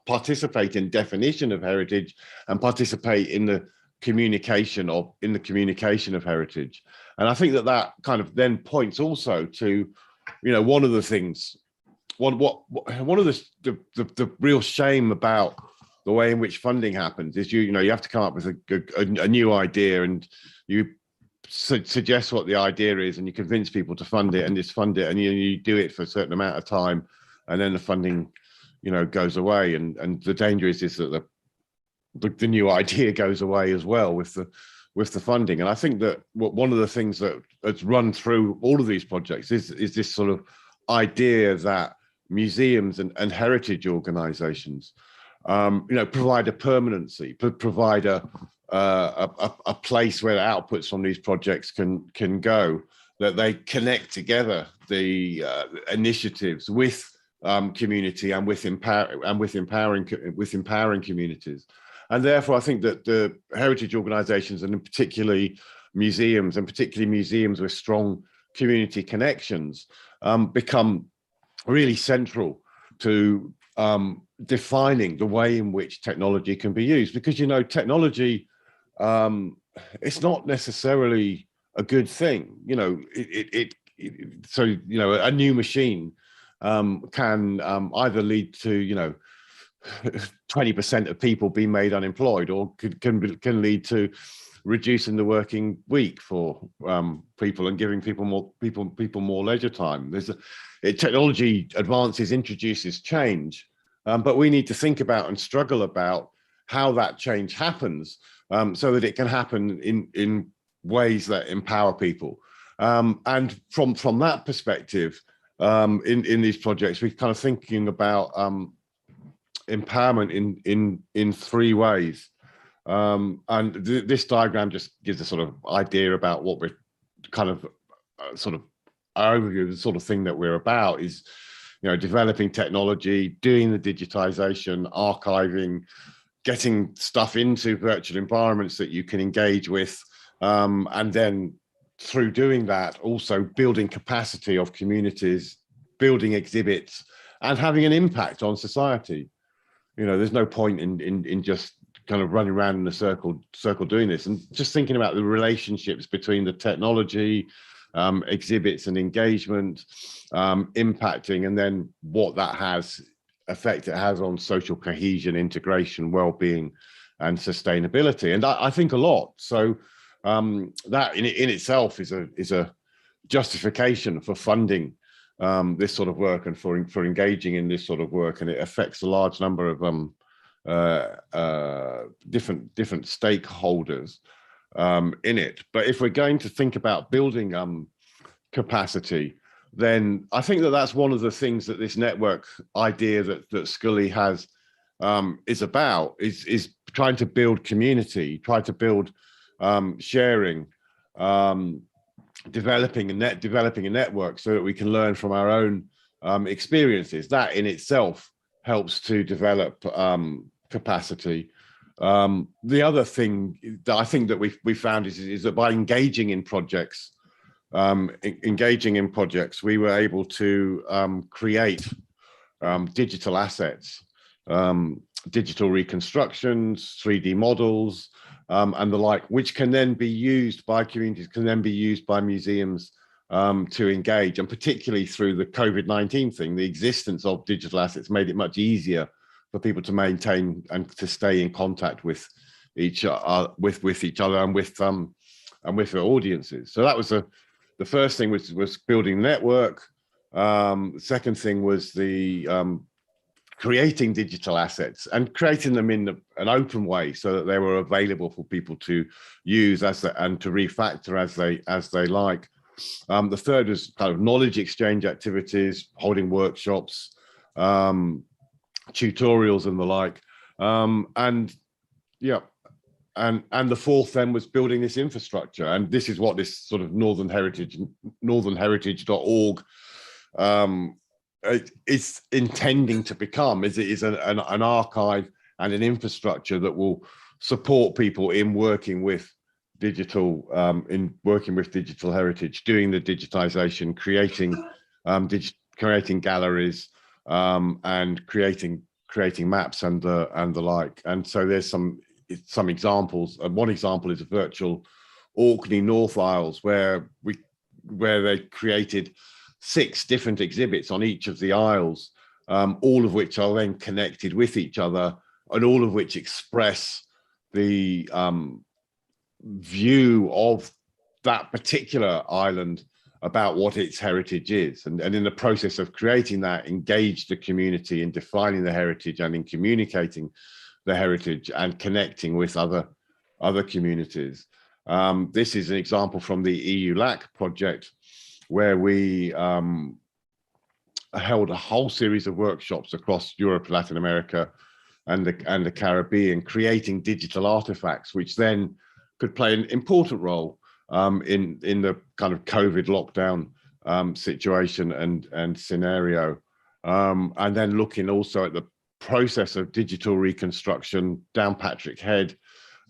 participate in definition of heritage and participate in the communication of heritage. And I think that kind of then points also to, you know, one of the things, one of the real shame about the way in which funding happens is you have to come up with a new idea, and you suggest what the idea is, and you convince people to fund it, and just fund it, and you do it for a certain amount of time, and then the funding, you know, goes away, and the danger is that the new idea goes away as well with the funding. And I think that one of the things that's run through all of these projects is this sort of idea that museums and heritage organizations, you know, provide a permanency, provide a place where the outputs from these projects can go, that they connect together the initiatives with community and with empowering communities. And therefore, I think that the heritage organizations, and particularly museums with strong community connections, become really central to defining the way in which technology can be used, because, you know, technology, it's not necessarily a good thing. You know, so, you know, a new machine can either lead to, you know, 20% of people being made unemployed, or can lead to reducing the working week for people and giving people more leisure time. Technology advances, introduces change, but we need to think about and struggle about how that change happens, so that it can happen in ways that empower people. And from that perspective, in these projects, we're kind of thinking about empowerment in three ways. And this diagram just gives a sort of idea about what we're kind of sort of overview of the sort of thing that we're about is, you know, developing technology, doing the digitization, archiving, getting stuff into virtual environments that you can engage with, and then through doing that, also building capacity of communities, building exhibits, and having an impact on society. You know, there's no point in just kind of running around in a circle doing this, and just thinking about the relationships between the technology, exhibits and engagement, impacting, and then what that effect it has on social cohesion, integration, well-being, and sustainability. And I think a lot. So that in itself is a justification for funding this sort of work and for engaging in this sort of work, and it affects a large number of different stakeholders in it. But if we're going to think about building capacity, then I think that that's one of the things that this network idea that Skuli has is about, is trying to build community, try to build sharing, developing a network so that we can learn from our own experiences. That in itself helps to develop capacity. The other thing that I think that we found is that by engaging in projects, we were able to create digital assets, digital reconstructions, 3D models, and the like, which can then be used by communities, can then be used by museums to engage. And particularly through the COVID-19 thing, the existence of digital assets made it much easier for people to maintain and to stay in contact with each other and with their audiences. So that was the first thing was building network. The second thing was the creating digital assets and creating them in an open way so that they were available for people to use and to refactor as they like. The third was kind of knowledge exchange activities, holding workshops, tutorials and the like. And the fourth then was building this infrastructure. And this is what this sort of northernheritage.org is intending to become, is an archive and an infrastructure that will support people in working with digital heritage, doing the digitization, creating galleries, and creating maps and the like. And so there's some examples. One example is a virtual Orkney North Isles where they created 6 different exhibits on each of the isles, all of which are then connected with each other, and all of which express the view of that particular island about what its heritage is. And in the process of creating that, engage the community in defining the heritage and in communicating the heritage and connecting with other communities. This is an example from the EU LAC project, where we held a whole series of workshops across Europe, Latin America, and the Caribbean, creating digital artifacts, which then could play an important role in the kind of COVID lockdown situation and scenario. And then looking also at the process of digital reconstruction down Patrick Head,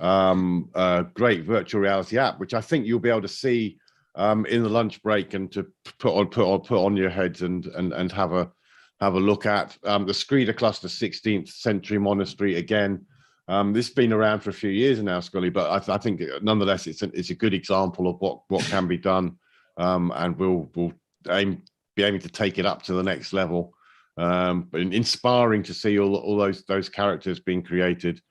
a great virtual reality app, which I think you'll be able to see in the lunch break and to put on your heads and have have a look at. The Skuli Cluster 16th century monastery, again, this has been around for a few years now, Skuli, but I think nonetheless it's a good example of what can be done, and we'll be aiming to take it up to the next level. But inspiring to see all those characters being created,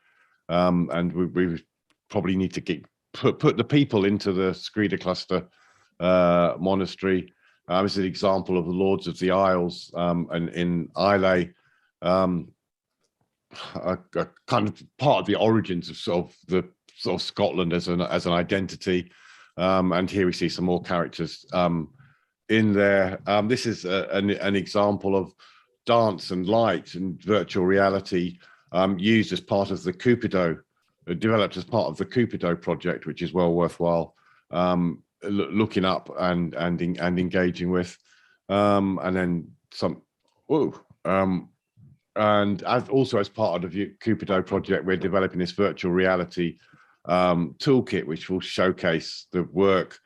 and we probably need to put the people into the Skuli Cluster monastery. This is an example of the Lords of the Isles, and in Islay, a kind of part of the origins of sort of Scotland as an identity. And here we see some more characters in there. This is an example of dance and light and virtual reality used as part of the Cupido, developed as part of the Cupido project, which is well worthwhile looking up and engaging with. And then some, and also as part of the Cupido project, we're developing this virtual reality toolkit, which will showcase the work,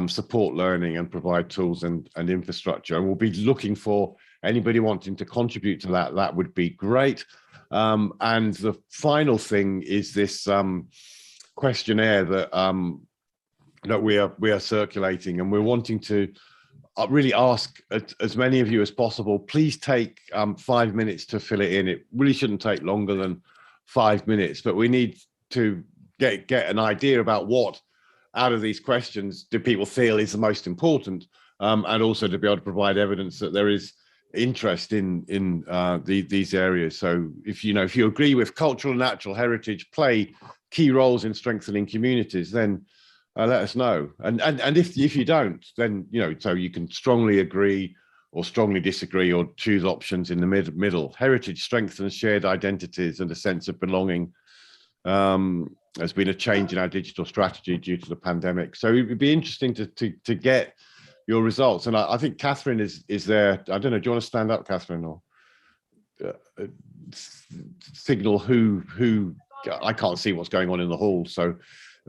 support learning, and provide tools and infrastructure. And we'll be looking for anybody wanting to contribute to that. That would be great. And the final thing is this questionnaire that we are circulating, and we're wanting to really ask as many of you as possible, please take 5 minutes to fill it in. It really shouldn't take longer than 5 minutes, but we need to get an idea about what out of these questions do people feel is the most important, and also to be able to provide evidence that there is interest in these areas. So if you agree with cultural and natural heritage play key roles in strengthening communities, then let us know. And if you don't, then so you can strongly agree or strongly disagree or choose options in the middle. Heritage strengthens shared identities and a sense of belonging. There's been a change in our digital strategy due to the pandemic. So it would be interesting to get your results. And I think Catherine is there. I don't know, do you want to stand up, Catherine, or signal who? I can't see what's going on in the hall. So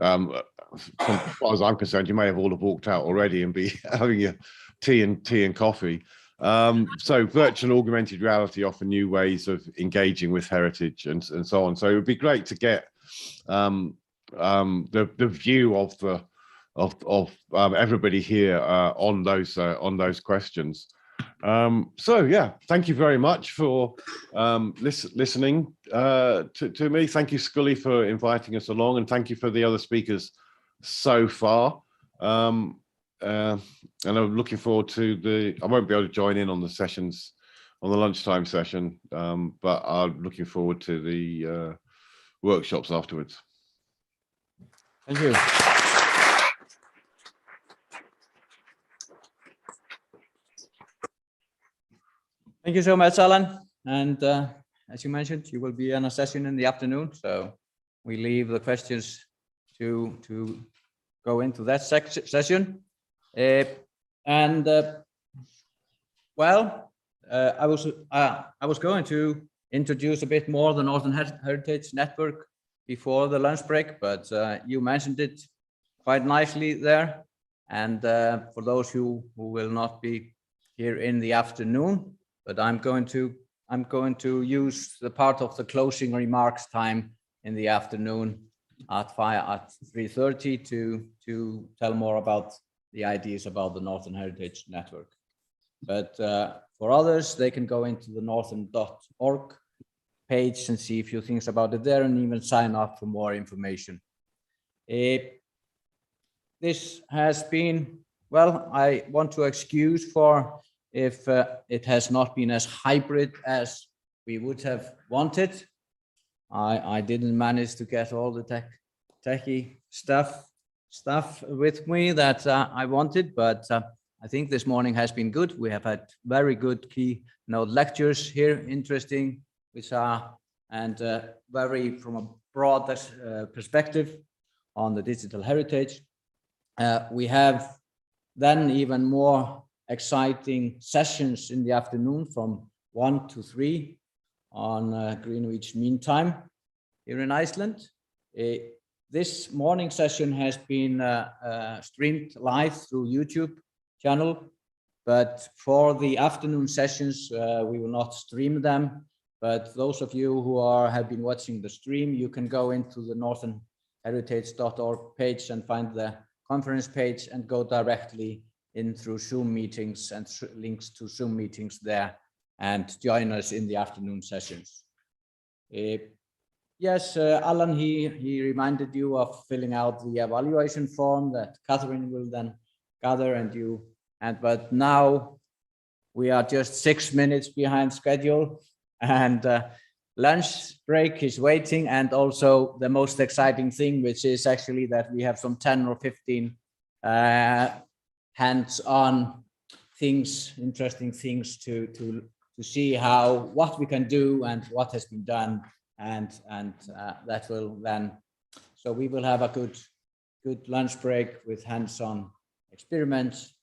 as far as I'm concerned, you may have all have walked out already and be having your tea and coffee. So virtual and augmented reality offer new ways of engaging with heritage and so on. So it would be great to get the view of everybody here on those questions. So yeah, thank you very much for listening to me. Thank you, Skuli, for inviting us along, and thank you for the other speakers so far. And I'm looking forward to I won't be able to join in on the sessions, on the lunchtime session, but I'm looking forward to the workshops afterwards. Thank you. Thank you so much, Alan. And as you mentioned, you will be on a session in the afternoon, so we leave the questions to go into that session. Well, I was going to introduce a bit more the Northern Heritage Network before the lunch break, but you mentioned it quite nicely there. And for those who will not be here in the afternoon, but I'm going to use the part of the closing remarks time in the afternoon at 3:30 to tell more about the ideas about the Northern Heritage Network. But for others, they can go into the northern.org page and see a few things about it there, and even sign up for more information. This has been, well, I want to excuse for if it has not been as hybrid as we would have wanted. I didn't manage to get all the techie stuff with me that I wanted, but I think this morning has been good. We have had very good keynote lectures here, interesting, which are, and very from a broad perspective on the digital heritage. We have then even more exciting sessions in the afternoon from 1 to 3 on Greenwich Mean Time here in Iceland. This morning session has been streamed live through YouTube channel, but for the afternoon sessions, we will not stream them. But those of you who have been watching the stream, you can go into the northernheritage.org page and find the conference page and go directly in through Zoom meetings and links to Zoom meetings there and join us in the afternoon sessions. Yes, Alan, he reminded you of filling out the evaluation form that Catherine will then gather but now we are just 6 minutes behind schedule, and lunch break is waiting, and also the most exciting thing, which is actually that we have some 10 or 15 hands-on things, interesting things to see what we can do and what has been done, and that will then, so we will have a good lunch break with hands-on experiments,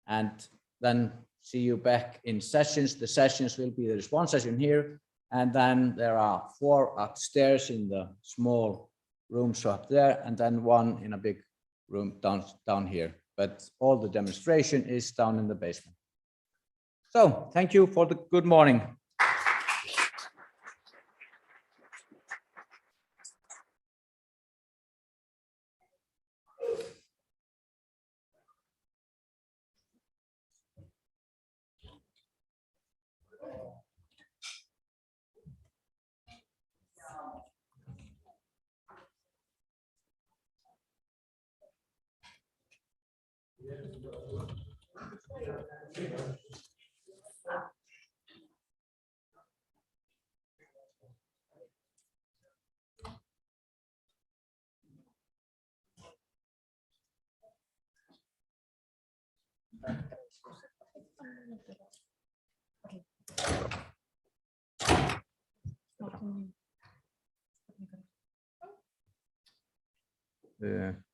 and then see you back in sessions. The sessions will be, there's one session here, and then there are 4 upstairs in the small rooms up there, and then 1 in a big room down here. But all the demonstration is down in the basement. So thank you for the good morning.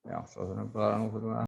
Ja, så er det bare